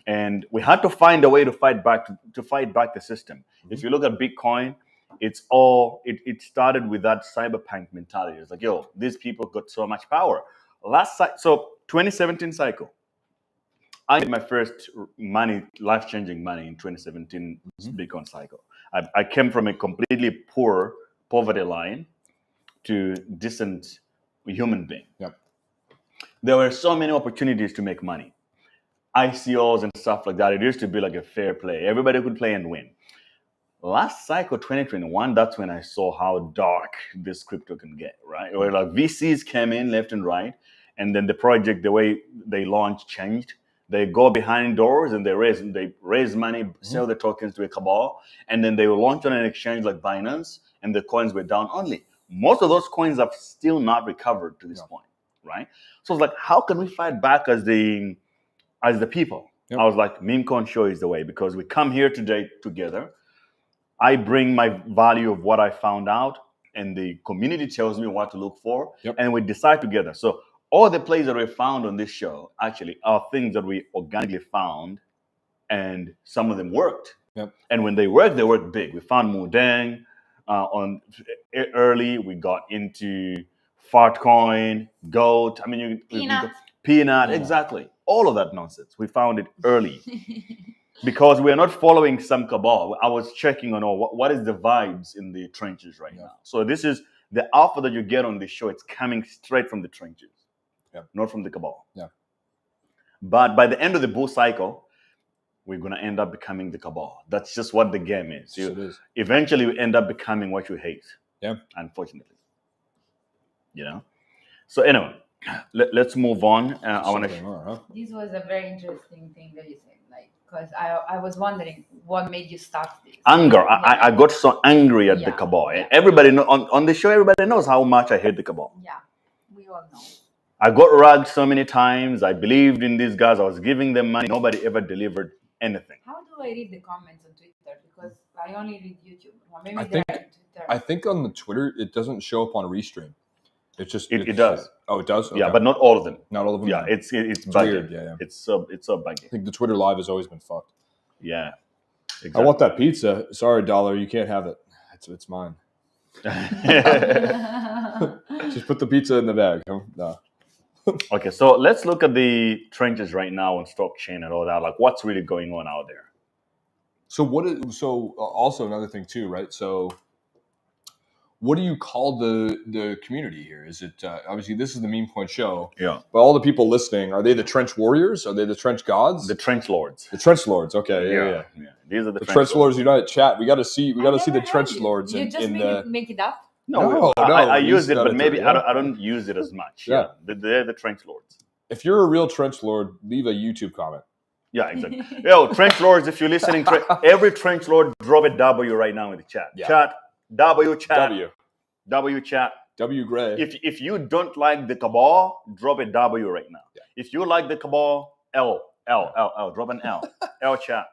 And we had to find a way to fight back the system. Mm-hmm. If you look at Bitcoin, it started with that cyberpunk mentality. It's like, yo, these people got so much power. So 2017 cycle, I made my first life-changing money in 2017 Bitcoin cycle. I came from a completely poverty line to decent human being. Yep. There were so many opportunities to make money. ICOs and stuff like that. It used to be like a fair play. Everybody could play and win. Last cycle, 2021, that's when I saw how dark this crypto can get, right? Where like VCs came in left and right, and then the project, the way they launched changed. They go behind doors and they raise money, sell the tokens to a cabal, and then they will launch on an exchange like Binance, and the coins were down only. Most of those coins have still not recovered to this point, right? So it's like, how can we fight back as the people? I was like, Memecoin Show is the way, because we come here today together. I bring my value of what I found out, and the community tells me what to look for, and we decide together. So all the plays that we found on this show actually are things that we organically found, and some of them worked. And when they work big. We found Moodeng on early. We got into Fartcoin, Goat. I mean, Peanut, exactly. All of that nonsense. We found it early because we are not following some cabal. I was checking on what is the vibes in the trenches right now. So this is the alpha that you get on this show. It's coming straight from the trenches. Not from the cabal. But by the end of the bull cycle, we're going to end up becoming the cabal. That's just what the game is. Eventually, you end up becoming what you hate. Unfortunately. So anyway, let's move on. I want to. This was a very interesting thing that you said, like, because I was wondering what made you start this. Anger. I got so angry at the cabal. And everybody on the show, everybody knows how much I hate the cabal. Yeah, we all know. I got ragged so many times. I believed in these guys. I was giving them money. Nobody ever delivered anything. How do I read the comments on Twitter? Because I only read YouTube. Or maybe I think on the Twitter, it doesn't show up on Restream. It does. Oh, it does? Okay. Yeah, but not all of them. Not all of them? Yeah, it's buggy. Weird. Yeah. It's so buggy. I think the Twitter live has always been fucked. Yeah. Exactly. I want that pizza. Sorry, Dollar, you can't have it. It's mine. Just put the pizza in the bag. No. Okay, so let's look at the trenches right now on Stockchain and all that. Like, what's really going on out there? So also another thing too, right? So what do you call the community here? Is it obviously this is the Memecoin Show? Yeah. But all the people listening, are they the trench warriors? Are they the trench gods? The trench lords. The trench lords. Okay. Yeah. These are the trench lords. Unite chat. We got to see the trench lords you just make it up. No, I use it, but maybe I don't use it as much. Yeah. They're the trench lords. If you're a real trench lord, leave a YouTube comment. Yeah, exactly. Yo, trench lords, if you're listening, every trench lord, drop a W right now in the chat. Yeah. Chat, W chat. W chat. W Gray. If you don't like the cabal, drop a W right now. Yeah. If you like the cabal, L, drop an L. L chat.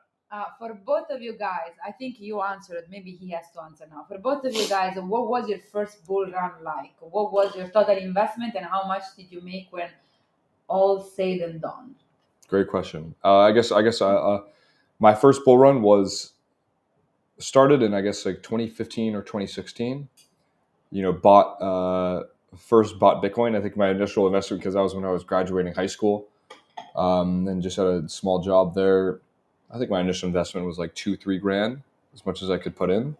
For both of you guys, I think you answered. Maybe he has to answer now. For both of you guys, what was your first bull run like? What was your total investment, and how much did you make when all said and done? Great question. I guess my first bull run started in like 2015 or 2016. Bought Bitcoin. I think my initial investment, because that was when I was graduating high school, and just had a small job there. I think my initial investment was like $2-3 grand, as much as I could put in.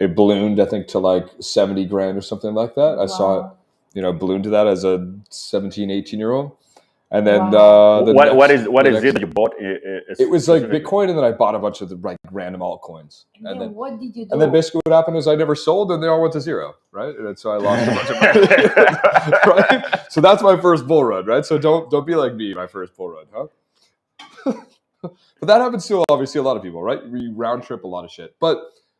It ballooned, I think, to like 70 grand or something like that. I saw it, balloon to that as a 17, 18-year-old. And then what is it that you bought? It was like Bitcoin, and then I bought a bunch of the random altcoins. And then what did you do? And then basically what happened is I never sold, and they all went to zero, right? And so I lost a bunch of money. Right? So that's my first bull run, right? So don't be like me, my first bull run, huh? But that happens to obviously a lot of people, right? We round trip a lot of shit. But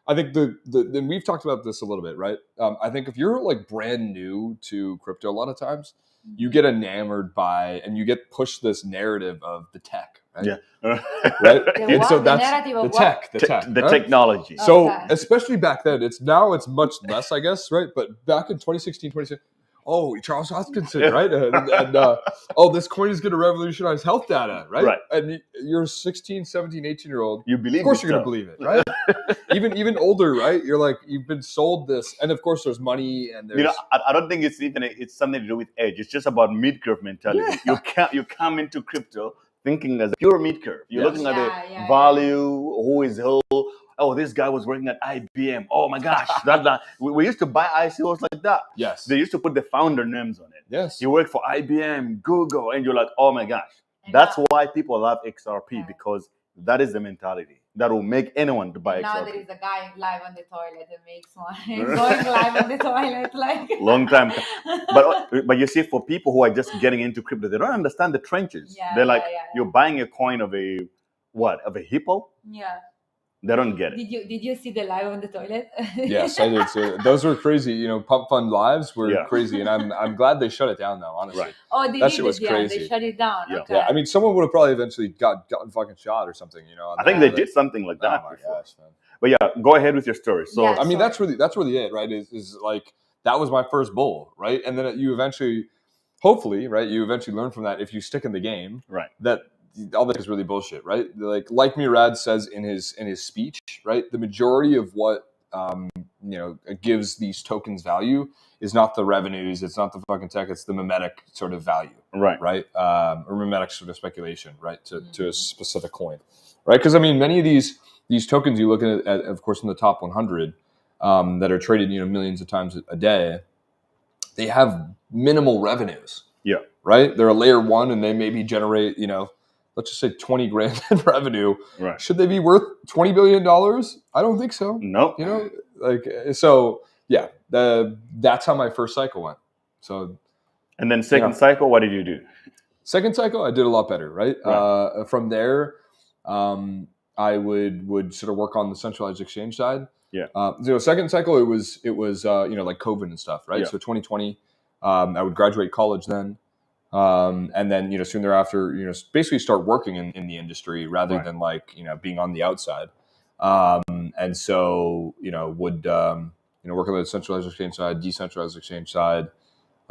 I think then we've talked about this a little bit, right? I think if you're like brand new to crypto, a lot of times you get enamored by and you get pushed this narrative of the tech, right? Yeah. Right? And so that's the tech, the right? technology. So especially back then, it's much less, I guess, right? But back in 2016, 2017, oh, Charles Hoskinson, right? And this coin is going to revolutionize health data, right? Right. And you're a 16, 17, 18-year-old. You believe it. Of course you're going to believe it, right? even older, right? You're like, you've been sold this. And of course there's money and there's... I don't think it's something to do with age. It's just about mid-curve mentality. Yeah. You come into crypto thinking as a pure mid-curve. You're looking at the value, who is who. Oh, this guy was working at IBM. Oh my gosh, we used to buy ICOs like that. Yes, they used to put the founder names on it. Yes, you work for IBM, Google, and you're like, oh my gosh. That's why people love XRP, because that is the mentality. that will make anyone to buy Now XRP. there is a guy live on the toilet that makes one. Going live on the toilet, like Long time. But you see, for people who are just getting into crypto, they don't understand the trenches. Yeah, They're like, yeah. you're buying a coin of a hippo? Yeah. They don't get it. Did you see the live on the toilet? Yes, I did. So those were crazy. You know, Pump Fund lives were crazy, and I'm glad they shut it down though. Honestly, Right. Oh, they That did shit was it. Yeah, crazy. they shut it down. Yeah. Okay. yeah. I mean, someone would have probably eventually gotten fucking shot or something. You know, on I think that. they did something like that Oh my before. gosh, man. But yeah, go ahead with your story. So Yeah. I mean, Sorry. that's really it, right? Is like that was my first bull, right? And then you eventually, hopefully, right? You eventually learn from that if you stick in the game, right. that all that is really bullshit, right? Like Murad says in his speech, right? The majority of what gives these tokens value is not the revenues, it's not the fucking tech, it's the memetic sort of value, Right. right? Or memetic sort of speculation, right? To a specific coin, right? Because I mean, many of these tokens you look at, of course, in the top 100 that are traded, millions of times a day, they have minimal revenues. Yeah. Right? They're a layer one, and they maybe generate, let's just say 20 grand in revenue. Right. Should they be worth $20 billion? I don't think so. No. So yeah, that's how my first cycle went. So, and then second cycle, what did you do? Second cycle, I did a lot better, right? From there, I would sort of work on the centralized exchange side. Yeah. Second cycle, it was like COVID and stuff, right? Yeah. So 2020, I would graduate college then. And then, soon thereafter, basically start working in the industry rather than being on the outside. And so, would, work on the centralized exchange side, decentralized exchange side,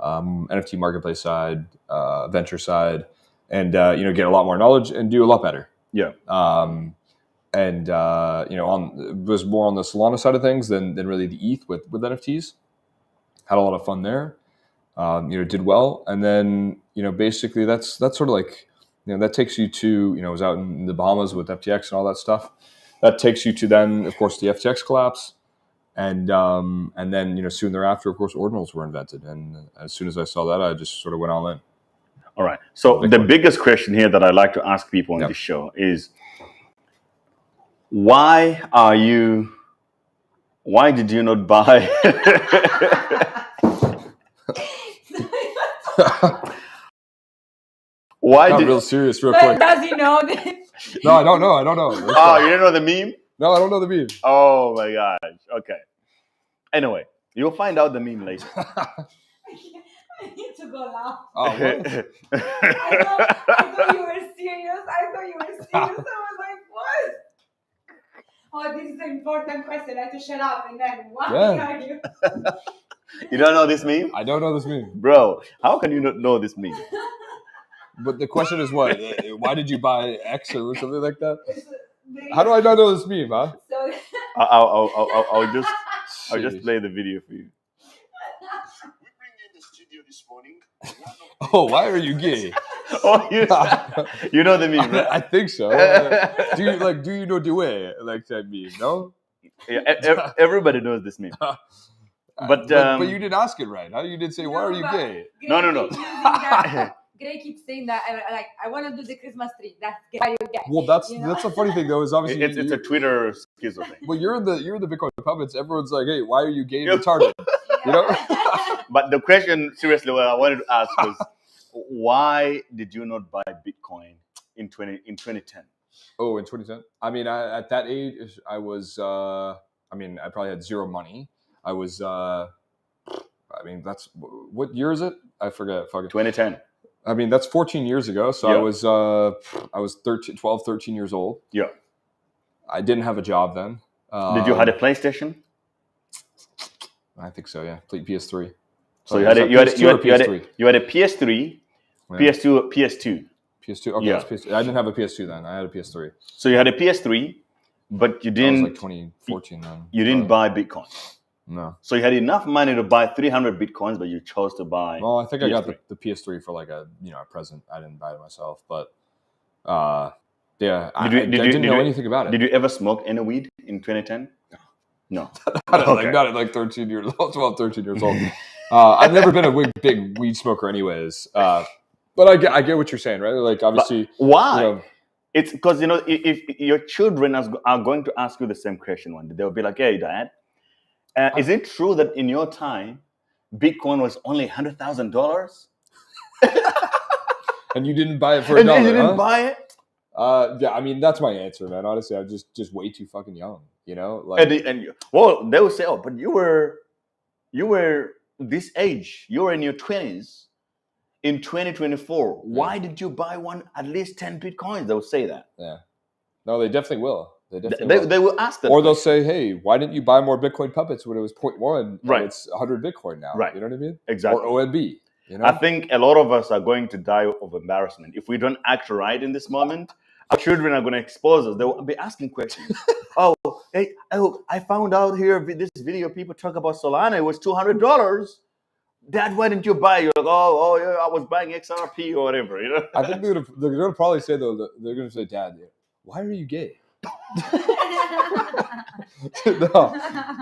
NFT marketplace side, venture side, and, get a lot more knowledge and do a lot better. Yeah. And was more on the Solana side of things than really the ETH with NFTs. Had a lot of fun there. Did well, and then basically that's sort of like that takes you to I was out in the Bahamas with FTX and all that stuff. That takes you to then, of course, the FTX collapse, and then soon thereafter, of course, Ordinals were invented, and as soon as I saw that, I just sort of went all in. All right. So the biggest question here that I like to ask people on this show is, why did you not buy? Why Got did real serious real But quick? does he know this? No, I don't know. Oh, you didn't know the meme? No, I don't know the meme. Oh my gosh. Okay. Anyway, you'll find out the meme later. I need to go laugh. Oh, what? I thought you were serious. I was like, what? Oh, this is an important question. I have to shut up. And then, why are you? You don't know this meme? I don't know this meme. Bro, how can you not know this meme? But the question is what? Why did you buy X or something like that? How do I not know this meme, huh? So, I'll just play the video for you. We bring in the studio this morning. Oh, why are you gay? Oh, you know the meme, right? I think so. Do you know the way like that meme? No. Yeah, everybody knows this meme. But you didn't ask it right. Huh? You did say, "Why are you gay?" No. Gray keeps saying that I want to do the Christmas tree. That's why you get. Well, that's the funny thing though is obviously it's a Twitter schizo thing. Well, you're in the Bitcoin puppets. Everyone's like, "Hey, why are you gay and retarded?" You know. But the question, seriously, what I wanted to ask was, why did you not buy Bitcoin in 2010? Oh, in 2010. I mean, at that age, I was. I probably had zero money. I was. That's what year is it? I forget. Fucking 2010. I mean, that's 14 years ago. So Yeah. I was 13 years old. Yeah. I didn't have a job then. Did you have a PlayStation? I think so. Yeah, PS3. So you had a PS3. You had a PS3, Yeah. PS2. PS2. Okay, Yeah. that's PS2. I didn't have a PS2 then. I had a PS3. So you had a PS3, but you That didn't. was like 2014 then. You didn't buy Bitcoin. No. So you had enough money to buy 300 Bitcoins, but you chose to buy. Well, I think I got PS3. the PS3 for like a present. I didn't buy it myself, but yeah, I didn't know anything about it. Did you ever smoke any weed in 2010? No. Not at like 13 years old, 12, 13 years old. I've never been a big weed smoker anyways. But I get what you're saying, right? Like obviously, But why? It's because, if your children are going to ask you the same question one day, they'll be like, hey, Dad, is it true that in your time, Bitcoin was only $100,000? And you didn't buy it for $1, and you didn't buy it? Yeah, I mean, that's my answer, man. Honestly, I'm just way too fucking young, Well, they will say, oh, but you were this age. You were in your 20s in 2024. Why did you buy at least 10 Bitcoins? They'll say that. Yeah. No, they definitely will. They will ask that. Or they'll say, hey, why didn't you buy more Bitcoin puppets when it was 0.1 right. and it's 100 Bitcoin now? Right. You know what I mean? Exactly. Or OMB. I think a lot of us are going to die of embarrassment. If we don't act right in this moment, our children are going to expose us. They will be asking questions. I found out here this video people talk about Solana. It was $200. Dad, why didn't you buy? You're like, yeah, I was buying XRP or whatever. I think they're going to probably say, though, they're going to say, Dad, why are you gay? No,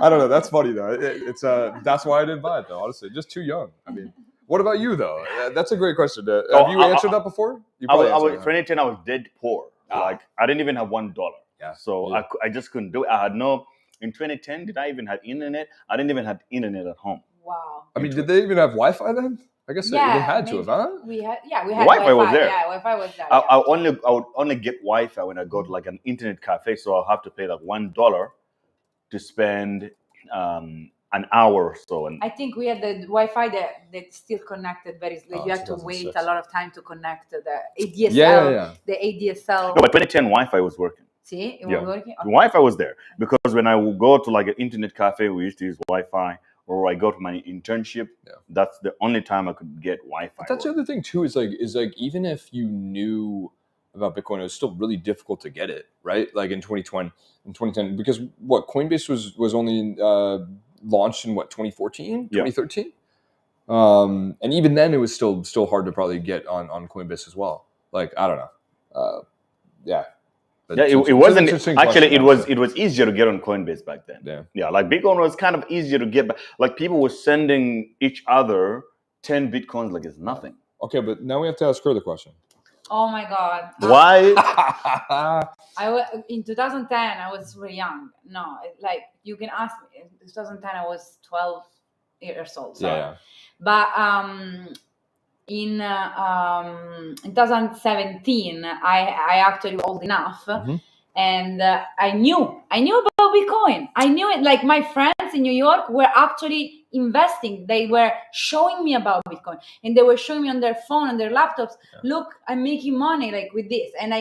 I don't know. That's funny, though. That's why I didn't buy it, though, honestly. Just too young. I mean, what about you, though? That's a great question. Have you answered that before? I was 2010, I was dead poor. Like, I didn't even have $1. Yeah. So I just couldn't do it. In 2010, did I even have internet? I didn't even have internet at home. Wow. I mean, did they even have Wi-Fi then? I guess they had to have, huh? We had Wi-Fi was there. Yeah, Wi-Fi was there. I would only get Wi-Fi when I go to like an internet cafe, so I'll have to pay like $1 to spend an hour or so. And I think we had the Wi-Fi that still connected very slowly. You had to wait a lot of time to connect the ADSL. Yeah. The ADSL. No, but 2010 Wi-Fi was working. See, it was working. Okay. Wi-Fi was there because when I would go to like an internet cafe, we used to use Wi-Fi. Or I go to my internship. Yeah. That's the only time I could get Wi-Fi. But that's the other thing too. Is like even if you knew about Bitcoin, it was still really difficult to get it, right? Like in 2010, because Coinbase was only launched in 2014, 2013, and even then it was still hard to probably get on Coinbase as well. Like I don't know, yeah. Yeah, it wasn't actually. It was easier to get on Coinbase back then. Yeah, like Bitcoin was kind of easier to get. Like people were sending each other 10 Bitcoins like it's nothing. Okay, but now we have to ask her the question. Oh my God! Why? In 2010 I was really young. No, like you can ask me. In 2010 I was 12 years old. So. Yeah. But in 2017, I actually old enough, and I knew about Bitcoin. I knew it. Like my friends in New York were actually investing. They were showing me about Bitcoin, and they were showing me on their phone, on their laptops. Yeah. Look, I'm making money like with this, and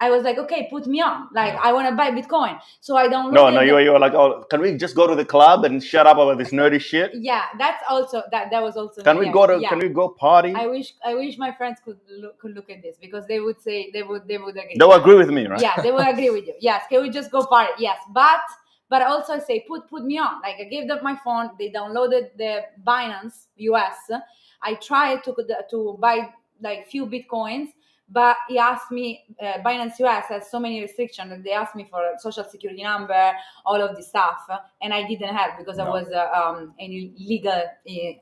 I was like, okay, put me on. Like, I want to buy Bitcoin. So I don't know. No, you were like, oh, can we just go to the club and shut up about this nerdy shit? Yeah, that's also, that was also. Can we go party? I wish my friends could look at this because they would say, they would agree. They will agree with me, right? Yeah, they will agree with you. Yes, can we just go party? Yes, but also I say, put me on. Like I gave them my phone. They downloaded the Binance US. I tried to buy like few Bitcoins. But he asked me, Binance US has so many restrictions that they asked me for a social security number, all of this stuff. And I didn't have because I was an illegal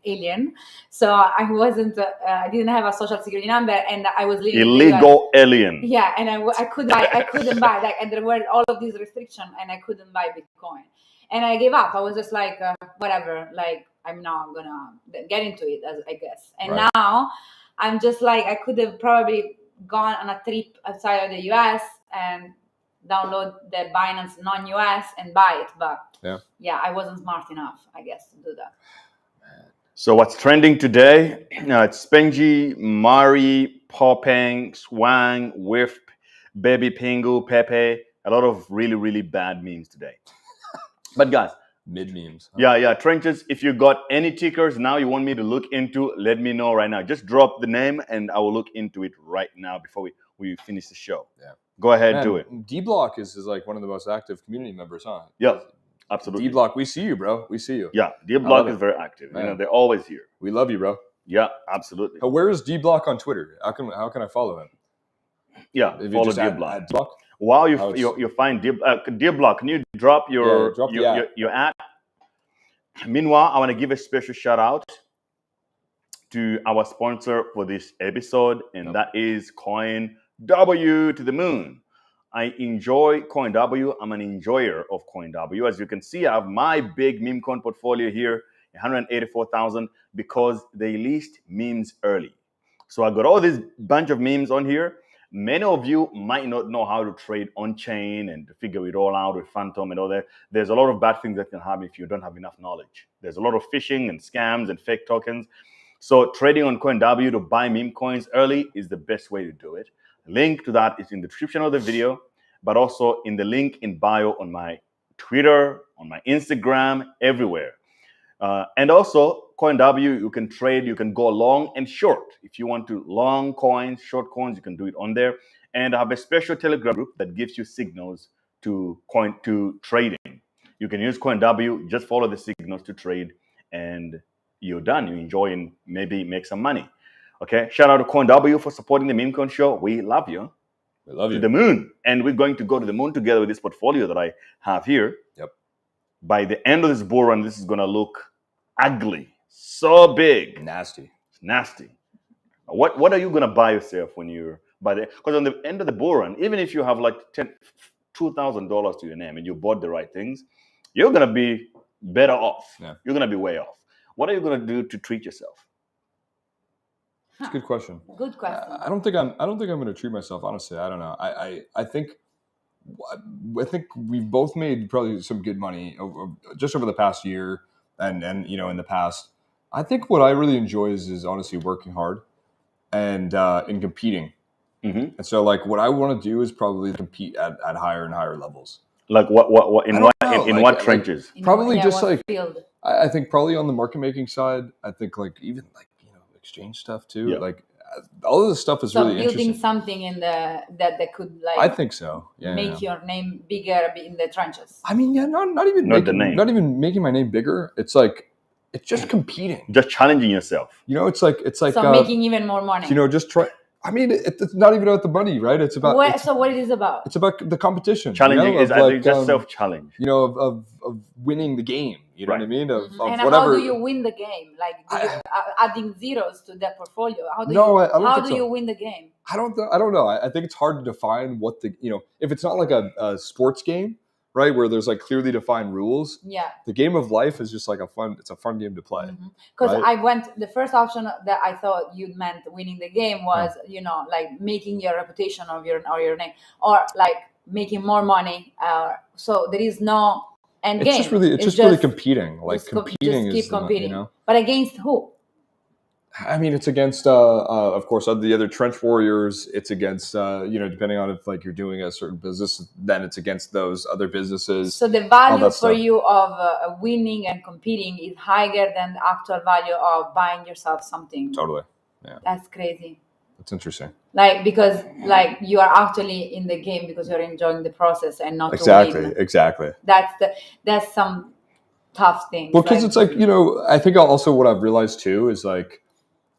alien. So I wasn't, I didn't have a social security number and I was living illegal alien. Yeah, and I couldn't buy that. And there were all of these restrictions and I couldn't buy Bitcoin. And I gave up. I was just like, whatever, like I'm not going to get into it, I guess. And now I'm just like, I could have probably gone on a trip outside of the US and download the Binance non-US and buy it, but I wasn't smart enough, I guess, to do that. So what's trending today? It's Spengy, Mari, Popeng, Swang, Whiff, Baby Pingu, Pepe. A lot of really, really bad memes today. But guys, mid memes. Huh? Yeah. Trenches, if you got any tickers now you want me to look into, let me know right now. Just drop the name and I will look into it right now before we finish the show. Yeah. Go ahead, do it. D-Block is like one of the most active community members, huh? Yeah, absolutely. D-Block, we see you, bro. We see you. Yeah, D-Block is very active. Man. You know, they're always here. We love you, bro. Yeah, absolutely. Where is D-Block on Twitter? How can I follow him? Yeah, follow D-Block. While you find D-Block, can you drop your ad? Meanwhile, I want to give a special shout out to our sponsor for this episode, and that is CoinW to the Moon. I enjoy CoinW. I'm an enjoyer of CoinW. As you can see, I have my big meme coin portfolio here, 184,000, because they list memes early. So I got all this bunch of memes on here. Many of you might not know how to trade on-chain and to figure it all out with Phantom and all that. There's a lot of bad things that can happen if you don't have enough knowledge. There's a lot of phishing and scams and fake tokens. So trading on CoinW to buy meme coins early is the best way to do it. Link to that is in the description of the video, but also in the link in bio on my Twitter, on my Instagram, everywhere. And also, CoinW, you can trade, you can go long and short. If you want to long coins, short coins, you can do it on there. And I have a special Telegram group that gives you signals to trading. You can use CoinW, just follow the signals to trade, and you're done. You enjoy and maybe make some money. Okay, shout out to CoinW for supporting the Memecoin Show. We love you. We love you. To the moon. And we're going to go to the moon together with this portfolio that I have here. Yep. By the end of this bull run, this is going to look ugly. So big. Nasty. It's nasty. What are you going to buy yourself when you're by the... Because on the end of the bull run, even if you have like $2,000 to your name and you bought the right things, you're going to be better off. Yeah. You're going to be way off. What are you going to do to treat yourself? It's a good question. Good question. I don't think I'm going to treat myself. Honestly, I don't know. I think we've both made probably some good money just over the past year, and in the past. I think what I really enjoy is honestly working hard and in competing. Mm-hmm. And so like what I want to do is probably compete at higher and higher levels. Like what in what trenches? Probably just like field? I think probably on the market making side. I think like even like exchange stuff too. Yeah. Like all of this stuff is really interesting. Building something in that could like I think so. Yeah, make your name bigger in the trenches. I mean, yeah, not even making my name bigger. It's like it's just competing, just challenging yourself. It's like so making even more money. Just try. I mean, it's not even about the money, right? It's about what it is about. It's about the competition. Challenging is I think just self-challenge. Of winning the game. You know what I mean? Of and whatever. How do you win the game? Like adding zeros to that portfolio? How do you win the game? I don't know. I think it's hard to define what if it's not like a sports game, right? Where there's like clearly defined rules. Yeah. The game of life is just like it's a fun game to play. Because the first option that I thought you meant winning the game was, like making your reputation of your name, or like making more money. So there is no end game. It's just really competing. Like competing just keep competing. But against who? I mean, it's against, of course, the other trench warriors. It's against, depending on if like you're doing a certain business, then it's against those other businesses. So the value for you of winning and competing is higher than the actual value of buying yourself something. Totally. Yeah. That's crazy. That's interesting. Like, because like you are actually in the game because you're enjoying the process and not Exactly. That's some tough thing. Well, because it's like, I think also what I've realized too is like,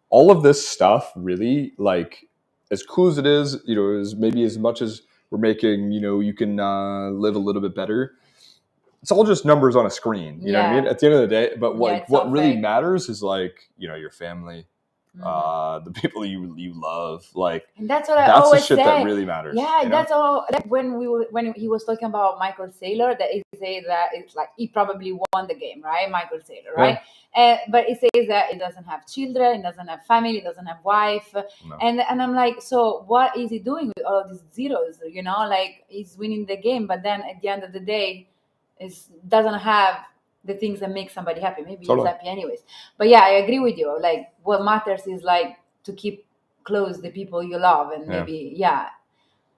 all of this stuff really, like, as cool as it is, is maybe as much as we're making, you can live a little bit better. It's all just numbers on a screen. You know what I mean? At the end of the day, but what really matters is like, your family, the people you love, like, and that's what I always the shit say. that really matters. Yeah, that's all. Like when he was talking about Michael Saylor, that he says that it's like he probably won the game, right? Michael Saylor, right? But he says that he doesn't have children, he doesn't have family, he doesn't have wife, and I'm like, so what is he doing with all of these zeros? Like he's winning the game, but then at the end of the day, doesn't have the things that make somebody happy. Maybe he's happy anyways. But yeah, I agree with you. Like what matters is like to keep close the people you love, and maybe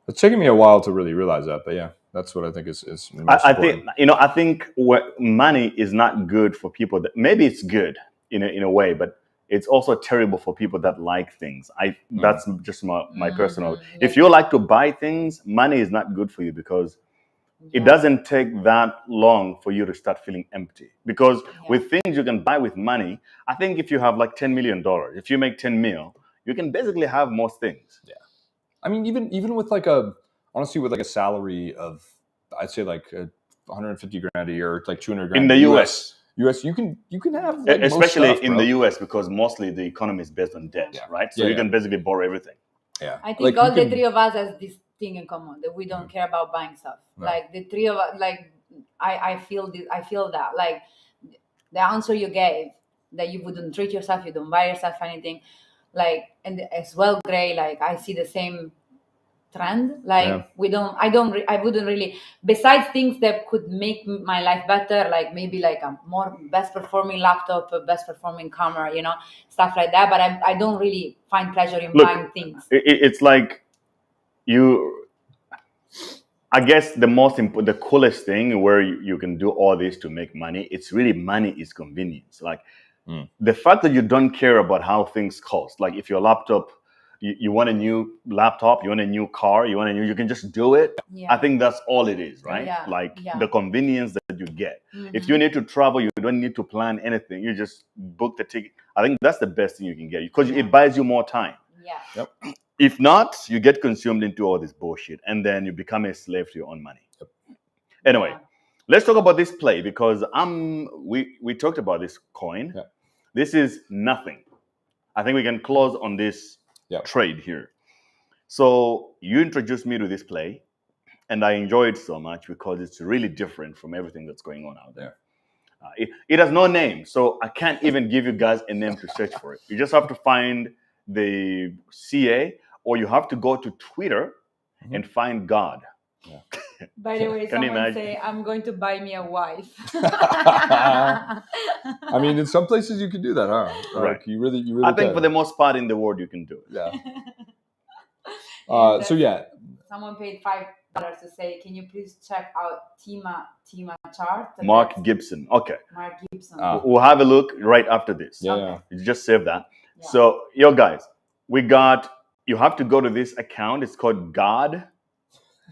It's taken me a while to really realize that, but yeah, that's what I think is most important. I think what money is not good for people that maybe it's good in a way, but it's also terrible for people that like things. That's just my personal. If you like to buy things, money is not good for you because it doesn't take that long for you to start feeling empty. Because with things you can buy with money, I think if you have like $10 million, if you make 10 mil, you can basically have most things. Yeah. I mean, even with like honestly, with like a salary of, I'd say like 150 grand a year, like 200 grand in the US, you can have like especially most stuff, in the US, because mostly the economy is based on debt, right? So you can basically borrow everything. Yeah, I think all the three of us has this thing in common, that we don't care about buying stuff. No. Like the three of us, like I feel that, like the answer you gave, that you wouldn't treat yourself, you don't buy yourself anything, like, and as well, Gray, like I see the same trend. Like I wouldn't really, besides things that could make my life better, like maybe like a more best performing laptop, a best performing camera, you know, stuff like that, but I don't really find pleasure in buying things. It's like I guess the coolest thing where you can do all this to make money, it's really money is convenience. Like the fact that you don't care about how things cost, like if your laptop, you want a new laptop, you want a new car, you can just do it. Yeah. I think that's all it is, right? Yeah. Like Yeah. the convenience that you get. If you need to travel, you don't need to plan anything. You just book the ticket. I think that's the best thing you can get, because it buys you more time. Yeah. Yep. If not, you get consumed into all this bullshit, and then you become a slave to your own money. Yep. Anyway, let's talk about this play, because we talked about this coin. Yeah. This is nothing. I think we can close on this trade here. So you introduced me to this play, and I enjoy it so much because it's really different from everything that's going on out there. It has no name, so I can't even give you guys a name to search for it. You just have to find the CA, or you have to go to Twitter and find God. Yeah. By the way, Can you someone imagine? say, I'm going to buy me a wife. I mean, in some places you can do that, huh? Right. Like you really I think can. for the most part in the world you can do it. Yeah. And So yeah, someone paid $5 to say, can you please check out Tima chart? And Mark that's Gibson. Okay. Mark Gibson. We'll have a look right after this. yeah, Okay. yeah. You just save that. Yeah. So, guys, you have to go to this account. It's called God.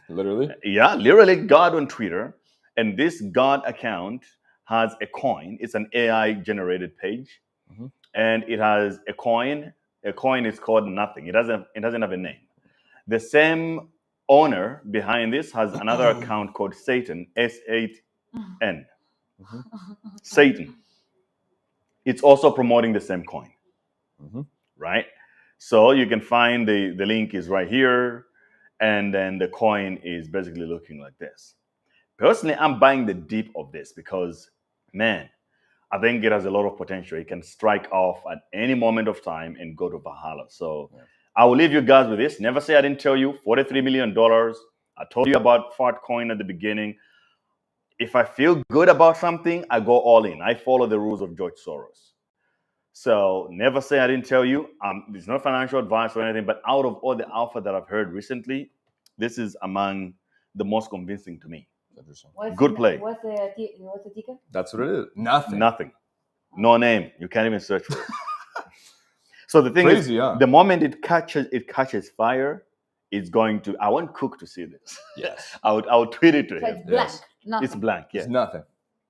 Literally. Yeah, literally God on Twitter. And this God account has a coin. It's an AI generated page. And it has a coin. A coin is called nothing. It doesn't have a name. The same owner behind this has another account called Satan, S8N. Satan. It's also promoting the same coin. Right? So you can find the link is right here. And then the coin is basically looking like this. Personally, I'm buying the dip of this because, man, I think it has a lot of potential. It can strike off at any moment of time and go to Valhalla. So I will leave you guys with this. Never say I didn't tell you. $43 million. I told you about Fartcoin at the beginning. If I feel good about something, I go all in. I follow the rules of George Soros. So never say I didn't tell you. It's not financial advice or anything, but out of all the alpha that I've heard recently, this is among the most convincing to me. Good play. What's the ticker? That's what it is. Nothing. Nothing. No name. You can't even search for it. So the thing Crazy, is, huh? the moment it catches fire, it's going to. I want Cook to see this. Yes. I would tweet it to So him. it's blank. Yes. Nothing. It's blank. Yeah. It's nothing.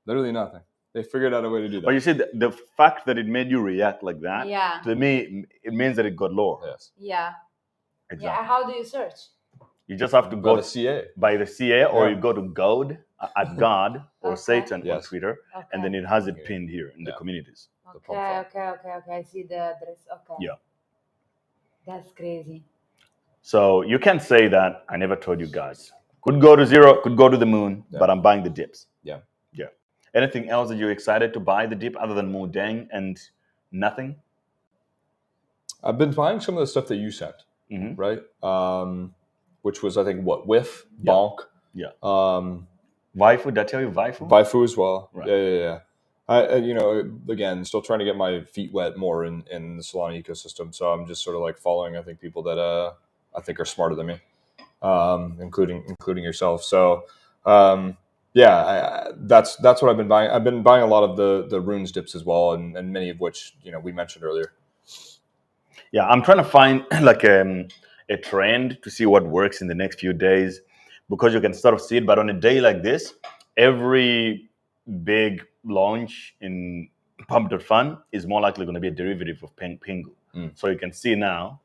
Literally nothing. They figured out a way to do that. But you see, the fact that it made you react like that, Yeah. to me, it means that it got lower. Yes. Yeah. Exactly. Yeah. How do you search? You just have to By go the CA. by the CA, or Yeah. you go to God at God or Okay. Satan on Yes. Twitter, Okay. and then it has it Okay. pinned here in the Yeah. communities. the Okay. profile. I see the address. Okay. Yeah. That's crazy. So you can say that I never told you guys. Could go to zero, could go to the moon, Yeah. but I'm buying the dips. Yeah. Yeah. Anything else that you're excited to buy the dip other than Moodeng and nothing? I've been buying some of the stuff that you sent, right? Which was, I think, Whiff, Yeah. Bonk. Yeah. Um, Vaifu, did I tell you Vaifu? Vaifu as well. Right. Yeah. I again, still trying to get my feet wet more in the Solana ecosystem. So I'm just sort of like following, I think, people that I think are smarter than me, including yourself. So that's what I've been buying. I've been buying a lot of the runes dips as well, and many of which we mentioned earlier. Yeah, I'm trying to find like a trend to see what works in the next few days, because you can sort of see it. But on a day like this, every big launch in Pump.Fun is more likely going to be a derivative of Pingu. So you can see now,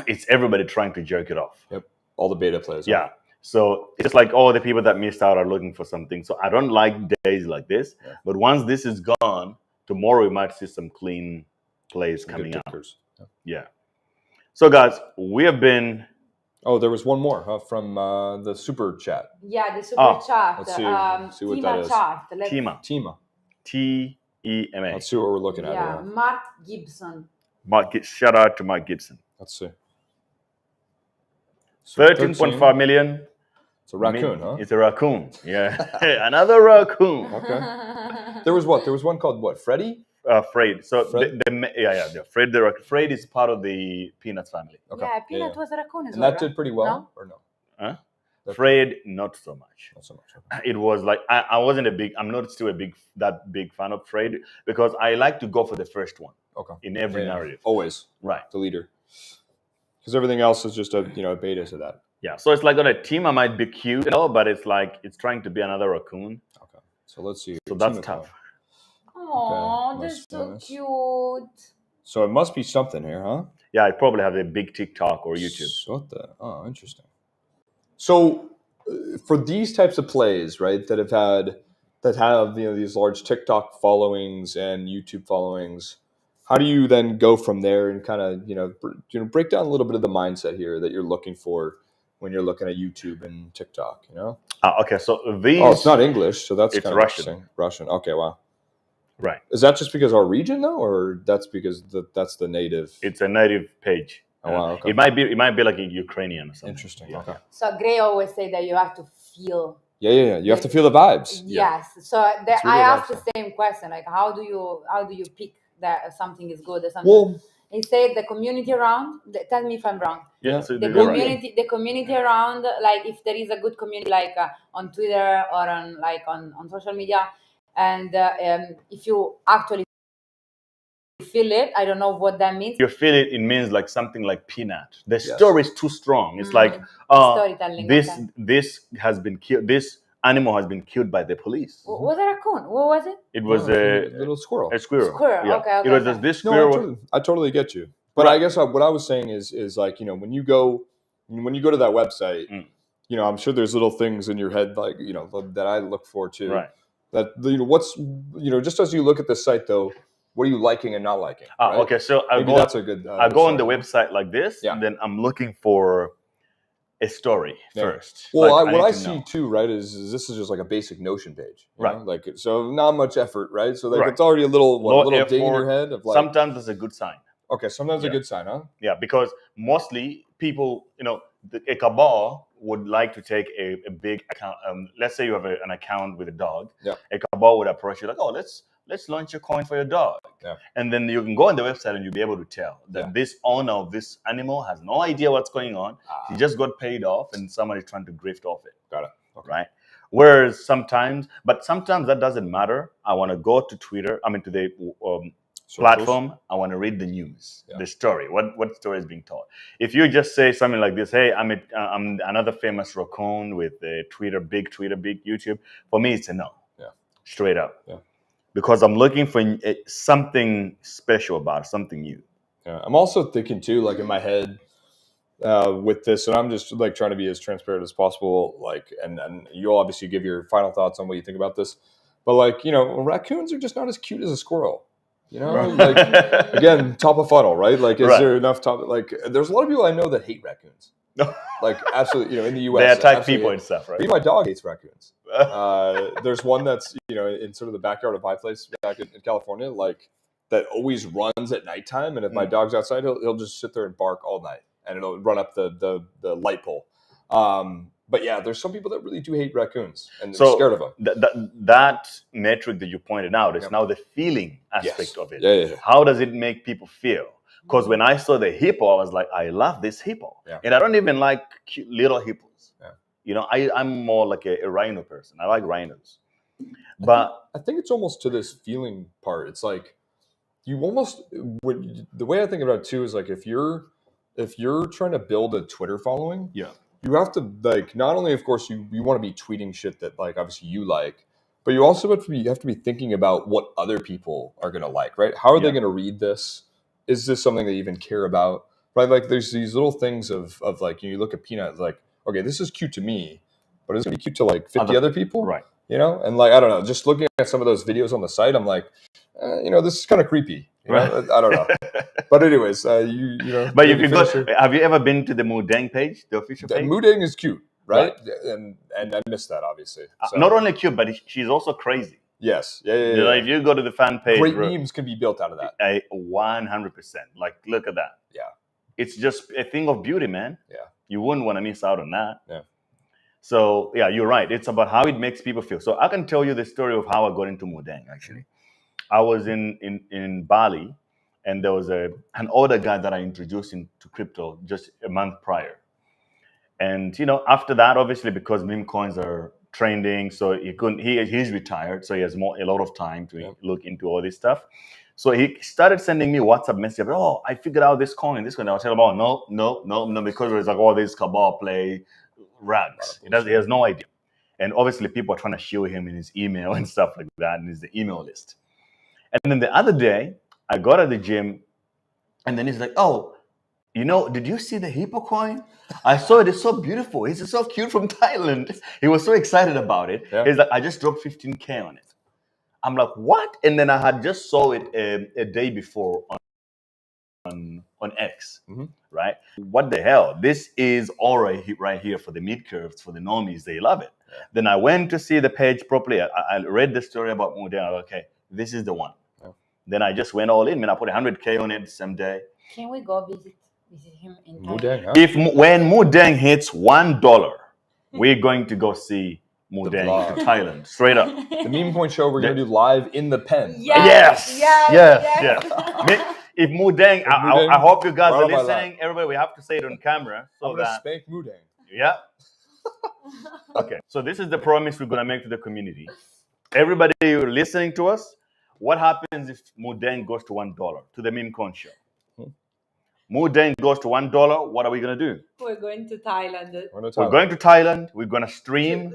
it's everybody trying to jerk it off. Yep, all the beta players. Yeah. So it's like all the people that missed out are looking for something. So I don't like days like this. Yeah. But once this is gone, tomorrow we might see some clean plays coming out. Yeah. So guys, we have been Oh, there was one more from the super chat. Yeah, the super chart. Let's see what that is. Chart. Tima. Tema. Let's see what we're looking at Yeah, here. Mark Gibson. Shout out to Mark Gibson. Let's see. 13.5 million. It's a raccoon, huh? It's a raccoon. Yeah. Another raccoon. Okay. There was what? There was one called what? Freddy? Fred. So Fred? Fred is part of the Peanuts family. Okay. Yeah, Peanut was a raccoon as And well. that did pretty well, or no? Huh? Fred, not so much. Not so much. Okay. It was like I'm not still that big fan of Fred because I like to go for the first one. Okay. In every narrative. Always. Right. The leader. Because everything else is just a beta to that. Yeah. So it's like on a team I might be cute, but it's like it's trying to be another raccoon. Okay. So let's see. So that's tough. Oh, Okay, that's so nice. cute. So it must be something here, huh? Yeah, I probably have a big TikTok or YouTube. What the? Oh, interesting. So for these types of plays, right, that have these large TikTok followings and YouTube followings, how do you then go from there and kind of break down a little bit of the mindset here that you're looking for when you're looking at YouTube and TikTok? Okay, so these. Oh, it's not English, so that's it's kind of Russian. interesting. Russian. Okay, wow. Right. Is that just because our region though, or that's because that's the native? It's a native page. Oh wow. Okay. It might be like a Ukrainian or something. Interesting. Yeah. Okay. So Gray always say that you have to feel. Yeah. You have to feel the vibes. Yes. So really I asked nice. the same question, like how do you pick that something is good or something? Well, he said the community around. Tell me if I'm wrong. Yeah. So The you're right. the community around, like if there is a good community, like on Twitter or on social media, and if you actually feel it, I don't know what that means. You feel it. It means like something like peanut. The story is too strong. It's like Storytelling. this has been killed. This animal has been killed by the police. Was it a raccoon? What was it? It was a little squirrel. A squirrel. Squirrel. Yeah. Okay. It was just this squirrel. No, I totally get you. But I guess what I was saying is like, when you go to that website, I'm sure there's little things in your head like, that I look for too. Right. That what's just as you look at the site though, what are you liking and not liking? Right? Okay, so that's a good. I go on the website like this, and then I'm looking for a story first. Well, what I see too, right, is this is just like a basic Notion page, right? Like so, not much effort, right? So like it's already a little ding in your head of like. Sometimes it's a good sign. Okay, sometimes a good sign, huh? Yeah, because mostly people, a cabal would like to take a big account. Let's say you have an account with a dog. Yeah. A cabal would approach you like, oh, let's launch a coin for your dog. Yeah. And then you can go on the website and you'll be able to tell that this owner of this animal has no idea what's going on. He just got paid off and somebody's trying to grift off it. Got it. Okay. Right? Whereas sometimes that doesn't matter. I want to go to Twitter. To the platform. I want to read the news, the story. What story is being told? If you just say something like this, hey, I'm another famous raccoon with a big YouTube. For me, it's a no. Yeah. Straight up. Yeah. Because I'm looking for something special about it, something new. Yeah. I'm also thinking too, like in my head, with this, and I'm just like trying to be as transparent as possible. Like, and you'll obviously give your final thoughts on what you think about this. But like, raccoons are just not as cute as a squirrel. Like again, top of funnel, right? Like, is there enough top? Like, there's a lot of people I know that hate raccoons. Like, absolutely, in the U.S. They attack people and stuff, right? Even my dog hates raccoons. There's one that's in sort of the backyard of my place back in California, like that always runs at nighttime. And if my dog's outside, he'll just sit there and bark all night, and it'll run up the light pole. But yeah, there's some people that really do hate raccoons and they're scared of them. That metric that you pointed out is now the feeling aspect of it. Yeah. How does it make people feel? Because when I saw the hippo, I was like, I love this hippo. Yeah. And I don't even like cute little hippos. Yeah. I'm more like a rhino person. I like rhinos. But I think it's almost to this feeling part. It's like you almost the way I think about it too is like if you're trying to build a Twitter following, you have to like not only of course you want to be tweeting shit that like obviously you like, but you also have to be thinking about what other people are gonna like, right? How are they gonna read this? Is this something they even care about? Right? Like there's these little things of like you look at Peanut, like, okay, this is cute to me, but it's gonna be cute to like 50 other people. Right. And like I don't know, just looking at some of those videos on the site, I'm like, this is kind of creepy. You know? I don't know. But anyways, you know. But if you go, have you ever been to the Moodeng page, the official page? Moodeng is cute, right? And I missed that obviously. So. Not only cute, but she's also crazy. Yes. Yeah. You know, if you go to the fan page, great memes can be built out of that. 100%. Like, look at that. Yeah. It's just a thing of beauty, man. Yeah. You wouldn't want to miss out on that. Yeah. So yeah, you're right. It's about how it makes people feel. So I can tell you the story of how I got into Moodeng. Actually, I was in Bali, and there was an older guy that I introduced into crypto just a month prior. And you know, after that, obviously, because Memecoins are trending, so he's retired, so he has a lot of time to look into all this stuff. So he started sending me WhatsApp messages. Oh, I figured out this coin. I was telling him, no, because there's like all this cabal play rags. He has no idea. And obviously, people are trying to shield him in his email and stuff like that, and his email list. And then the other day, I got at the gym, and then he's like, oh, you know, did you see the hippo coin? I saw it. It's so beautiful. It's so cute from Thailand. He was so excited about it. Yeah. He's like, I just dropped 15K on it. I'm like, what? And then I had just saw it a day before on X, right? What the hell? This is all right here for the mid curves, for the normies. They love it. Yeah. Then I went to see the page properly. I read the story about Moodeng. Okay, this is the one. Yeah. Then I just went all in. Man, I put 100K on it the same day. Can we go visit him in Moodeng? Thailand? Huh? When Moodeng hits $1, we're going to go see Moodeng to Thailand, straight up. The Memecoin Show we're going to do live in the pen. Yes. If Moodeng, I hope you guys are listening. Everybody, we have to say it on camera. So I'm going to spank Moodeng. Yeah. Okay, so this is the promise we're going to make to the community. Everybody listening to us, what happens if Moodeng goes to $1 to the Memecoin Show? Moodeng goes to $1, what are we going to do? We're going to Thailand. We're going to Thailand. We're going to stream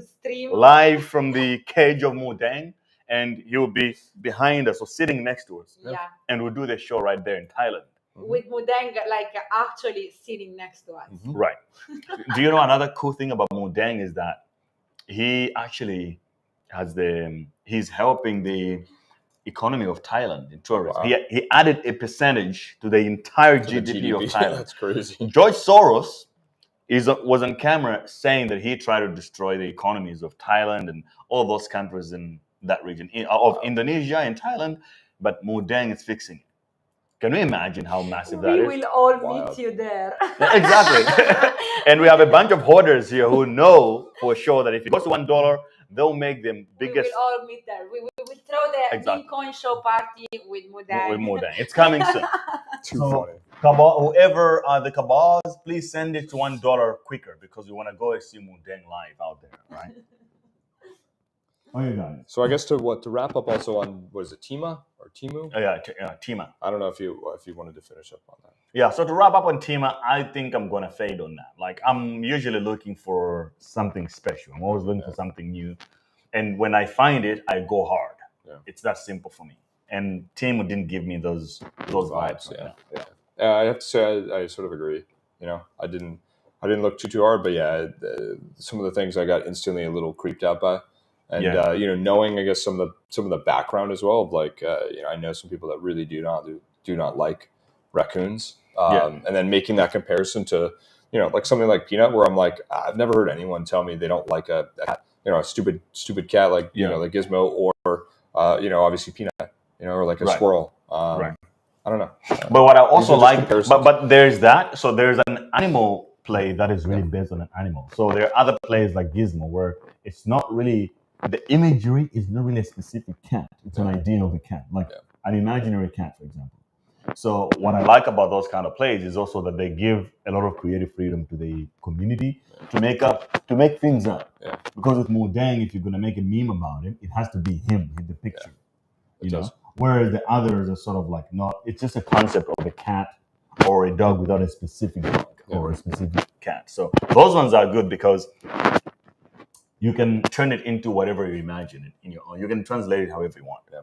live from the cage of Moodeng, and he'll be behind us or sitting next to us. Yeah. And we'll do the show right there in Thailand. With Moodeng like actually sitting next to us. Right. Do you know another cool thing about Moodeng is that he actually has he's helping the economy of Thailand in tourism. Wow. He added a percentage to the entire GDP of Thailand. That's crazy. George Soros was on camera saying that he tried to destroy the economies of Thailand and all those countries in that region, of Indonesia and Thailand, but Moodeng is fixing it. Can you imagine how massive that is? We will all meet you there. Exactly. And we have a bunch of hoarders here who know for sure that if it goes to $1, they'll make them biggest. We will all meet there. We will throw the Memecoin Show party with Moodeng. With Moodeng. It's coming soon. Too funny. Cabal, whoever are the cabals, please send it to $1 quicker because we want to go and see Moodeng live out there, right? Oh, you got it. So I guess to wrap up also on, what is it, Tima or Timu? Oh, yeah, Tima. I don't know if you wanted to finish up on that. Yeah, so to wrap up on Tima, I think I'm going to fade on that. Like, I'm usually looking for something special. I'm always looking for something new. And when I find it, I go hard. Yeah. It's that simple for me. And Timu didn't give me those vibes. I have to say, I sort of agree. You know, I didn't look too hard, but yeah, some of the things I got instantly a little creeped out by. And you know, knowing I guess some of the background as well of like you know, I know some people that really do not like raccoons, and then making that comparison to, you know, like something like Peanut, where I'm like, I've never heard anyone tell me they don't like a stupid cat like you know, like Gizmo, or you know, obviously Peanut, you know, or like a squirrel. I don't know. But what I also like, but there's that. So there's an animal play that is really based on an animal. So there are other plays like Gizmo where it's not really. The imagery is not really a specific cat. It's an idea of a cat, like an imaginary cat, for example. So what I like about those kind of plays is also that they give a lot of creative freedom to the community to make things up. Yeah. Because with Moodeng, if you're going to make a meme about him, it has to be him in the picture. You know? Whereas the others are sort of like, not, it's just a concept of a cat or a dog without a specific dog or a specific cat. So those ones are good because you can turn it into whatever you imagine it in your own. You can translate it however you want. Yeah.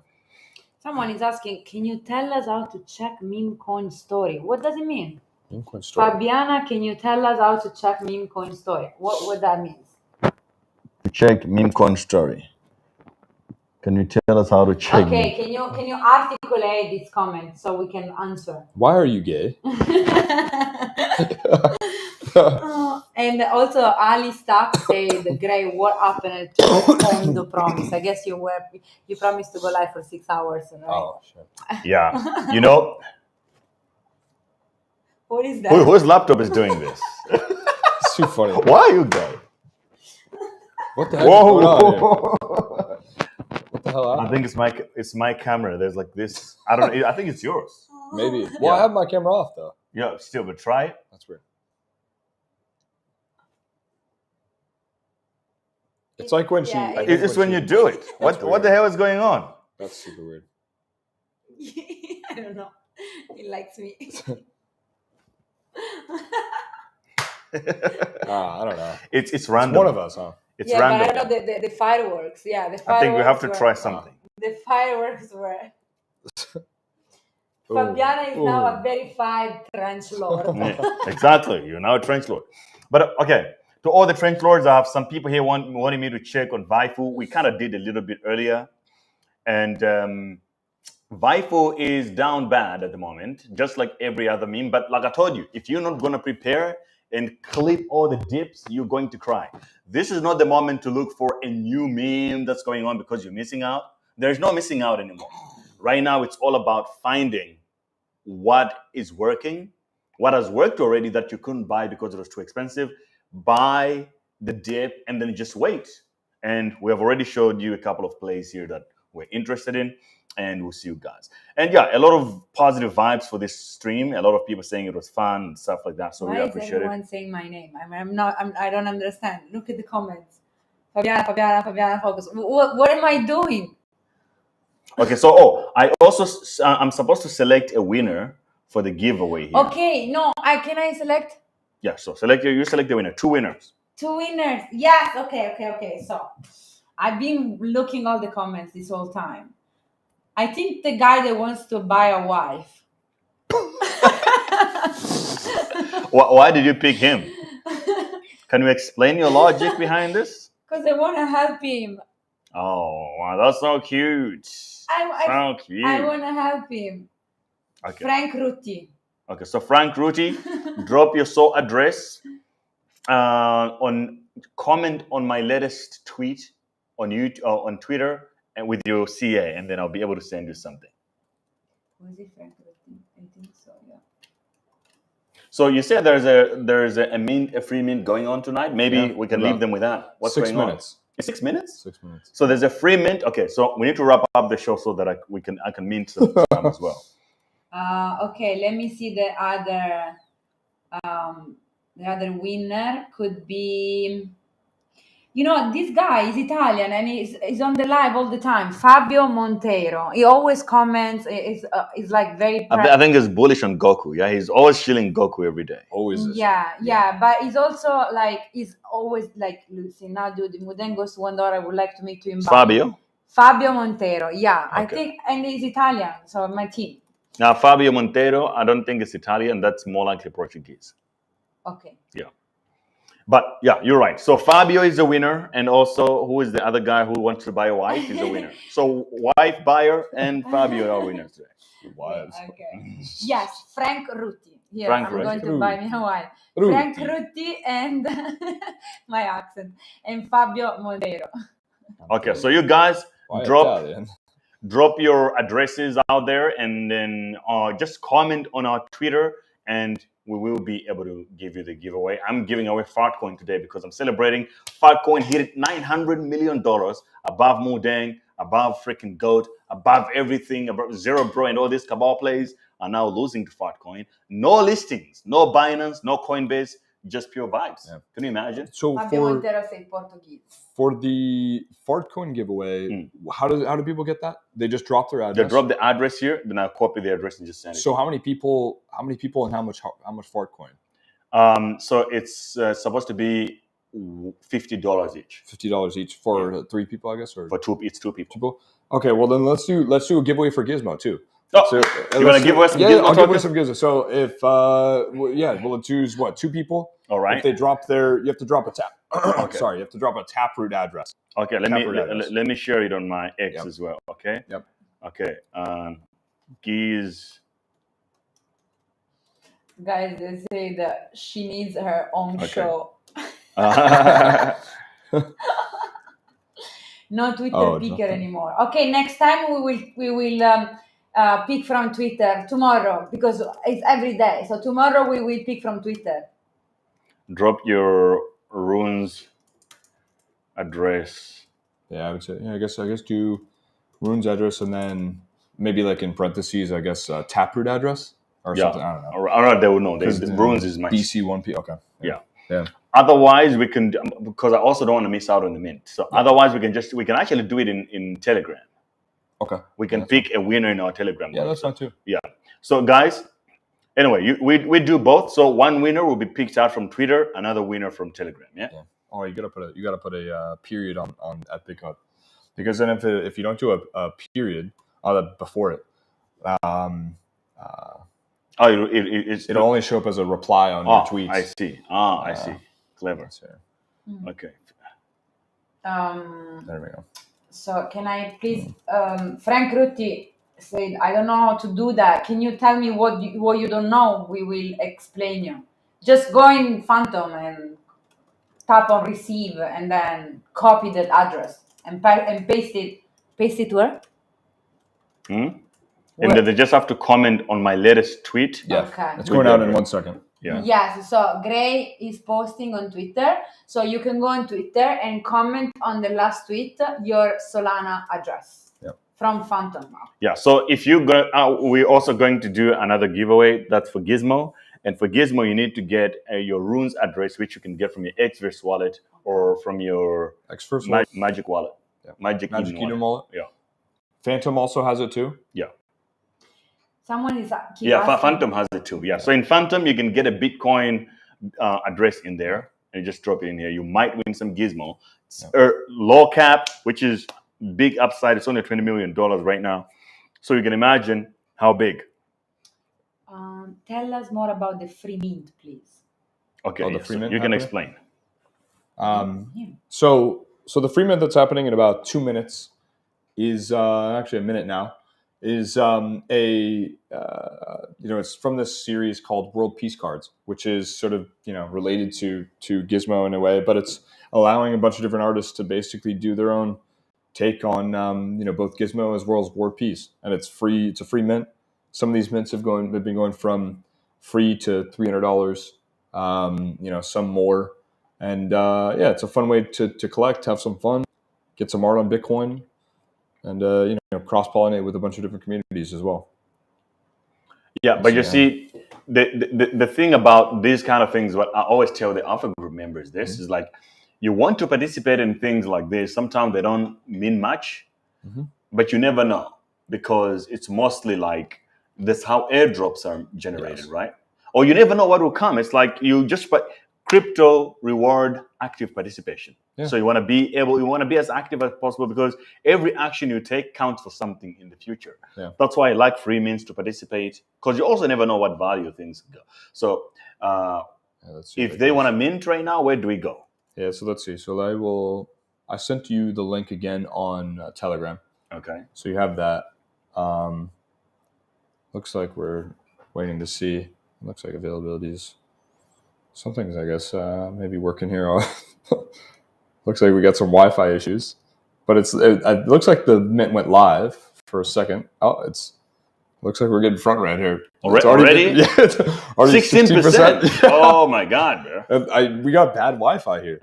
Someone is asking, can you tell us how to check Memecoin story? What does it mean? Memecoin story. Fabiana, can you tell us how to check Memecoin story? What that means? To check Memecoin story. Can you tell us how to check? Okay, can you articulate this comment so we can answer? Why are you gay? And also, Ali Stark said, "Gray, what happened to Ondo promise? I guess you promised to go live for 6 hours, right?" Oh, shit. Yeah. You know, What is that? whose laptop is doing this? It's too funny. Why are you gay? What the heck is going on here? What the hell I happened? think it's my camera. There's like this. I don't. I think it's yours. Maybe. Well, I have my camera off, though. Yeah. Still, but try it. That's weird. It's like when she... Yeah, It's when you do it. What the hell is going on? That's super weird. I don't know. He likes me. I don't know. It's random. It's one of us, huh? It's yeah, random. but I know the fireworks. Yeah, the fireworks. I think we have to were- try something. The fireworks were. Fabiana is now a verified trench lord. Yeah, exactly. You're now a trench lord. But okay, to all the trench lords, I have some people here wanting me to check on Vaifu. We kind of did a little bit earlier. And Vaifu is down bad at the moment, just like every other meme. But like I told you, if you're not going to prepare and clip all the dips, you're going to cry. This is not the moment to look for a new meme that's going on because you're missing out. There's no missing out anymore. Right now, it's all about finding what is working, what has worked already that you couldn't buy because it was too expensive. Buy the dip and then just wait. And we have already showed you a couple of plays here that we're interested in, and we'll see you guys. And yeah, a lot of positive vibes for this stream. A lot of people saying it was fun and stuff like that. So Why we is appreciate everyone it. saying my name? I don't understand. Look at the comments. Fabiana, focus. What am I doing? Okay, so I'm supposed to select a winner for the giveaway here. Okay, no, can I select Yeah, so you select the winner. 2 winners. 2 winners? Yes, okay. So I've been looking all the comments this whole time. I think the guy that wants to buy a wife. Why did you pick him? Can you explain your logic behind this? Because I want to help him. Oh, wow, that's so cute. So cute. I want to help him. Okay. Frank Rutti. Okay, so Frank Rutti, drop your soul address comment on my latest tweet on YouTube on Twitter and with your CA, and then I'll be able to send you something. Was it Frank Rutti? I think so. Yeah. So you said there's a free mint going on tonight. Maybe we can leave them with that. What's 6 going minutes. on? It's 6 minutes. 6 minutes. So there's a free mint. Okay, so we need to wrap up the show so that I can mint some as well. Okay, let me see the other winner could be. You know, this guy is Italian and he's on the live all the time. Fabio Montero. He always comments. He's like very. I think he's bullish on Goku. Yeah, he's always shilling Goku every day. Always is. Yeah. But he's also like, he's always like, Lucy, now dude, the Moodeng goes to $1. I would like to meet you in Fabio Montero. Yeah, Okay. I think, and he's Italian, so my team. Now, Fabio Montero, I don't think it's Italian. That's more likely Portuguese. Okay. Yeah. But yeah, you're right. So Fabio is the winner. And also, who is the other guy who wants to buy a wife is the winner. So wife, buyer, and Fabio are winners today. Wives. Okay. Yes, Frank Rutti. Here, Frank I'm Rutti. going to buy me a wife. Rutti. Frank Rutti and my accent. And Fabio Montero. Okay, so you guys Why drop Italian? drop your addresses out there and then just comment on our Twitter and we will be able to give you the giveaway. I'm giving away Fartcoin today because I'm celebrating. Fartcoin hit $900 million above Moodeng, above freaking GOAT, above everything, above Zero Bro and all these cabal plays are now losing to Fartcoin. No listings, no Binance, no Coinbase, just pure vibes. Yeah. Can you imagine? So Fabio Montero say Portuguese. for the Fartcoin giveaway, how do people get that? They just drop their address. They drop the address here, then I'll copy the address and just send it. So how many people and how much Fartcoin? So it's supposed to be $50 each. $50 each for 3 people, I guess, or For it's two people. Okay, well then let's do a giveaway for Gizmo too. Oh, So, you want to give away some Yeah, Gizmo I'll give away tokens? some Gizmo. So if we'll choose 2 people. All right. If they drop you have to drop a tap. Sorry, you have to drop a Taproot address. Okay, let me share it on my X as well. Okay. Yep. Okay. Geese. Guys, they say that she needs her own show. No Twitter picker anymore. Okay, next time we will pick from Twitter tomorrow, because it's every day. So tomorrow we will pick from Twitter. Drop your runes address. Yeah, I would say. Yeah, I guess do runes address and then maybe like in parentheses, I guess taproot address or something. I don't know. I don't know. They will know. The runes is my BC1P. Okay. Yeah. Otherwise, we can, because I also don't want to miss out on the mint. So otherwise, we can actually do it in Telegram. Okay. We can pick a winner in our Telegram. Yeah, that's fine too. Yeah. So guys, anyway, we do both. So one winner will be picked out from Twitter, another winner from Telegram. Yeah. Oh, you gotta put a period on at Bitcoin, because then if you don't do a period before it, it'll only show up as a reply on your tweets. I see. I see. Clever. Okay. There we go. So can I please, Frank Rutti said, I don't know how to do that. Can you tell me what you don't know? We will explain you. Just go in Phantom and tap on receive and then copy that address and paste it. Paste it where? And then they just have to comment on my latest tweet. Yeah. Okay. It's going out in 1 second. Yeah. Yes. So Gray is posting on Twitter. So you can go on Twitter and comment on the last tweet your Solana address from Phantom. Yeah. So if you go, we're also going to do another giveaway. That's for Gizmo. And for Gizmo, you need to get your runes address, which you can get from your Xverse wallet or from your Magic wallet. Yeah. Magic Kingdom wallet. Yeah. Phantom also has it too. Yeah. Someone is Phantom has it too. Yeah. So in Phantom, you can get a Bitcoin address in there and just drop it in here. You might win some Gizmo. Low cap, which is big upside. It's only $20 million right now. So you can imagine how big. Tell us more about the free mint, please. Okay. The free mint you can explain. So the free mint that's happening in about 2 minutes is actually a minute now. Is it's from this series called World Peace Cards, which is sort of related to Gizmo in a way, but it's allowing a bunch of different artists to basically do their own take on both Gizmo as well as World Peace, and it's free. It's a free mint. Some of these mints have been going from free to $300. Some more, and it's a fun way to collect, have some fun, get some art on Bitcoin. And cross-pollinate with a bunch of different communities as well. Yeah, but you see, the thing about these kind of things, what I always tell the Alpha Group members, this is like, you want to participate in things like this. Sometimes they don't mean much, but you never know, because it's mostly like that's how airdrops are generated, right? Or you never know what will come. It's like crypto reward active participation. Yeah. So you want to be as active as possible, because every action you take counts for something in the future. Yeah. That's why I like free mints to participate, because you also never know what value things go. So if they want to mint right now, where do we go? Yeah, so let's see. So I sent you the link again on Telegram. Okay. So you have that. Looks like we're waiting to see. Looks like availabilities. Some things, I guess, maybe working here. Looks like we got some Wi-Fi issues, but it looks like the mint went live for a second. Oh, looks like we're getting front right here. Already? Yeah, it's already 16%. Oh my God, bro! We got bad Wi-Fi here.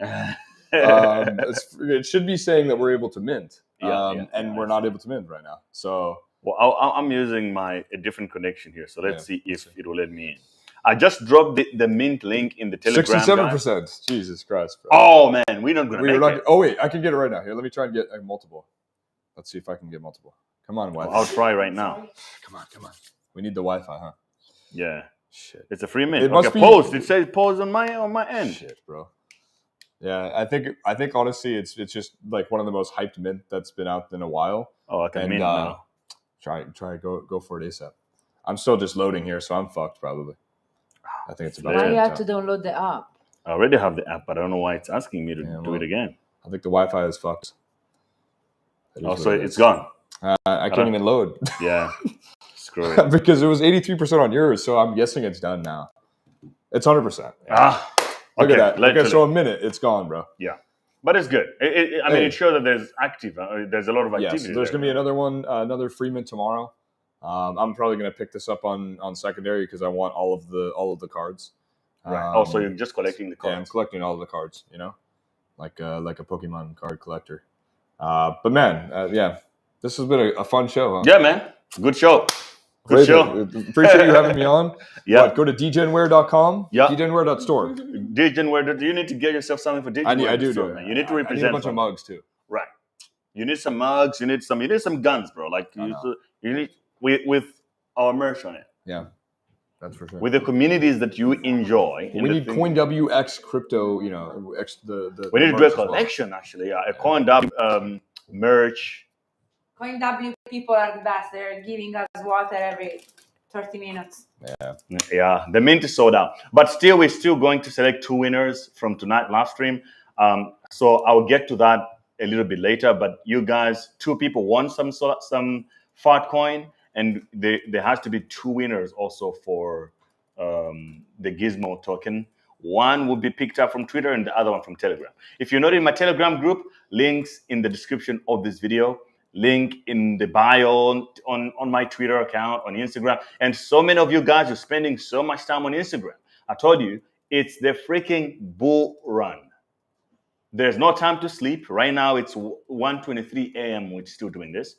It should be saying that we're able to mint, and we're not able to mint right now. So, I'm using a different connection here. So let's see if it will let me in. I just dropped the mint link in the Telegram. 67%. Jesus Christ, bro. Oh, man. We're not going to make it. Oh, wait. I can get it right now. Here, let me try and get multiple. Let's see if I can get multiple. Come on, Wi-Fi. I'll try right now. Come on. We need the Wi-Fi, huh? Yeah. Shit. It's a free mint. Post. It says pause on my end. Shit, bro. Yeah, I think honestly, it's just like one of the most hyped mint that's been out in a while. Oh, I can mint now. Try go for it ASAP. I'm still just loading here, so I'm fucked probably. I think it's about. Why you have to download the app? I already have the app, but I don't know why it's asking me to do it again. I think the Wi-Fi is fucked. Oh, so it's gone. I can't even load. Yeah. Screw it. Because it was 83% on yours, so I'm guessing it's done now. It's 100%. Yeah. Look Okay, at that. Okay, so a minute, it's gone, bro. Yeah. But it's good. I mean, it shows that there's there's a lot of activity. Yes, there's going to be another one, another free mint tomorrow. I'm probably going to pick this up on secondary because I want all of the cards. Right. So you're just collecting the cards. Yeah, I'm collecting all of the cards, like a Pokemon card collector. But man, this has been a fun show, huh? Yeah, man. Good show. Good show. Appreciate you having me on. Yeah. Go to dgenware.com. Yeah. dgenware.store. Dgenware. Do you need to get yourself something for Dgenware? I do. Man. You need to represent. I need a bunch of mugs too. Right. You need some mugs. You need some guns, bro. Like you need with our merch on it. Yeah. That's for sure. With the communities that you enjoy. We need CoinW X crypto, the we need to do a collection, actually. A CoinW merch. CoinW people are the best. They're giving us water every 30 minutes. Yeah. The mint is sold out. But still, we're still going to select 2 winners from tonight's live stream. So I'll get to that a little bit later. But you guys, 2 people won some Fartcoin. And there has to be 2 winners also for the Gizmo token. One will be picked up from Twitter and the other one from Telegram. If you're not in my Telegram group, links in the description of this video, link in the bio on my Twitter account, on Instagram. And so many of you guys are spending so much time on Instagram. I told you, it's the freaking bull run. There's no time to sleep. Right now, it's 1:23 a.m. We're still doing this.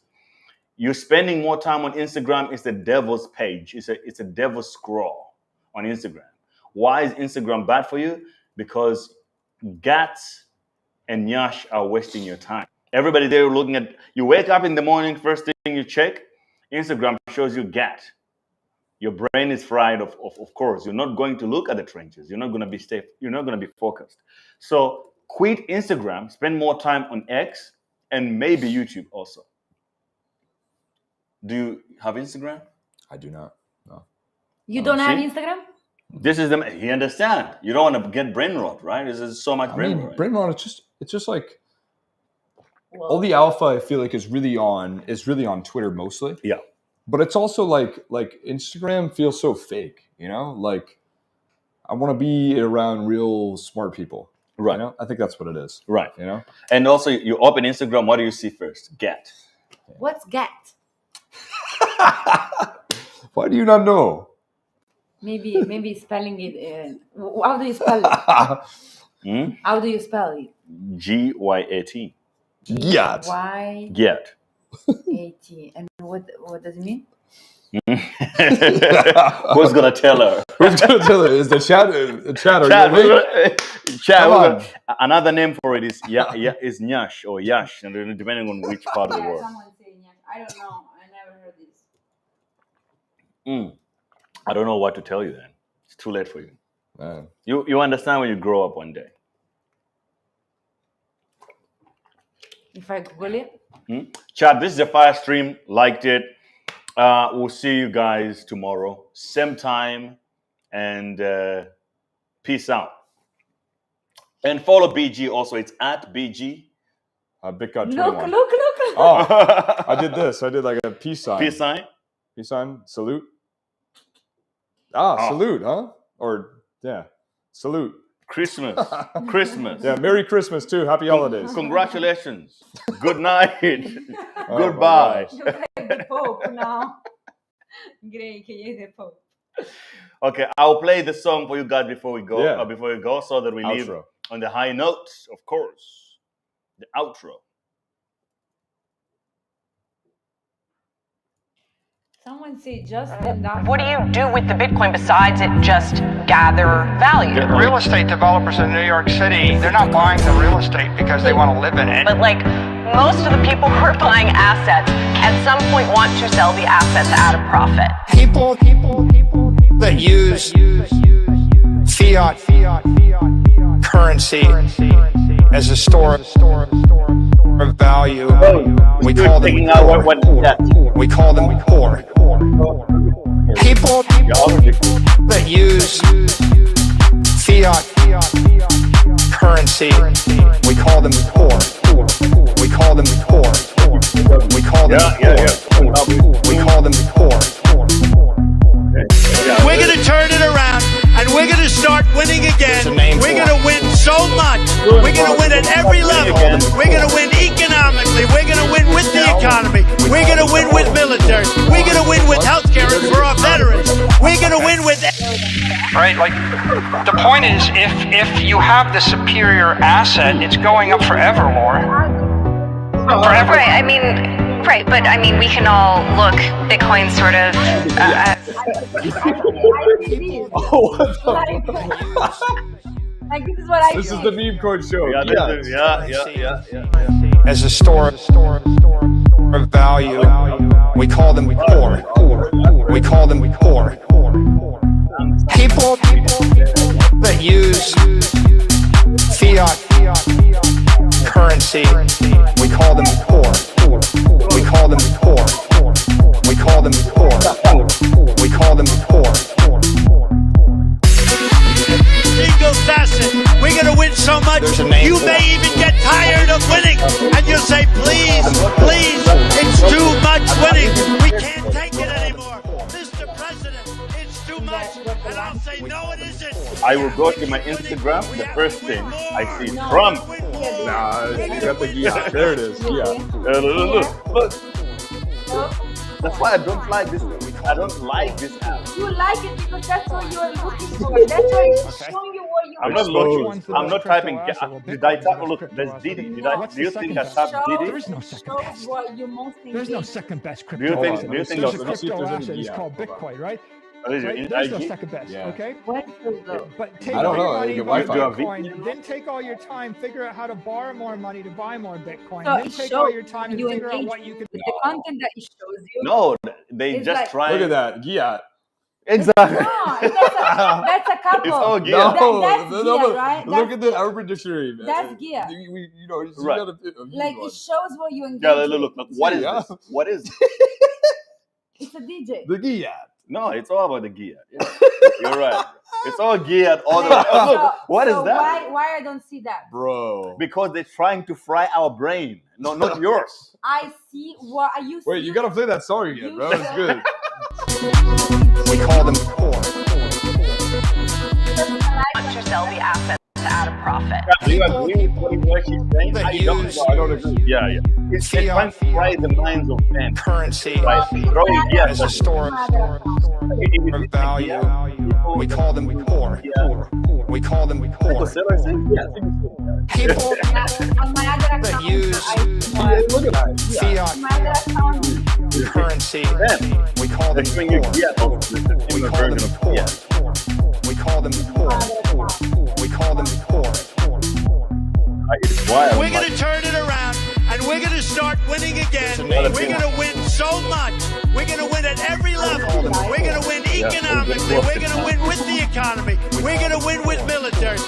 You're spending more time on Instagram. It's the devil's page. It's a devil's scroll on Instagram. Why is Instagram bad for you? Because Gats and Nyash are wasting your time. Everybody there looking at, you wake up in the morning, first thing you check, Instagram shows you Gat. Your brain is fried, of course. You're not going to look at the trenches. You're not going to be safe. You're not going to be focused. So quit Instagram, spend more time on X and maybe YouTube also. Do you have Instagram? I do not. No. You don't have Instagram? This is you understand. You don't want to get brain rot, right? This is so much brain rot. Brain rot. It's just like all the alpha. I feel like is really on Twitter mostly. Yeah. But it's also like Instagram feels so fake. Like I want to be around real smart people. Right. I think that's what it is. Right. And also you open Instagram. What do you see first? Gat. What's Gat? Why do you not know? Maybe spelling it. How do you spell it? How do you spell it? Gyat. Gyat. Gyat. A-T. And what does it mean? Who's gonna tell her? Who's gonna tell her? Is the chat? Chat. Another name for it is is Nyash or Yash, and depending on which part of the world. Someone say Nyash. I don't know. I never heard this. I don't know what to tell you then. It's too late for you. Man. You understand when you grow up one day. If I Google it? Chat, this is a fire stream. Liked it. We'll see you guys tomorrow. Same time. And peace out. And follow BG also. It's at BG. BitGod21. Look. Oh, I did this. I did like a peace sign. Peace sign? Peace sign. Salute. Salute, huh? Or, salute. Christmas. Yeah, Merry Christmas too. Happy holidays. Congratulations. Good night. Goodbye. You're like the Pope now. Great, you're the Pope. Okay, I'll play the song for you guys before we go. Yeah. So that we leave on the high notes, of course. The outro. Someone say just stand up. What do you do with the Bitcoin besides it just gather value? The real estate developers in New York City, they're not buying the real estate because they want to live in it. But like most of the people who are buying assets at some point want to sell the assets at a profit. People that use fiat currency as a store of value, we call them poor. We call them poor. People that use fiat currency, we call them poor. We call them poor. call them We call them poor. We're going to turn it around, and we're going to start winning again. We're going to win so much. We're going to win at every level. We're going to win economically. We're going to win with the economy. We're going to win with military. We're going to win with healthcare for our veterans. We're going to win with... Right, like the point is, if you have the superior asset, it's going up forever more. Forever. Right, I mean, right, but I mean, we can all look Bitcoin sort of Like this is what I This is the Memecoin Show. As a store of value, we call them poor. We call them poor. People that use fiat currency, we call them poor. We call them poor. We call them poor. We call them poor. Single facet. We're going to win so much, you may even get tired of winning. And you'll say, please, please, it's too much winning. We can't take it anymore. Mr. President, it's too much. And I'll say, no, it isn't. I will go to my Instagram. The first thing I see Trump. Nah, you got the yeah. There it is. Yeah. Look. That's why I don't like this. I don't like this app. You like it because that's what you're looking for. That's why it's showing you what you I'm not looking. I'm not typing. Did I type? Look, there's Diddy. Do you think I typed Diddy? There's no second best. what you most think. There's no second best crypto. Do you think? asset. Do you think? There's a Let's see if crypto there's asset. any- It's called Bitcoin, right? There's There's no second best. Okay. What is the But take I don't all your know, money, get buy Wi-Fi. Bitcoin, then take all your time, figure out how to borrow more money to buy more Bitcoin. So Then it take shows all your time and you figure out engage what you can. with the content that it shows you? No, they It's just like- try. Look at that. Yeah. Exactly. No, that's a couple. It's all gear. No, that's no, gear, but right? look That's at the Urban Dictionary, man. That's gear. You know, you Right. gotta Like it shows what you engage Yeah, with. look. What is Yeah. this? What is? It's a DJ. the gear. No, it's all about the gear. Yeah. You're right. It's all geared all the way. Oh, look, what is so that? Why I don't see that? Bro. Because they're trying to fry our brain. No, not yours. I see what you see. Wait, you gotta play that song again, bro. It's good. We call them poor. want to sell the asset to add a profit. Do you agree with what she's saying? I don't agree. Yeah. It's trying to fry the minds of men. Currency Right? Throwing gear. as a store of value, we call them poor. We call them poor. People on my other that account, use fiat my other account, currency, we call them They're you poor. gear of the We similar call version them of poor. gear. We call them poor. We call them poor. It's wild. We're going to turn it around, and we're going to start winning again. We're going to win so much. We're going to win at every level. We're going to win economically. We're going to win with the economy. We're going to win with military.